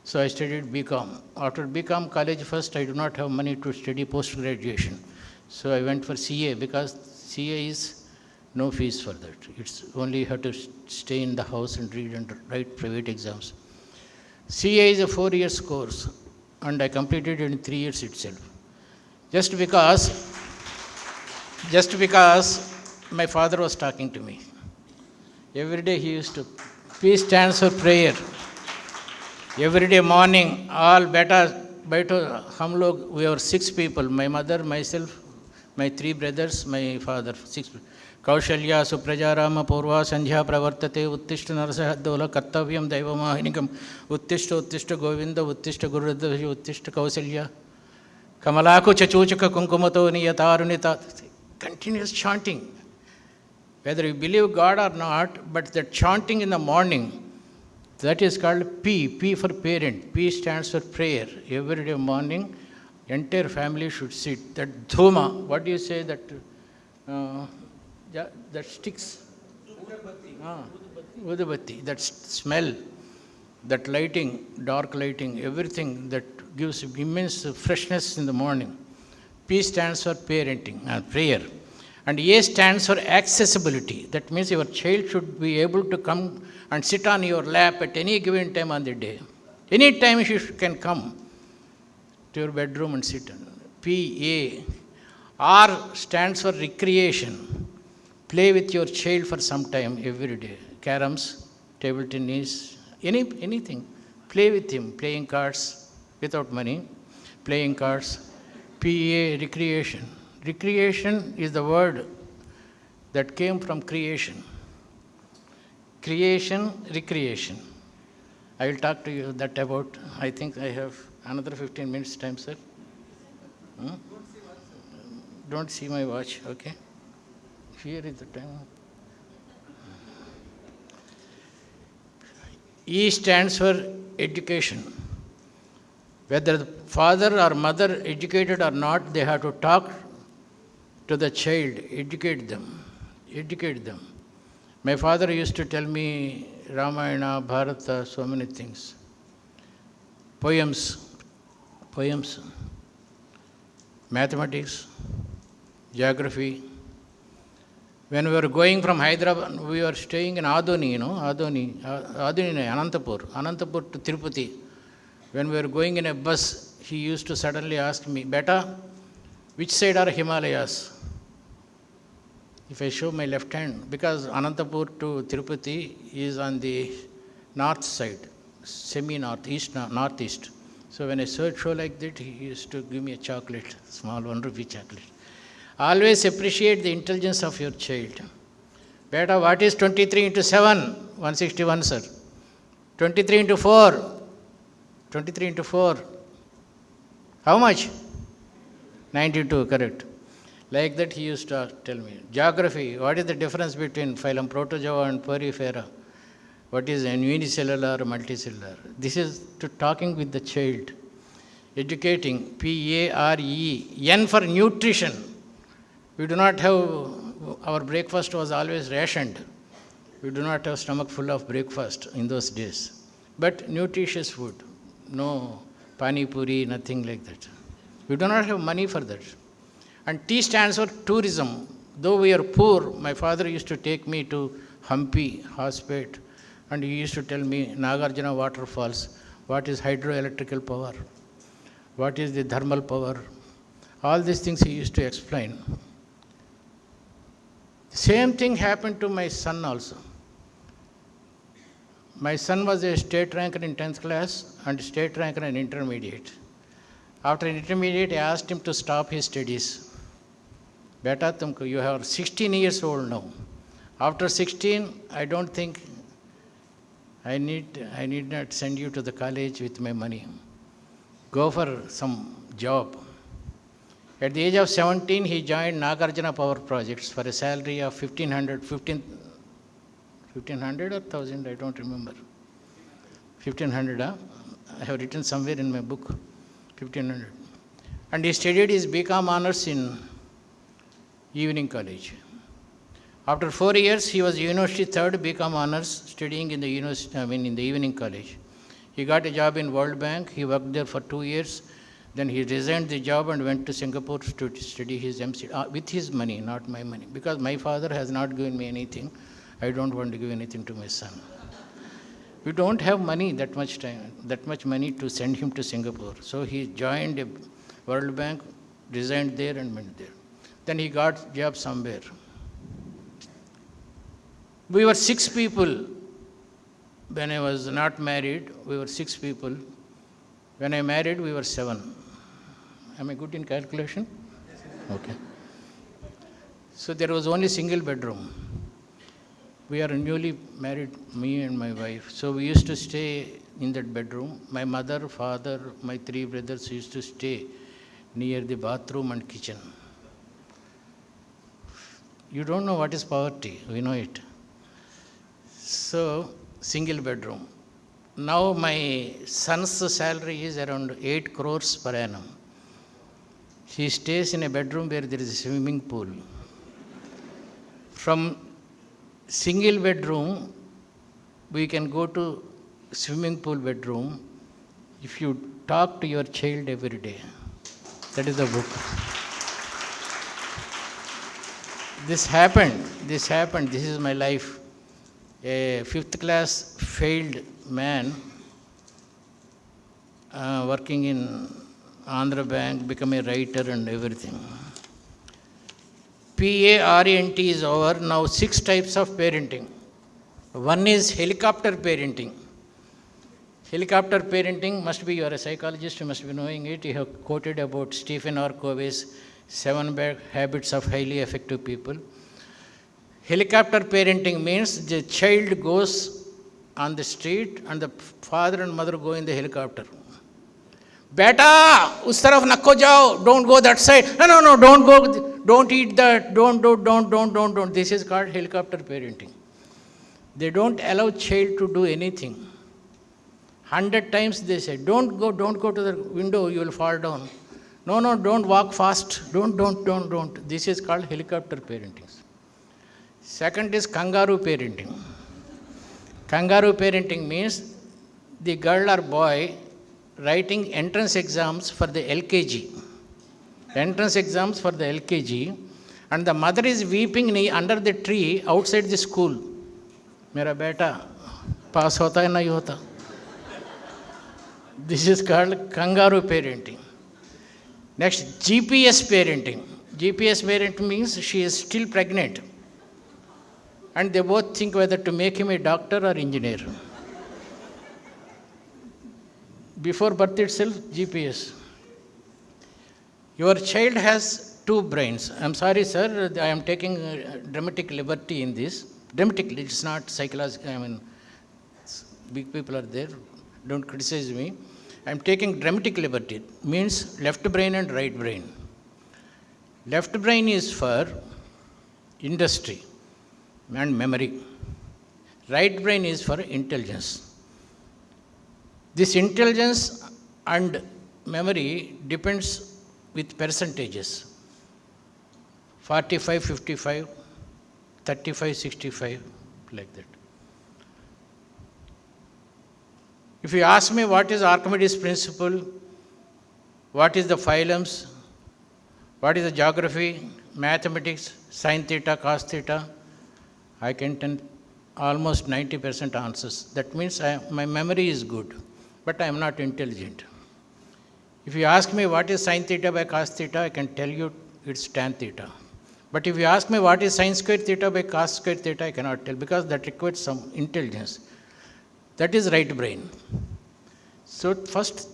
So I studied BCom. After BCom college first, I do not have money to study post-graduation. So I went for CA because CA is no fees for that. It's only you have to stay in the house and read and write private exams. CA is a 4 years course and I completed it in 3 years itself. Just because my father was talking to me. Every day he used to, P stands for prayer. Every day morning, all beta, hum log, we were 6 people, my mother, myself, my 3 brothers, my father, 6 people. Kaushalya, Supraja, Rama, Purva, Sandhya, Pravartate, Uttishta, Narasa, Dola, Kartavyam, Daivamahinikam, Uttishta, Govinda, Uttishta, Gurudha, Uttishta, Kausalya, Kamalako, Chachuchaka, Kunkumato, Niyatarunita, continuous chanting. Whether you believe God or not, but that chanting in the morning, that is called P. P for parent. P stands for prayer. Every day morning, entire family should sit. That dhuma, what do you say that that sticks? Udabati. That smell, that lighting, dark lighting, everything that gives immense freshness in the morning. P stands for parenting and prayer. And A stands for accessibility. That means your child should be able to come and sit on your lap at any given time on the day. Any time she can come to your bedroom and sit. P-A. R stands for recreation. Play with your child for some time every day. Caroms, table tennis, anything. Play with him, playing cards without money, playing cards. PA, recreation. Recreation is the word that came from creation. Creation, recreation. I will talk to you that about, I think I have another 15 minutes time, sir. Don't see my watch, okay? Here is the time. E stands for education. Whether the father or mother educated or not, they have to talk to the child, educate them. My father used to tell me Ramayana, Bharata, so many things. Poems, mathematics, geography. When we were going from Hyderabad, we were staying in Adoni, Adoni, Anantapur to Tirupati. When we were going in a bus, he used to suddenly ask me, Beta, which side are Himalayas? If I show my left hand, because Anantapur to Tirupati is on the north side, semi-northeast, northeast. So when I show like that, he used to give me a chocolate, small 1 rupee chocolate. Always appreciate the intelligence of your child. Beta, what is 23 into 7? 161, sir. 23 into 4? 23 into 4. How much? 92, correct. Like that he used to tell me. Geography, what is the difference between phylum Protozoa and Porifera? What is an unicellular or multicellular? This is to talking with the child. Educating, P-A-R-E. N for nutrition. We do not have, our breakfast was always rationed. We do not have stomach full of breakfast in those days. But nutritious food. No pani puri, nothing like that. We do not have money for that. And T stands for tourism. Though we are poor, my father used to take me to Hampi, Hospet, and he used to tell me Nagarjuna waterfalls, what is hydroelectrical power, what is the thermal power. All these things he used to explain. Same thing happened to my son also. My son was a state ranker in 10th class and state ranker in intermediate. After intermediate, I asked him to stop his studies. Beta, you are 16 years old now. After 16, I don't think I need not send you to the college with my money. Go for some job. At the age of 17, he joined Nagarjuna Power Projects for a salary of 1,500 or 1,000, I don't remember. 1,500, I have written somewhere in my book, 1,500. And he studied his BCom honors in evening college. After 4 years, he was university third BCom honors studying in the university, in the evening college. He got a job in World Bank. He worked there for 2 years. Then he resigned the job and went to Singapore to study his MC with his money, not my money. Because my father has not given me anything. I don't want to give anything to my son. We don't have money that much money to send him to Singapore. So he joined a World Bank, resigned there and went there. Then he got job somewhere. We were 6 people. When I was not married, we were 6 people. When I married, we were 7. Am I good in calculation? Okay. So there was only single bedroom. We are newly married, me and my wife. So we used to stay in that bedroom. My mother, father, my 3 brothers used to stay near the bathroom and kitchen. You don't know what is poverty. We know it. So, single bedroom. Now my son's salary is around 8 crores per annum. He stays in a bedroom where there is a swimming pool. From single bedroom, we can go to swimming pool bedroom if you talk to your child every day. That is the book. This happened, this is my life. A 5th class failed man working in Andhra Bank, become a writer and everything. PARENT is over. Now 6 types of parenting. One is helicopter parenting. Helicopter parenting must be, you are a psychologist, you must be knowing it. You have quoted about Stephen R. Covey's 7 Bad Habits of Highly Effective People. Helicopter parenting means the child goes on the street and the father and mother go in the helicopter. Beta, us taraf nakko jao, don't go that side. No, don't go, don't eat that, don't. This is called helicopter parenting. They don't allow child to do anything. 100 times they say, don't go to the window, you will fall down. No, don't walk fast, don't. This is called helicopter parenting. Second is kangaroo parenting. Kangaroo parenting means the girl or boy writing entrance exams for the LKG. And the mother is weeping under the tree outside the school. Mera beta, pass hota hai nahi hota. This is called kangaroo parenting. Next, GPS parenting. GPS parenting means she is still pregnant. And they both think whether to make him a doctor or engineer. Before birth itself, GPS. Your child has 2 brains. I'm sorry, sir, I am taking dramatic liberty in this. Dramatically, it's not psychological. Big people are there. Don't criticize me. I'm taking dramatic liberty. It means left brain and right brain. Left brain is for industry and memory. Right brain is for intelligence. This intelligence and memory depends with percentages. 45, 55, 35, 65, like that. If you ask me what is Archimedes' principle, what is the phylums, what is the geography, mathematics, sin theta, cos theta, I can tell almost 90% answers. That means my memory is good, but I am not intelligent. If you ask me what is sin theta by cos theta, I can tell you it's tan theta. But if you ask me what is sin square theta by cos square theta, I cannot tell, because that requires some intelligence. That is right brain. So first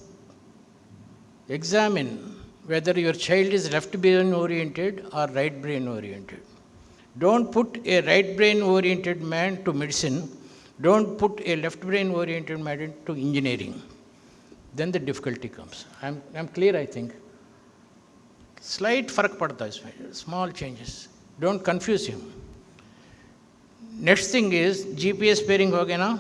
examine whether your child is left brain oriented or right brain oriented. Don't put a right brain oriented man to medicine. Don't put a left brain oriented man to engineering. Then the difficulty comes. I'm clear, I think. Slight farak padta isme, small changes. Don't confuse him. Next thing is GPS pairing ho gaya na.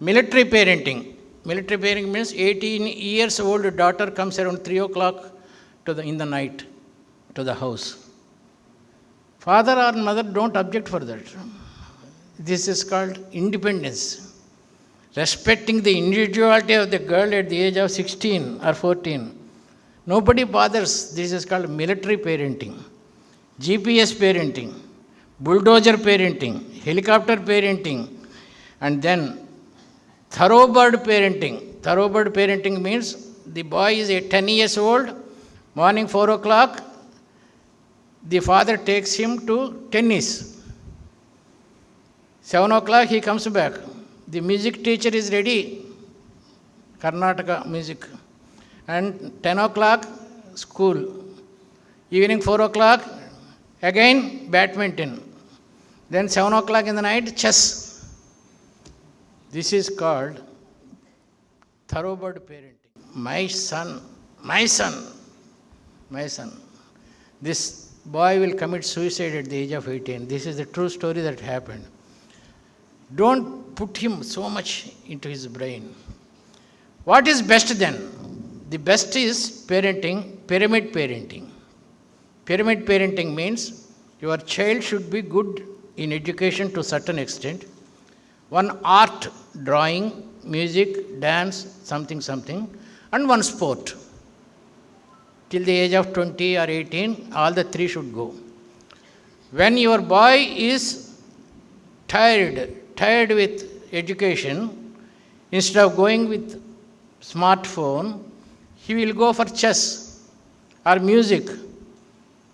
Military parenting. Military parenting means 18 years old daughter comes around 3 o'clock in the night to the house. Father or mother don't object for that. This is called independence. Respecting the individuality of the girl at the age of 16 or 14. Nobody bothers. This is called military parenting. GPS parenting, bulldozer parenting, helicopter parenting, and then thoroughbred parenting. Thoroughbred parenting means the boy is 10 years old, morning 4 o'clock, the father takes him to tennis. 7 o'clock he comes back. The music teacher is ready, Karnataka music. And 10 o'clock, school. Evening 4 o'clock, again badminton. Then 7 o'clock in the night, chess. This is called thoroughbred parenting. My son. This boy will commit suicide at the age of 18. This is the true story that happened. Don't put him so much into his brain. What is best then? The best is parenting, pyramid parenting. Pyramid parenting means your child should be good in education to a certain extent. One art, drawing, music, dance, something, and one sport. Till the age of 20 or 18, all the 3 should go. When your boy is tired with education, instead of going with smartphone, he will go for chess or music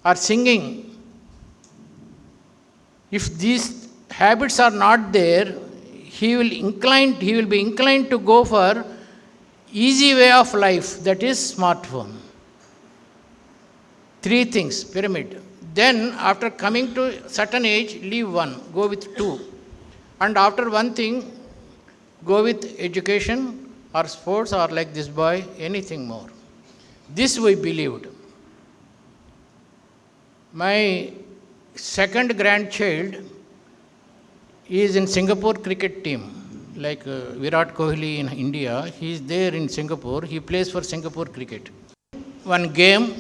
or singing. If these habits are not there, he will be inclined to go for easy way of life, that is smartphone. 3 things, pyramid. Then after coming to certain age, leave 1, go with 2. And after one thing, go with education or sports or like this boy, anything more. This we believed. My second grandchild is in Singapore cricket team, like Virat Kohli in India. He is there in Singapore. He plays for Singapore cricket. One game,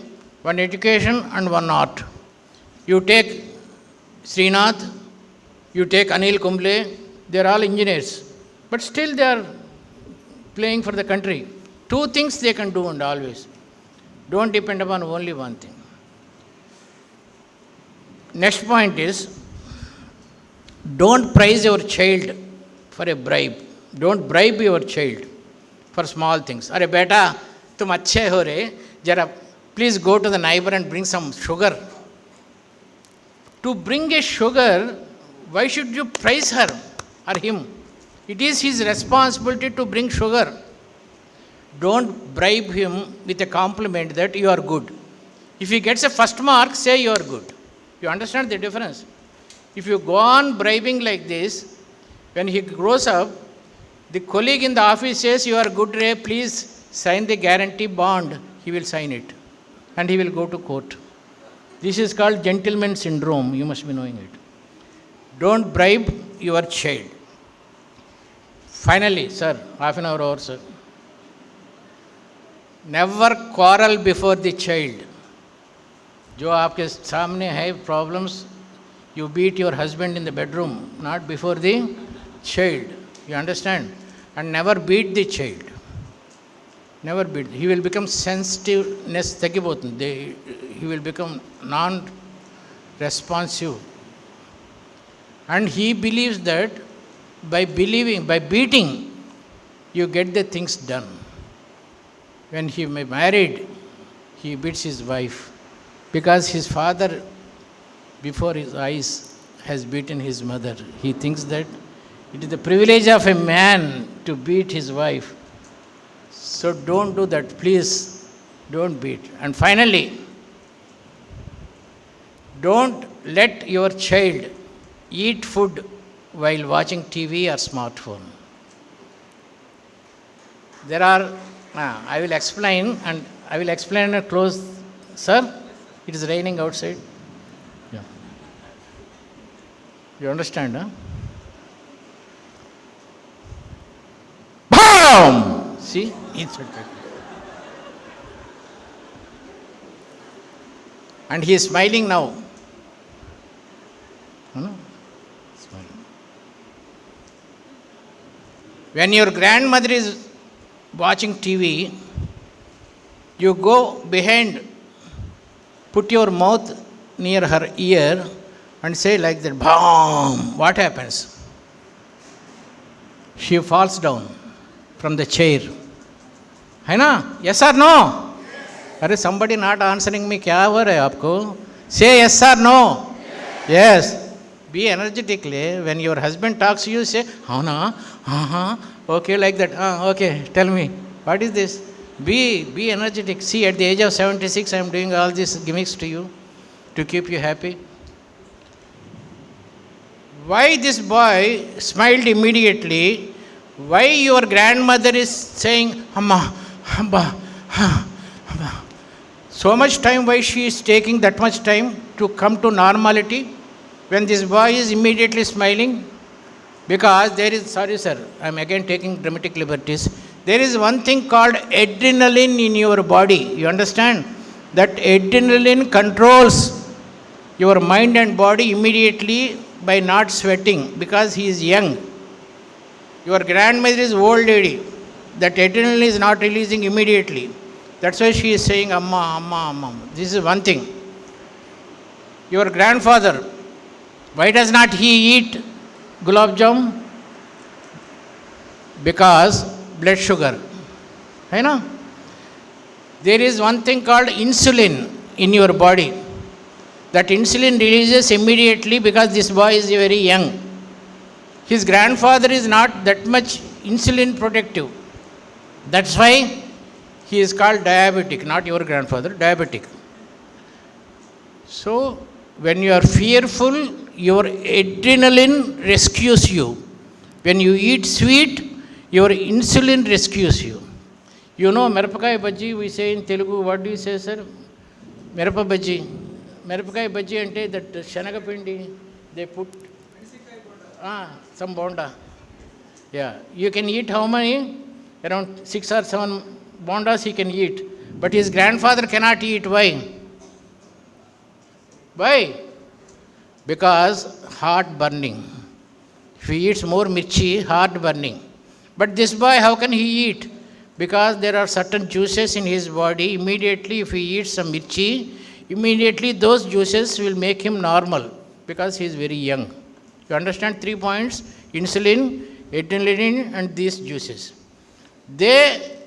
one education and one art. You take Srinath, you take Anil Kumble, they are all engineers. But still they are playing for the country. 2 things they can do and always. Don't depend upon only one thing. Next point is, don't prize your child for a bribe. Don't bribe your child for small things. Arey beta, tum achhe ho re, jara please go to the neighbor and bring some sugar. To bring a sugar, why should you praise her or him? It is his responsibility to bring sugar. Don't bribe him with a compliment that you are good. If he gets a first mark, say you are good. You understand the difference? If you go on bribing like this, when he grows up, the colleague in the office says, you are good, Ray, please sign the guarantee bond. He will sign it. And he will go to court. This is called gentleman syndrome. You must be knowing it. Don't bribe your child. Finally, sir, half an hour over, sir. Never quarrel before the child. जो आपके सामने है problems, you beat your husband in the bedroom, not before the child. You understand? And never beat the child. Never beat. He will become sensitiveness. He will become non-responsive. And he believes that by beating, you get the things done. When he married, he beats his wife because his father, before his eyes, has beaten his mother. He thinks that it is the privilege of a man to beat his wife. So don't do that, please. Don't beat. And finally, don't let your child eat food while watching TV or smartphone. There are, I will explain and close. Sir, it is raining outside. Yeah. You understand, huh? BAM! See? It's and he is smiling now. Smiling. When your grandmother is watching TV, you go behind, put your mouth near her ear and say like that, BAM! What happens? She falls down from the chair. है ना? Yes or no? अरे somebody not answering me, क्या हो रहा है आपको? Say yes or no? Yes. Be energetically. When your husband talks to you, say, हाँ ना, okay, like that. Okay, tell me, what is this? Be energetic. See, at the age of 76, I am doing all these gimmicks to you to keep you happy. Why this boy smiled immediately? Why your grandmother is saying, Amma, Amma, Amma. So much time, why she is taking that much time to come to normality when this boy is immediately smiling? Because there is, sorry sir, I am again taking dramatic liberties. There is one thing called adrenaline in your body. You understand? That adrenaline controls your mind and body immediately by not sweating because he is young. Your grandmother is old lady. That adrenaline is not releasing immediately. That's why she is saying, Amma, Amma, Amma. This is one thing. Your grandfather, why does not he eat gulab jam? Because blood sugar. You know? There is one thing called insulin in your body. That insulin releases immediately because this boy is very young. his grandfather is not that much insulin protective. That's why he is called diabetic, not your grandfather, diabetic. So, when you are fearful, your adrenaline rescues you. When you eat sweet, your insulin rescues you. You know, Merapakai Bhaji, we say in Telugu, what do you say, sir? Merapa Bhaji. Merapakai Bhaji ante that Shanagapindi, they put some bonda. Yeah, you can eat how many? Around 6 or 7 bondas he can eat. But his grandfather cannot eat. Why? Why? Because heart burning. If he eats more mirchi, heart burning. But this boy, how can he eat? Because there are certain juices in his body. Immediately, if he eats some mirchi, immediately those juices will make him normal because he is very young. You understand 3 points? Insulin, adrenaline, and these juices. They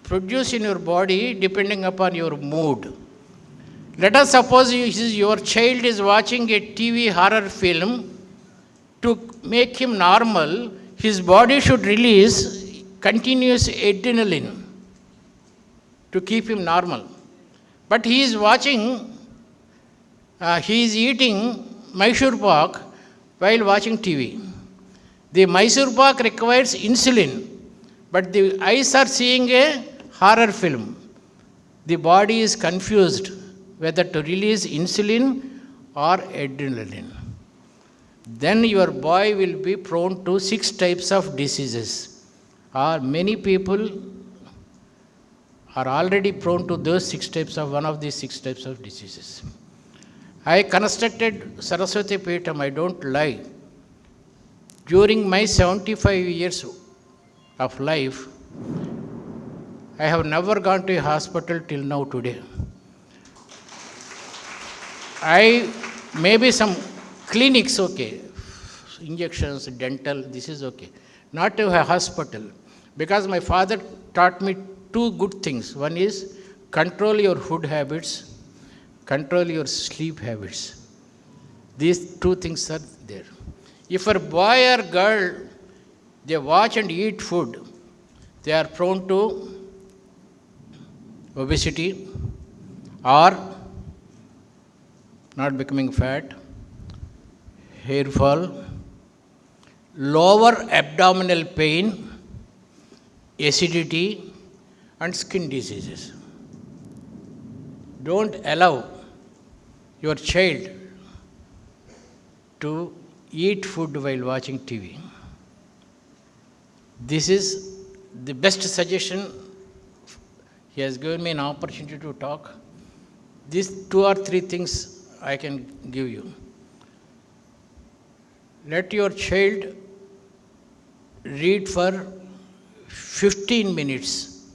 produce in your body depending upon your mood. Let us suppose your child is watching a TV horror film. To make him normal, his body should release continuous adrenaline to keep him normal. But he is watching, he is eating Mysore pak while watching TV. The Mysore pak requires insulin, but the eyes are seeing a horror film. The body is confused whether to release insulin or adrenaline. Then your boy will be prone to 6 types of diseases. Or many people are already prone to those 6 types of one of these 6 types of diseases. I constructed Saraswati Peetham, I don't lie. During my 75 years of life, I have never gone to a hospital till now today. Maybe some clinics, okay, injections, dental, this is okay. Not to a hospital. Because my father taught me 2 good things. One is control your food habits, control your sleep habits. These 2 things are there. If a boy or girl, they watch and eat food, they are prone to obesity or not becoming fat, hair fall, lower abdominal pain, acidity, and skin diseases. Don't allow your child to eat food while watching TV. This is the best suggestion. He has given me an opportunity to talk. These 2 or 3 things I can give you. Let your child read for 15 minutes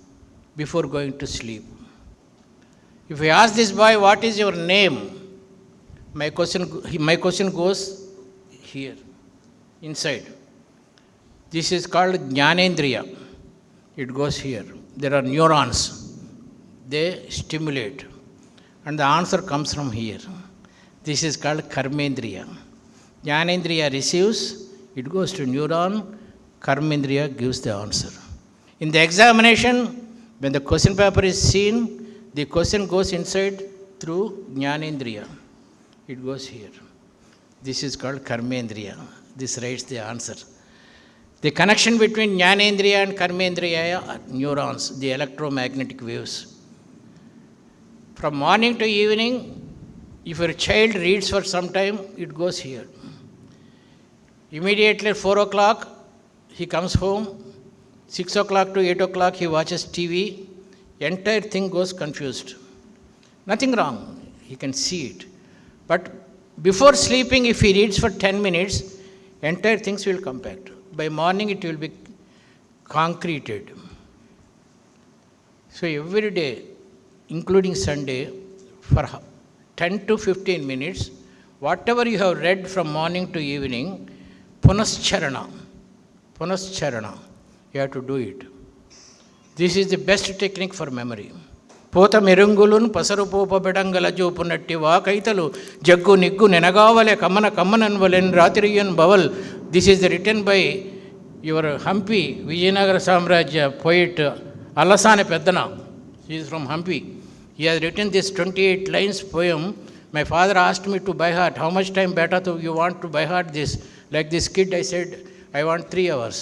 before going to sleep. If I ask this boy, what is your name? My question goes here, inside. This is called Jnanendriya. It goes here. There are neurons. They stimulate. And the answer comes from here. This is called Karmendriya. Jnanendriya receives, it goes to neuron, Karmendriya gives the answer. In the examination, when the question paper is seen, the question goes inside through Jnanendriya. It goes here. This is called Karmendriya. This writes the answer. The connection between Jnanendriya and Karmendriya are neurons, the electromagnetic waves. From morning to evening, if your child reads for some time, it goes here. Immediately at 4 o'clock, he comes home. 6 o'clock to 8 o'clock, he watches TV. Entire thing goes confused. Nothing wrong. He can see it. But before sleeping, if he reads for 10 minutes, entire things will come back. By morning, it will be concreted. So every day, including Sunday, for 10 to 15 minutes, whatever you have read from morning to evening, punascharana, you have to do it. This is the best technique for memory. Pota merungulun pasaru popa bedangala jopunatti vaakaitalu jaggu niggu nenagavale kamana kamanan valen ratriyan baval This is written by your Hampi, Vijayanagara Samrajya poet Alasane Peddana. He is from Hampi. He has written this 28 lines poem. My father asked me to by heart, how much time better you want to by heart this? Like this kid, I said, I want 3 hours.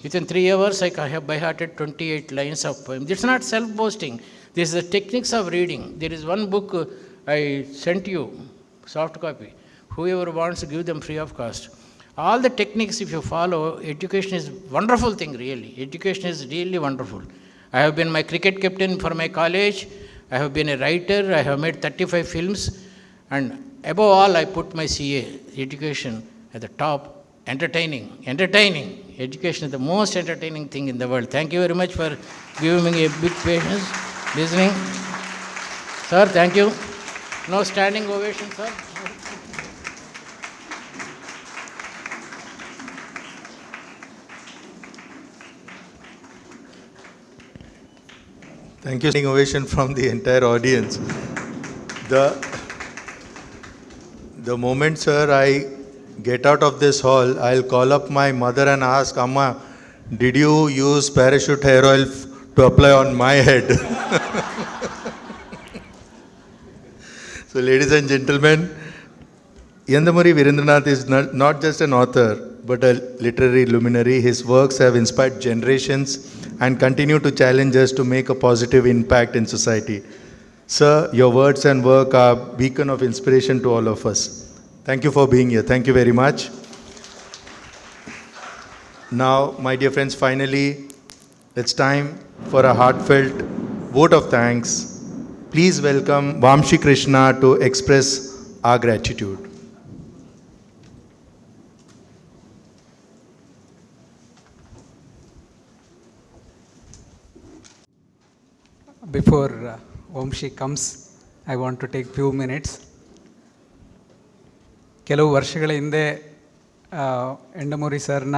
Within 3 hours, I have by hearted 28 lines of poem. This is not self-boasting. This is the techniques of reading. There is one book I sent you, soft copy. Whoever wants, give them free of cost. All the techniques, if you follow, education is wonderful thing, really. Education is really wonderful. I have been my cricket captain for my college. I have been a writer. I have made 35 films. And above all, I put my CA, education, at the top. Entertaining. Education is the most entertaining thing in the world. Thank you very much for giving me a big patience, listening. Sir, thank you. No standing ovation, sir. Thank you. Standing ovation from the entire audience. The moment, sir, I get out of this hall, I'll call up my mother and ask, Amma, did you use parachute hair oil to apply on my head? So, ladies and gentlemen, Yandamuri Virendranath is not just an author, but a literary luminary. His works have inspired generations and continue to challenge us to make a positive impact in society. Sir, your words and work are a beacon of inspiration to all of us. Thank you for being here. Thank you very much. Now, my dear friends, finally, it's time for a heartfelt vote of thanks. Please welcome Vamshi Krishna to express our gratitude. Before Vamshi comes, I want to take few minutes. ಕೆಲವು ವರ್ಷಗಳ ಹಿಂದೆ ಎಂಡಮೂರಿ ಸರ್ನ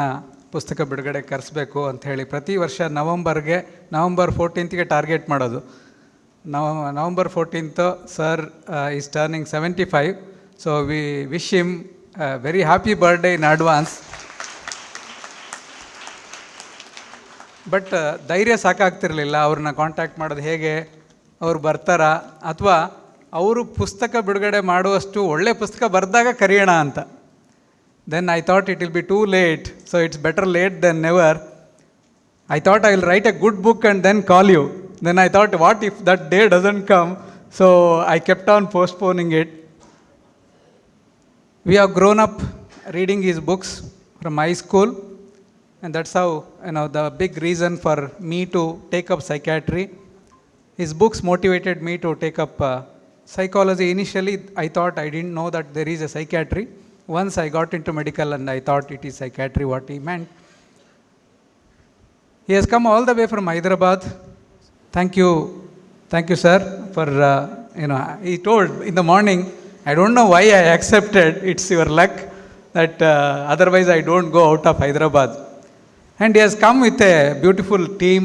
ಪುಸ್ತಕ ಬಿಡುಗಡೆ ಕರೆಸಬೇಕು ಅಂಥೇಳಿ ಪ್ರತಿ ವರ್ಷ November 14th target ಮಾಡೋದು. November 14th sir is turning 75, so we wish him very happy birthday in advance. But ಧೈರ್ಯ ಸಾಕಾಗ್ತಿರಲಿಲ್ಲ ಅವ್ರನ್ನ ಕಾಂಟ್ಯಾಕ್ಟ್ ಮಾಡೋದು, ಹೇಗೆ ಅವ್ರು ಬರ್ತಾರಾ ಅಥವಾ ಅವರು ಪುಸ್ತಕ ಬಿಡುಗಡೆ ಮಾಡುವಷ್ಟು ಒಳ್ಳೆ ಪುಸ್ತಕ ಬರೆದಾಗ ಕರೆಯೋಣ ಅಂತ. Then I thought it will be too late, so it's better late than never. I thought I will write a good book and then call you. Then I thought what if that day doesn't come, so I kept on postponing it. We have grown up reading his books from high school, and that's how, the big reason for me to take up psychiatry. His books motivated me to take up psychology. Initially, I thought I didn't know that there is a psychiatry. Once I got into medical and I thought it is psychiatry what he meant. He has come all the way from Hyderabad. Thank you, sir, for, he told in the morning, I don't know why I accepted, it's your luck that otherwise I don't go out of Hyderabad. And he has come with a beautiful team,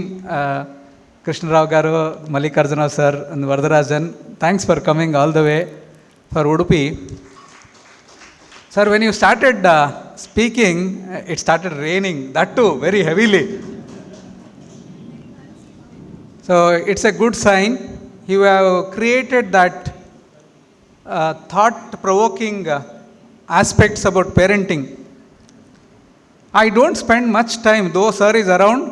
Krishna Rao Garu, Mallikarjuna sir and Vardarajan. Thanks for coming all the way for Udupi. Sir, when you started speaking, it started raining, that too very heavily. So it's a good sign. You have created that thought-provoking aspects about parenting. I don't spend much time, though sir is around,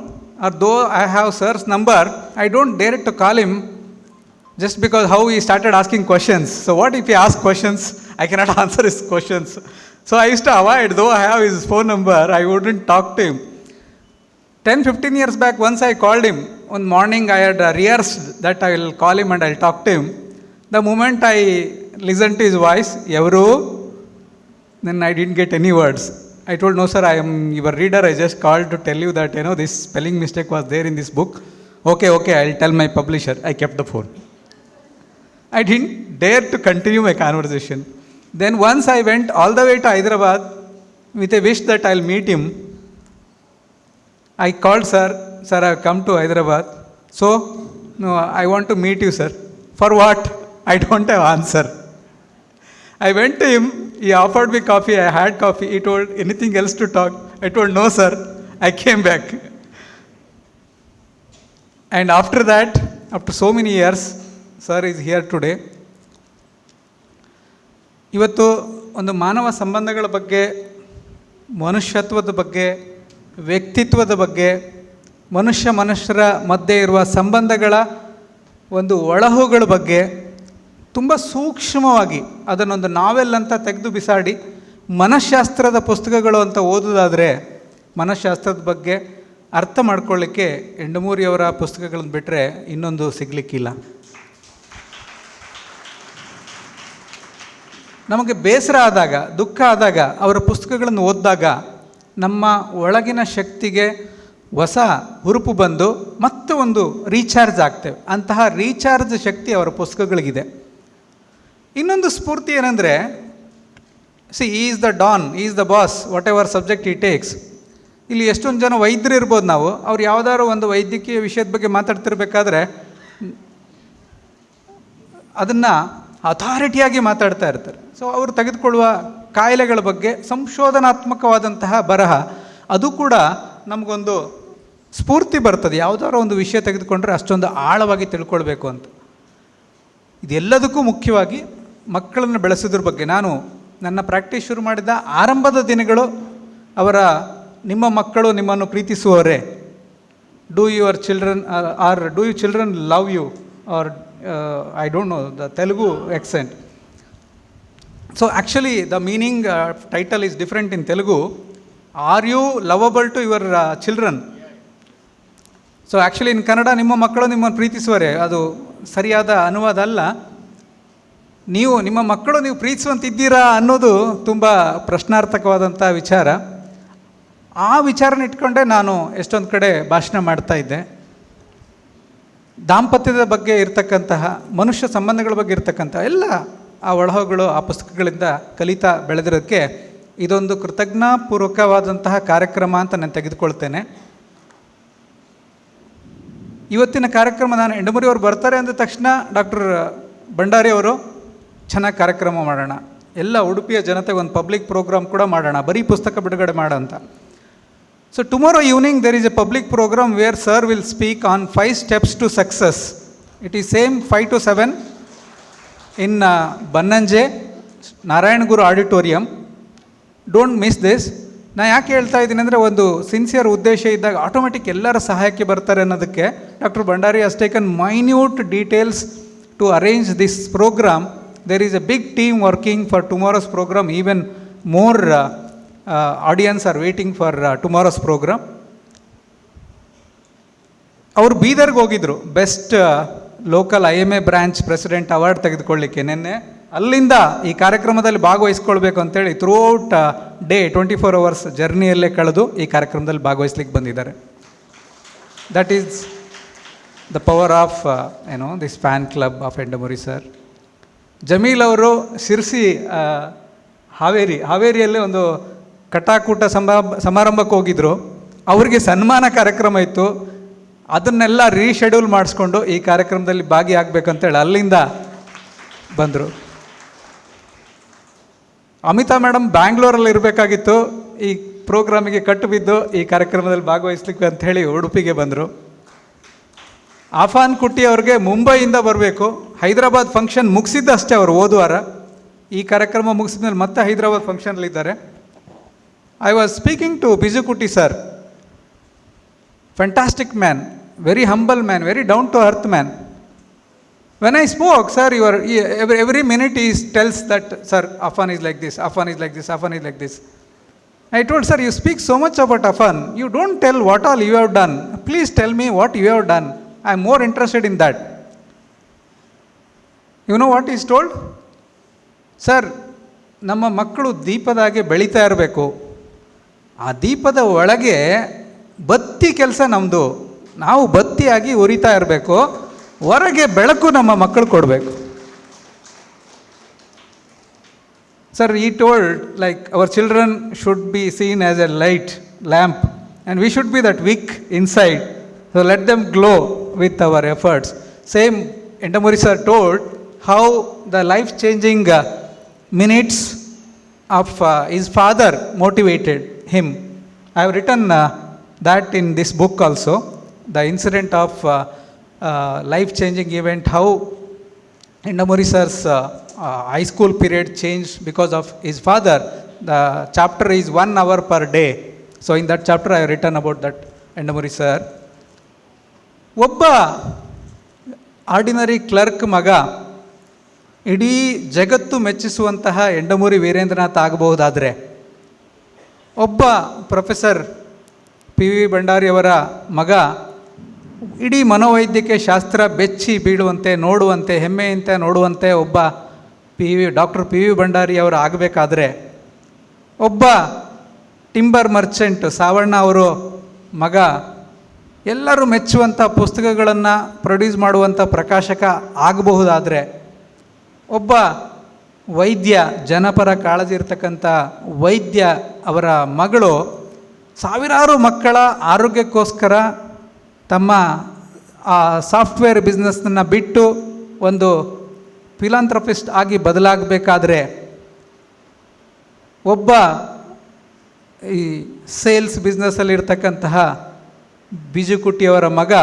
or though I have sir's number, I don't dare to call him just because how he started asking questions. So what if he asks questions, I cannot answer his questions. So I used to avoid, though I have his phone number, I wouldn't talk to him. 10-15 years back, once I called him. One morning I had rehearsed that I will call him and I will talk to him. The moment I listened to his voice, Evaru, then I didn't get any words. I told, no sir, I am your reader, I just called to tell you that, this spelling mistake was there in this book. Okay, I will tell my publisher. I kept the phone. I didn't dare to continue my conversation. Then once I went all the way to Hyderabad with a wish that I will meet him. I called sir, I have come to Hyderabad. So, no, I want to meet you, sir. For what? I don't have answer. I went to him, he offered me coffee, I had coffee, he told, anything else to talk? I told, no sir, I came back. And after that, after so many years, sir is here today. ಇವತ್ತು ಒಂದು ಮಾನವ ಸಂಬಂಧಗಳ ಬಗ್ಗೆ, ಮನುಷ್ಯತ್ವದ ಬಗ್ಗೆ, ವ್ಯಕ್ತಿತ್ವದ ಬಗ್ಗೆ, ಮನುಷ್ಯರ ಮಧ್ಯೆ ಇರುವ ಸಂಬಂಧಗಳ ಒಂದು ಒಳಹುಗಳ ಬಗ್ಗೆ ತುಂಬ ಸೂಕ್ಷ್ಮವಾಗಿ ಅದನ್ನೊಂದು ನಾವೆಲ್ ಅಂತ ತೆಗೆದು ಬಿಸಾಡಿ ಮನಃಶಾಸ್ತ್ರದ ಪುಸ್ತಕಗಳು ಅಂತ ಓದೋದಾದರೆ ಮನಃಶಾಸ್ತ್ರದ ಬಗ್ಗೆ ಅರ್ಥ ಮಾಡ್ಕೊಳ್ಳಿಕ್ಕೆ ಎಂಡಮೂರಿಯವರ ಪುಸ್ತಕಗಳನ್ನು ಬಿಟ್ಟರೆ ಇನ್ನೊಂದು ಸಿಗಲಿಕ್ಕಿಲ್ಲ. ನಮಗೆ ಬೇಸರ ಆದಾಗ, ದುಃಖ ಆದಾಗ ಅವರ ಪುಸ್ತಕಗಳನ್ನು ಓದಿದಾಗ ನಮ್ಮ ಒಳಗಿನ ಶಕ್ತಿಗೆ ಹೊಸ ಹುರುಪು ಬಂದು ಮತ್ತೆ ಒಂದು ರೀಚಾರ್ಜ್ ಆಗ್ತೇವೆ. ಅಂತಹ ರೀಚಾರ್ಜ್ ಶಕ್ತಿ ಅವರ ಪುಸ್ತಕಗಳಿಗಿದೆ. ಇನ್ನೊಂದು ಸ್ಫೂರ್ತಿ ಏನಂದರೆ, is the Don, is the boss, what ever subject ಈ ಟೇಕ್ಸ್. ಇಲ್ಲಿ ಎಷ್ಟೊಂದು ಜನ ವೈದ್ಯರು ಇರ್ಬೋದು, ನಾವು ಅವ್ರು ಯಾವುದಾದ್ರು ಒಂದು ವೈದ್ಯಕೀಯ ವಿಷಯದ ಬಗ್ಗೆ ಮಾತಾಡ್ತಿರ್ಬೇಕಾದ್ರೆ ಅದನ್ನು ಅಥಾರಿಟಿಯಾಗಿ ಮಾತಾಡ್ತಾ ಇರ್ತಾರೆ. ಸೊ ಅವರು ತೆಗೆದುಕೊಳ್ಳುವ ಕಾಯಿಲೆಗಳ ಬಗ್ಗೆ ಸಂಶೋಧನಾತ್ಮಕವಾದಂತಹ ಬರಹ, ಅದು ಕೂಡ ನಮಗೊಂದು ಸ್ಫೂರ್ತಿ ಬರ್ತದೆ. ಯಾವುದಾದ್ರು ಒಂದು ವಿಷಯ ತೆಗೆದುಕೊಂಡ್ರೆ ಅಷ್ಟೊಂದು ಆಳವಾಗಿ ತಿಳ್ಕೊಳ್ಬೇಕು ಅಂತ. ಇದೆಲ್ಲದಕ್ಕೂ ಮುಖ್ಯವಾಗಿ ಮಕ್ಕಳನ್ನು ಬೆಳೆಸೋದ್ರ ಬಗ್ಗೆ ನಾನು ನನ್ನ ಪ್ರಾಕ್ಟೀಸ್ ಶುರು ಮಾಡಿದ ಆರಂಭದ ದಿನಗಳು ಅವರ ನಿಮ್ಮ ಮಕ್ಕಳು ನಿಮ್ಮನ್ನು ಪ್ರೀತಿಸುವವರೇ, do your children or do you children love you or I don't know the Telugu accent. So actually the meaning title is different in Telugu. Are you lovable to your children? So actually in Kannada ನಿಮ್ಮ ಮಕ್ಕಳು ನಿಮ್ಮನ್ನು ಪ್ರೀತಿಸುವರೆ, ಅದು ಸರಿಯಾದ ಅನುವಾದ ಅಲ್ಲ. ನಿಮ್ಮ ಮಕ್ಕಳು ನೀವು ಪ್ರೀತಿಸುವಂತಿದ್ದೀರಾ ಅನ್ನೋದು ತುಂಬ ಪ್ರಶ್ನಾರ್ಥಕವಾದಂಥ ವಿಚಾರ. ಆ ವಿಚಾರನ ಇಟ್ಕೊಂಡೆ ನಾನು ಎಷ್ಟೊಂದು ಕಡೆ ಭಾಷಣ ಮಾಡ್ತಾ ಇದ್ದೆ. ದಾಂಪತ್ಯದ ಬಗ್ಗೆ ಇರ್ತಕ್ಕಂತಹ, ಮನುಷ್ಯ ಸಂಬಂಧಗಳ ಬಗ್ಗೆ ಇರ್ತಕ್ಕಂಥ ಎಲ್ಲ ಆ ಒಳಹೊಗಳು ಆ ಪುಸ್ತಕಗಳಿಂದ ಕಲಿತಾ ಬೆಳೆದಿರೋದಕ್ಕೆ ಇದೊಂದು ಕೃತಜ್ಞಾಪೂರ್ವಕವಾದಂತಹ ಕಾರ್ಯಕ್ರಮ ಅಂತ ನಾನು ತೆಗೆದುಕೊಳ್ತೇನೆ. ಇವತ್ತಿನ ಕಾರ್ಯಕ್ರಮ, ನಾನು ಎಂಡಮೂರಿಯವರು ಬರ್ತಾರೆ ಅಂದ ತಕ್ಷಣ ಡಾಕ್ಟರ್ ಭಂಡಾರಿ ಅವರು ಚೆನ್ನಾಗಿ ಕಾರ್ಯಕ್ರಮ ಮಾಡೋಣ, ಎಲ್ಲ ಉಡುಪಿಯ ಜನತೆಗೆ ಒಂದು ಪಬ್ಲಿಕ್ ಪ್ರೋಗ್ರಾಮ್ ಕೂಡ ಮಾಡೋಣ, ಬರೀ ಪುಸ್ತಕ ಬಿಡುಗಡೆ ಮಾಡೋ ಅಂತ. So tomorrow evening there is a public program where sir will speak on 5 steps to success. It is same 5 to 7 in Bannanje, Narayan Guru Auditorium. Don't miss this. ನಾನು ಯಾಕೆ ಹೇಳ್ತಾ ಇದ್ದೀನಿ ಅಂದರೆ, ಒಂದು ಸಿನ್ಸಿಯರ್ ಉದ್ದೇಶ ಇದ್ದಾಗ ಆಟೋಮೆಟಿಕ್ ಎಲ್ಲರ ಸಹಾಯಕ್ಕೆ ಬರ್ತಾರೆ ಅನ್ನೋದಕ್ಕೆ doctor Bhandari has taken minute details to arrange this programme. There is a big team working for tomorrow's programme. Even more audience are waiting for tomorrow's program. ಅವರು ಬೀದರ್ಗೆ ಹೋಗಿದ್ರು best local IMA branch president award ತೆಗೆದುಕೊಳ್ಳಿಕ್ಕೆ ನಿನ್ನೆ. ಅಲ್ಲಿಂದ ಈ ಕಾರ್ಯಕ್ರಮದಲ್ಲಿ ಭಾಗವಹಿಸ್ಕೊಳ್ಬೇಕು ಅಂತೇಳಿ throughout day 24 hours ಜರ್ನಿಯಲ್ಲೇ ಕಳೆದು ಈ ಕಾರ್ಯಕ್ರಮದಲ್ಲಿ ಭಾಗವಹಿಸ್ಲಿಕ್ಕೆ ಬಂದಿದ್ದಾರೆ. That is the power of this fan club of Yandamoori sir. Jameel ಅವರು ಶಿರ್ಸಿ ಹಾವೇರಿಯಲ್ಲಿ ಒಂದು ಕಟಾಕೂಟ ಸಮಾರಂಭಕ್ಕೆ ಹೋಗಿದ್ರು. ಅವರಿಗೆ ಸನ್ಮಾನ ಕಾರ್ಯಕ್ರಮ ಇತ್ತು, ಅದನ್ನೆಲ್ಲ ರೀಶೆಡ್ಯೂಲ್ ಮಾಡಿಸ್ಕೊಂಡು ಈ ಕಾರ್ಯಕ್ರಮದಲ್ಲಿ ಭಾಗಿಯಾಗಬೇಕಂತೇಳಿ ಅಲ್ಲಿಂದ ಬಂದರು. ಅಮಿತಾ ಮೇಡಮ್ ಬ್ಯಾಂಗ್ಳೂರಲ್ಲಿ ಇರಬೇಕಾಗಿತ್ತು, ಈ ಪ್ರೋಗ್ರಾಮಿಗೆ ಕಟ್ಟು ಬಿದ್ದು ಈ ಕಾರ್ಯಕ್ರಮದಲ್ಲಿ ಭಾಗವಹಿಸ್ಲಿಕ್ಕೆ ಅಂಥೇಳಿ ಉಡುಪಿಗೆ ಬಂದರು. ಆಫಾನ್ ಕುಟ್ಟಿ ಅವ್ರಿಗೆ ಮುಂಬೈಯಿಂದ ಬರಬೇಕು, ಹೈದರಾಬಾದ್ ಫಂಕ್ಷನ್ ಮುಗಿಸಿದ್ದಷ್ಟೇ ಅವರು ಹೋದ್ವಾರ. ಈ ಕಾರ್ಯಕ್ರಮ ಮುಗಿಸಿದ ಮೇಲೆ ಮತ್ತೆ Hyderabad ಫಂಕ್ಷನಲ್ಲಿದ್ದಾರೆ. I was speaking to Bijukutti sir, fantastic man, very humble man, very down to earth man. When I spoke, sir, every minute he tells that, sir, Afan is like this, Afan is like this, Afan is like this. I told, sir, you speak so much about Afan, you don't tell what all you have done. Please tell me what you have done. I am more interested in that. You know what he is told? Sir, ನಮ್ಮ ಮಕ್ಕಳು ದೀಪದಾಗೆ ಬೆಳೀತಾ ಇರಬೇಕು, ಆ ದೀಪದ ಒಳಗೆ ಬತ್ತಿ ಕೆಲಸ ನಮ್ಮದು, ನಾವು ಬತ್ತಿಯಾಗಿ ಉರಿತಾ ಇರಬೇಕು, ಹೊರಗೆ ಬೆಳಕು ನಮ್ಮ ಮಕ್ಕಳು ಕೊಡಬೇಕು. Sir, he told like our children should be seen as a light lamp and we should be that wick inside, so let them glow with our efforts. Same Yandamoori sir told how the life changing minutes of his father motivated him. I have written that in this book also, the incident of life-changing event, how Endamuri sir's high school period changed because of his father. The chapter is 1 hour per day. So in that chapter I have written about that Endamuri sir. ಒಬ್ಬ ordinary clerk ಮಗ ಇಡೀ ಜಗತ್ತು ಮೆಚ್ಚಿಸುವಂತಹ ಎಂಡಮೂರಿ ವೀರೇಂದ್ರನಾಥ್ ಆಗಬಹುದಾದರೆ, ಒಬ್ಬ professor P V ಭಂಡಾರಿಯವರ ಮಗ ಇಡೀ ಮನೋವೈದ್ಯಕೀಯ ಶಾಸ್ತ್ರ ಬೆಚ್ಚಿ ಬೀಳುವಂತೆ, ನೋಡುವಂತೆ, ಹೆಮ್ಮೆಯಂತೆ ನೋಡುವಂತೆ ಒಬ್ಬ ಡಾಕ್ಟರ್ ಪಿ ವಿ ಭಂಡಾರಿಯವರು ಆಗಬೇಕಾದ್ರೆ, ಒಬ್ಬ ಟಿಂಬರ್ ಮರ್ಚೆಂಟ್ ಸಾವಣ್ಣ ಅವರು ಮಗ ಎಲ್ಲರೂ ಮೆಚ್ಚುವಂಥ ಪುಸ್ತಕಗಳನ್ನು ಪ್ರೊಡ್ಯೂಸ್ ಮಾಡುವಂಥ ಪ್ರಕಾಶಕ ಆಗಬಹುದಾದರೆ, ಒಬ್ಬ ವೈದ್ಯ, ಜನಪರ ಕಾಳಜಿ ಇರ್ತಕ್ಕಂಥ ವೈದ್ಯ ಅವರ ಮಗಳು ಸಾವಿರಾರು ಮಕ್ಕಳ ಆರೋಗ್ಯಕ್ಕೋಸ್ಕರ ತಮ್ಮ ಆ ಸಾಫ್ಟ್ವೇರ್ ಬಿಸ್ನೆಸ್ಸನ್ನು ಬಿಟ್ಟು ಒಂದು ಫಿಲಾಂಥ್ರಪಿಸ್ಟ್ ಆಗಿ ಬದಲಾಗಬೇಕಾದ್ರೆ, ಒಬ್ಬ ಈ ಸೇಲ್ಸ್ ಬಿಸ್ನೆಸ್ಸಲ್ಲಿರ್ತಕ್ಕಂತಹ ಬಿಜುಕುಟ್ಟಿಯವರ ಮಗ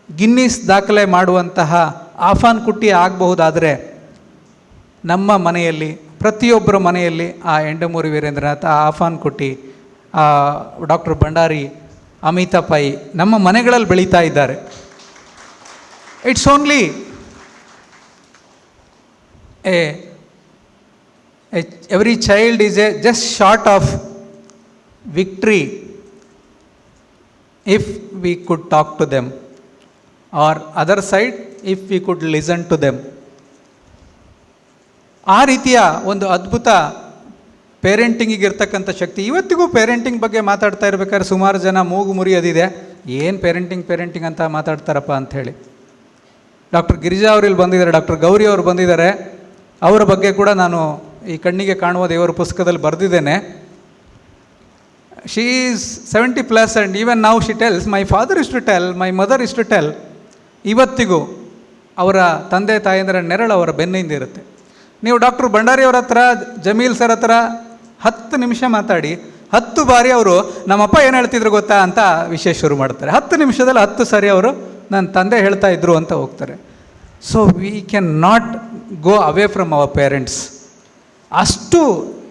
ಗಿನ್ನಿಸ್ ದಾಖಲೆ ಮಾಡುವಂತಹ ಆಫಾನ್ ಕುಟ್ಟಿ ಆಗಬಹುದಾದರೆ, ನಮ್ಮ ಮನೆಯಲ್ಲಿ, ಪ್ರತಿಯೊಬ್ಬರ ಮನೆಯಲ್ಲಿ ಆ ಎಂಡಮೂರಿ ವೀರೇಂದ್ರನಾಥ್, ಆ ಆಫಾನ್ ಕುಟ್ಟಿ, ಆ ಡಾಕ್ಟರ್ ಭಂಡಾರಿ, ಅಮಿತಾ ಪೈ ನಮ್ಮ ಮನೆಗಳಲ್ಲಿ ಬೆಳೀತಾ ಇದ್ದಾರೆ. It's only every child is A just shut of victory if we could talk to them, or other side if we could listen to them. ಆ ರೀತಿಯ ಒಂದು ಅದ್ಭುತ ಪೇರೆಂಟಿಂಗಿಗೆ ಇರ್ತಕ್ಕಂಥ ಶಕ್ತಿ. ಇವತ್ತಿಗೂ ಪೇರೆಂಟಿಂಗ್ ಬಗ್ಗೆ ಮಾತಾಡ್ತಾ ಇರ್ಬೇಕಾದ್ರೆ ಸುಮಾರು ಜನ ಮೂಗು ಮುರಿಯೋದಿದೆ, ಏನು ಪೇರೆಂಟಿಂಗ್ ಅಂತ ಮಾತಾಡ್ತಾರಪ್ಪ ಅಂಥೇಳಿ. ಡಾಕ್ಟರ್ ಗಿರಿಜಾ ಅವರು ಇಲ್ಲಿ ಬಂದಿದ್ದಾರೆ, ಡಾಕ್ಟರ್ ಗೌರಿ ಅವರು ಬಂದಿದ್ದಾರೆ. ಅವರ ಬಗ್ಗೆ ಕೂಡ ನಾನು ಈ ಕಣ್ಣಿಗೆ ಕಾಣುವ ದೇವರ ಪುಸ್ತಕದಲ್ಲಿ ಬರೆದಿದ್ದೇನೆ. She is 70 plus and even now she tells, my father used to tell, my mother used to tell. ಇವತ್ತಿಗೂ ಅವರ ತಂದೆ ತಾಯಂದಿರ ನೆರಳು ಅವರ ಬೆನ್ನಿಂದಿರುತ್ತೆ. ನೀವು ಡಾಕ್ಟರ್ ಭಂಡಾರಿಯವರ ಹತ್ರ, ಜಮೀಲ್ ಸರ್ ಹತ್ರ 10 ನಿಮಿಷ ಮಾತಾಡಿ, 10 ಬಾರಿ ಅವರು ನಮ್ಮಪ್ಪ ಏನು ಹೇಳ್ತಿದ್ರು ಗೊತ್ತಾ ಅಂತ ವಿಷಯ ಶುರು ಮಾಡ್ತಾರೆ. 10 ನಿಮಿಷದಲ್ಲಿ 10 ಸಾರಿ ಅವರು ನನ್ನ ತಂದೆ ಹೇಳ್ತಾ ಇದ್ರು ಅಂತ ಹೋಗ್ತಾರೆ. So we can not go away from our parents. ಅಷ್ಟು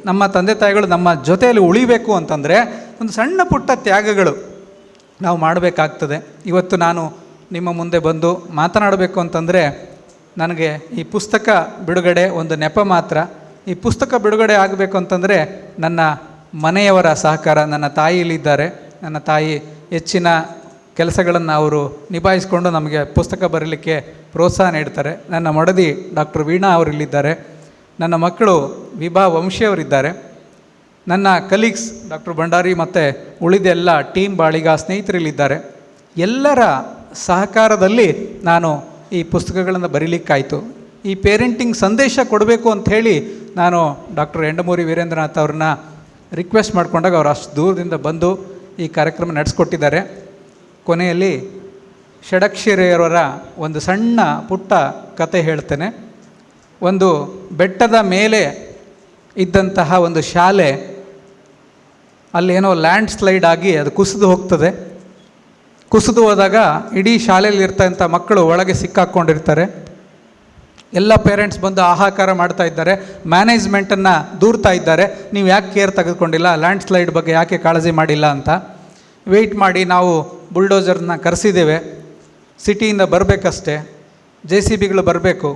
ನಮ್ಮ ತಂದೆ ತಾಯಿಗಳು ನಮ್ಮ ಜೊತೆಯಲ್ಲಿ ಉಳಿಬೇಕು ಅಂತಂದರೆ ಒಂದು ಸಣ್ಣ ಪುಟ್ಟ ತ್ಯಾಗಗಳು ನಾವು ಮಾಡಬೇಕಾಗ್ತದೆ. ಇವತ್ತು ನಾನು ನಿಮ್ಮ ಮುಂದೆ ಬಂದು ಮಾತನಾಡಬೇಕು ಅಂತಂದರೆ ನನಗೆ ಈ ಪುಸ್ತಕ ಬಿಡುಗಡೆ ಒಂದು ನೆಪ ಮಾತ್ರ. ಈ ಪುಸ್ತಕ ಬಿಡುಗಡೆ ಆಗಬೇಕು ಅಂತಂದರೆ ನನ್ನ ಮನೆಯವರ ಸಹಕಾರ. ನನ್ನ ತಾಯಿ ಇಲ್ಲಿದ್ದಾರೆ. ನನ್ನ ತಾಯಿ ಹೆಚ್ಚಿನ ಕೆಲಸಗಳನ್ನು ಅವರು ನಿಭಾಯಿಸ್ಕೊಂಡು ನಮಗೆ ಪುಸ್ತಕ ಬರೀಲಿಕ್ಕೆ ಪ್ರೋತ್ಸಾಹ ನೀಡ್ತಾರೆ. ನನ್ನ ಮಡದಿ ಡಾಕ್ಟರ್ ವೀಣಾ ಅವರಿಲ್ಲಿದ್ದಾರೆ. ನನ್ನ ಮಕ್ಕಳು ವಿಭಾ ವಂಶಿಯವರಿದ್ದಾರೆ. ನನ್ನ ಕಲೀಗ್ಸ್ ಡಾಕ್ಟರ್ ಭಂಡಾರಿ ಮತ್ತು ಉಳಿದೆಲ್ಲ ಟೀಮ್ ಬಾಳಿಗ ಸ್ನೇಹಿತರಿಲ್ಲಿದ್ದಾರೆ. ಎಲ್ಲರ ಸಹಕಾರದಲ್ಲಿ ನಾನು ಈ ಪುಸ್ತಕಗಳನ್ನು ಬರೀಲಿಕ್ಕಾಯಿತು. ಈ ಪೇರೆಂಟಿಂಗ್ ಸಂದೇಶ ಕೊಡಬೇಕು ಅಂಥೇಳಿ ನಾನು ಡಾಕ್ಟರ್ ಎಂಡಮೂರಿ ವೀರೇಂದ್ರನಾಥ್ ಅವ್ರನ್ನ ರಿಕ್ವೆಸ್ಟ್ ಮಾಡಿಕೊಂಡಾಗ ಅವರು ಅಷ್ಟು ದೂರದಿಂದ ಬಂದು ಈ ಕಾರ್ಯಕ್ರಮ ನಡೆಸ್ಕೊಟ್ಟಿದ್ದಾರೆ. ಕೊನೆಯಲ್ಲಿ ಷಡಕ್ಷರಿಯವರ ಒಂದು ಸಣ್ಣ ಪುಟ್ಟ ಕತೆ ಹೇಳ್ತೇನೆ. ಒಂದು ಬೆಟ್ಟದ ಮೇಲೆ ಇದ್ದಂತಹ ಒಂದು ಶಾಲೆ, ಅಲ್ಲೇನೋ ಲ್ಯಾಂಡ್ ಸ್ಲೈಡ್ ಆಗಿ ಅದು ಕುಸಿದು ಹೋಗ್ತದೆ. ಕುಸಿದು ಹೋದಾಗ ಇಡೀ ಶಾಲೆಯಲ್ಲಿ ಇರ್ತಂಥ ಮಕ್ಕಳು ಒಳಗೆ ಸಿಕ್ಕಾಕ್ಕೊಂಡಿರ್ತಾರೆ. ಎಲ್ಲ ಪೇರೆಂಟ್ಸ್ ಬಂದು ಹಾಹಾಕಾರ ಮಾಡ್ತಾ ಇದ್ದಾರೆ, ಮ್ಯಾನೇಜ್ಮೆಂಟನ್ನು ದೂರ್ತಾ ಇದ್ದಾರೆ, ನೀವು ಯಾಕೆ ಕೇರ್ ತೆಗೆದುಕೊಂಡಿಲ್ಲ, ಲ್ಯಾಂಡ್ ಸ್ಲೈಡ್ ಬಗ್ಗೆ ಯಾಕೆ ಕಾಳಜಿ ಮಾಡಿಲ್ಲ ಅಂತ. ವೆಯ್ಟ್ ಮಾಡಿ ನಾವು ಬುಲ್ಡೋಸರ್ನ ಕರೆಸಿದ್ದೇವೆ, ಸಿಟಿಯಿಂದ ಬರಬೇಕಷ್ಟೇ, JCBಗಳು ಬರಬೇಕು.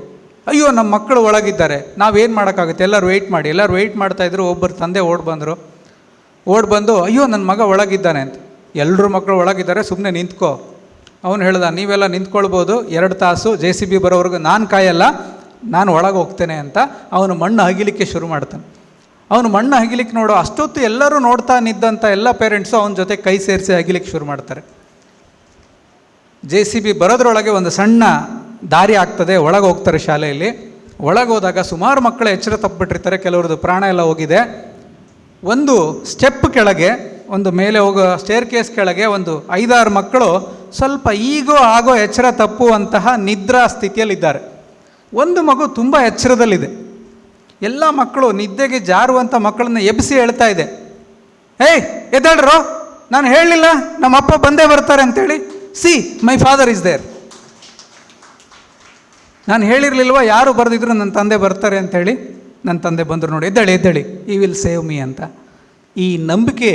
ಅಯ್ಯೋ ನಮ್ಮ ಮಕ್ಕಳು ಒಳಗಿದ್ದಾರೆ, ನಾವೇನು ಮಾಡೋಕ್ಕಾಗುತ್ತೆ, ಎಲ್ಲರೂ ವೆಯ್ಟ್ ಮಾಡ್ತಾಯಿದ್ರು. ಒಬ್ಬರು ತಂದೆ ಓಡ್ ಬಂದು ಅಯ್ಯೋ ನನ್ನ ಮಗ ಒಳಗಿದ್ದಾನೆ ಅಂತ. ಎಲ್ಲರೂ ಮಕ್ಕಳು ಒಳಗಿದ್ದಾರೆ, ಸುಮ್ಮನೆ ನಿಂತ್ಕೋ. ಅವನು ಹೇಳ್ದ, ನೀವೆಲ್ಲ ನಿಂತ್ಕೊಳ್ಬೋದು, 2 ತಾಸು JCB ಬರೋವರೆಗೂ ನಾನು ಕಾಯಲ್ಲ, ನಾನು ಒಳಗೆ ಹೋಗ್ತೇನೆ ಅಂತ. ಅವನು ಮಣ್ಣು ಅಗಿಲಿಕ್ಕೆ ಶುರು ಮಾಡ್ತಾನೆ. ಅವನು ಮಣ್ಣು ಅಗಿಲಿಕ್ಕೆ ನೋಡೋ ಅಷ್ಟೊತ್ತು ಎಲ್ಲರೂ ನೋಡ್ತಾ ನಿದ್ದಂಥ ಎಲ್ಲ ಪೇರೆಂಟ್ಸು ಅವನ ಜೊತೆ ಕೈ ಸೇರಿಸಿ ಅಗಿಲಿಕ್ಕೆ ಶುರು ಮಾಡ್ತಾರೆ. JCB ಬರೋದ್ರೊಳಗೆ ಒಂದು ಸಣ್ಣ ದಾರಿ ಆಗ್ತದೆ, ಒಳಗೆ ಹೋಗ್ತಾರೆ. ಶಾಲೆಯಲ್ಲಿ ಒಳಗೆ ಹೋದಾಗ ಸುಮಾರು ಮಕ್ಕಳು ಎಚ್ಚರ ತಪ್ಪಿಬಿಟ್ಟಿರ್ತಾರೆ, ಕೆಲವ್ರದ್ದು ಪ್ರಾಣ ಎಲ್ಲ ಹೋಗಿದೆ. ಒಂದು ಸ್ಟೆಪ್ ಕೆಳಗೆ, ಒಂದು ಮೇಲೆ ಹೋಗೋ ಸ್ಟೇರ್ ಕೇಸ್ ಕೆಳಗೆ ಒಂದು 5-6 ಮಕ್ಕಳು ಸ್ವಲ್ಪ ಆಗೋ ಎಚ್ಚರ ತಪ್ಪುವಂತಹ ನಿದ್ರಾ ಸ್ಥಿತಿಯಲ್ಲಿದ್ದಾರೆ. ಒಂದು ಮಗು ತುಂಬ ಎಚ್ಚರದಲ್ಲಿದೆ. ಎಲ್ಲ ಮಕ್ಕಳು ನಿದ್ದೆಗೆ ಜಾರುವಂಥ ಮಕ್ಕಳನ್ನ ಎಬ್ಬಿಸಿ ಹೇಳ್ತಾ ಇದೆ, ಏಯ್ ಎದ್ದೇಳ್ರೋ, ನಾನು ಹೇಳಲಿಲ್ಲ ನಮ್ಮ ಅಪ್ಪ ಬಂದೇ ಬರ್ತಾರೆ ಅಂತೇಳಿ. See my father is there. ನಾನು ಹೇಳಿರಲಿಲ್ವ ಯಾರು ಬರೆದಿದ್ರು ನನ್ನ ತಂದೆ ಬರ್ತಾರೆ ಅಂಥೇಳಿ. ನನ್ನ ತಂದೆ ಬಂದರು ನೋಡಿ, ಎದ್ದೇಳಿ ಎದ್ದೇಳಿ, ಈ ವಿಲ್ ಸೇವ್ ಮೀ ಅಂತ. ಈ ನಂಬಿಕೆ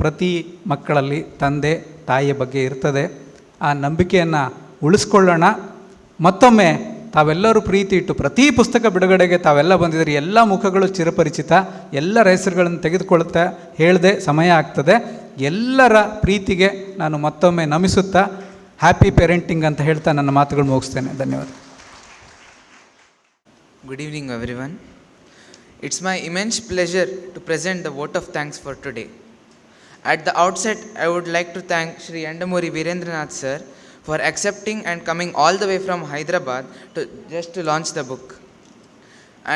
ಪ್ರತಿ ಮಕ್ಕಳಲ್ಲಿ ತಂದೆ ತಾಯಿಯ ಬಗ್ಗೆ ಇರ್ತದೆ. ಆ ನಂಬಿಕೆಯನ್ನು ಉಳಿಸ್ಕೊಳ್ಳೋಣ. ಮತ್ತೊಮ್ಮೆ ತಾವೆಲ್ಲರೂ ಪ್ರೀತಿ ಇಟ್ಟು ಪ್ರತಿ ಪುಸ್ತಕ ಬಿಡುಗಡೆಗೆ ತಾವೆಲ್ಲ ಬಂದಿದ್ದೀರಿ. ಎಲ್ಲ ಮುಖಗಳು ಚಿರಪರಿಚಿತ, ಎಲ್ಲರ ಹೆಸರುಗಳನ್ನು ತೆಗೆದುಕೊಳ್ಳುತ್ತಾ ಹೇಳಿದೆ ಸಮಯ ಆಗ್ತದೆ. ಎಲ್ಲರ ಪ್ರೀತಿಗೆ ನಾನು ಮತ್ತೊಮ್ಮೆ ನಮಿಸುತ್ತಾ ಹ್ಯಾಪಿ ಪೇರೆಂಟಿಂಗ್ ಅಂತ ಹೇಳ್ತಾ ನನ್ನ ಮಾತುಗಳು ಮುಗಿಸ್ತೇನೆ. ಧನ್ಯವಾದ. Good evening everyone. It's my immense pleasure to present the vote of thanks for today. At the outset, I would like to thank Shri Yandamuri Virendranath sir for accepting and coming all the way from Hyderabad to launch the book.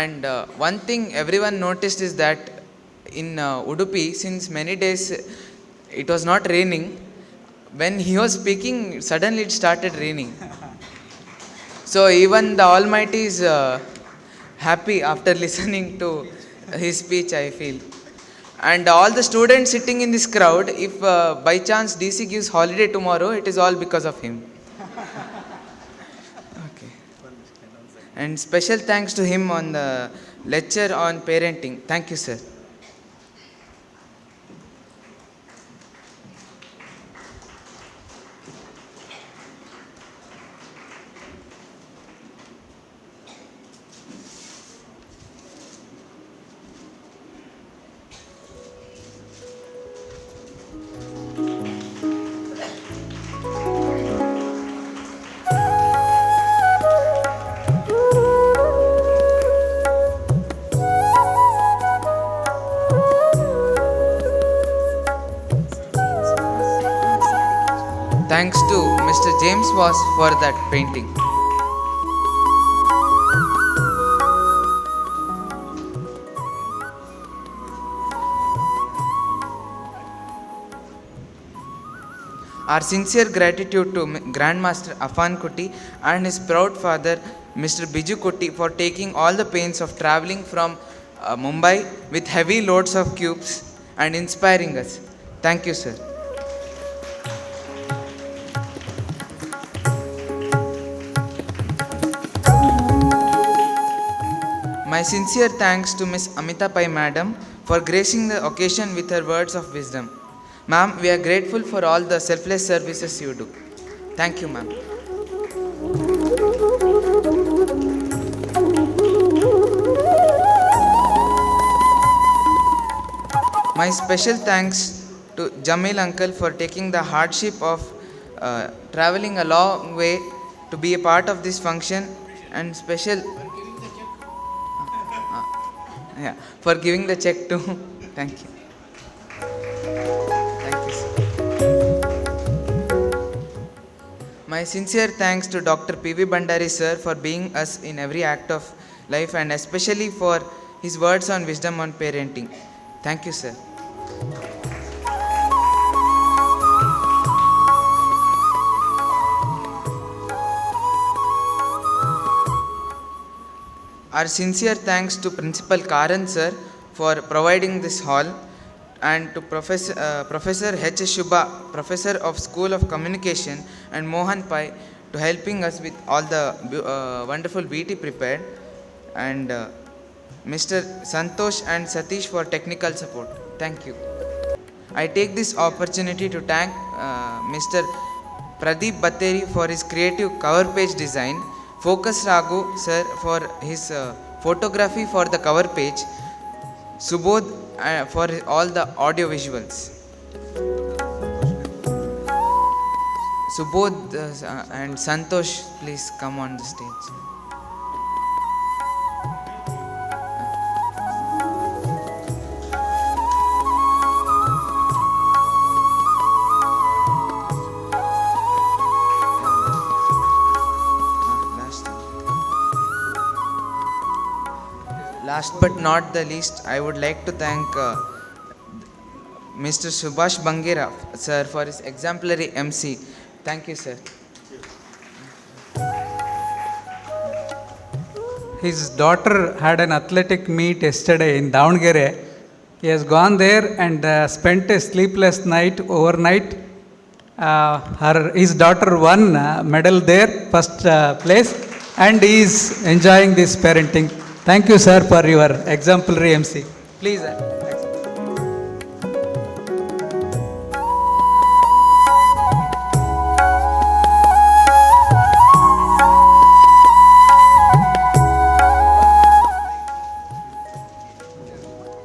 And one thing everyone noticed is that in Udupi, since many days it was not raining, when he was speaking, suddenly it started raining. So even the Almighty is happy after listening to his speech, I feel. And all the students sitting in this crowd, if by chance DC gives holiday tomorrow, it is all because of him. Okay. And special thanks to him on the lecture on parenting. Thank you, sir. Thanks to Mr. James Voss for that painting. Our sincere gratitude to Grandmaster Afan Kuti and his proud father Mr. Biju Kuti for taking all the pains of travelling from Mumbai with heavy loads of cubes and inspiring us. Thank you, sir. My sincere thanks to Miss Amita Pai Madam for gracing the occasion with her words of wisdom. Ma'am, we are grateful for all the selfless services you do. Thank you, ma'am. My special thanks to Jamil uncle for taking the hardship of travelling a long way to be a part of this function, and special for giving the check to. Thank you. Thank you, sir. My sincere thanks to Dr. P.V. Bandari sir for being us in every act of life, and especially for his words on wisdom on parenting. Thank you, sir. Our sincere thanks to Principal Karan sir for providing this hall, and to Professor H. Shubha, Professor of School of Communication, and Mohan Pai to helping us with all the wonderful VT prepared, and Mr. Santosh and Satish for technical support. Thank you. I take this opportunity to thank Mr. Pradeep Batteri for his creative cover page design, Focus Raghu sir for his photography for the cover page, Subodh for all the audio visuals. Subodh and Santosh, please come on the stage. Last but not the least, I would like to thank Mr. Subhash Bangira sir for his exemplary MC. Thank you, sir. his daughter had an athletic meet yesterday in Davangere. He has gone there and spent a sleepless night overnight. His daughter won medal there, first place, and he is enjoying this parenting. Thank you, sir, for your exemplary MC. Please.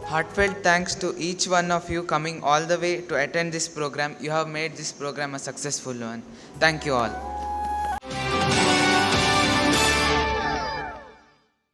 Heartfelt thanks to each one of you coming all the way to attend this program. You have made this program a successful one. Thank you all.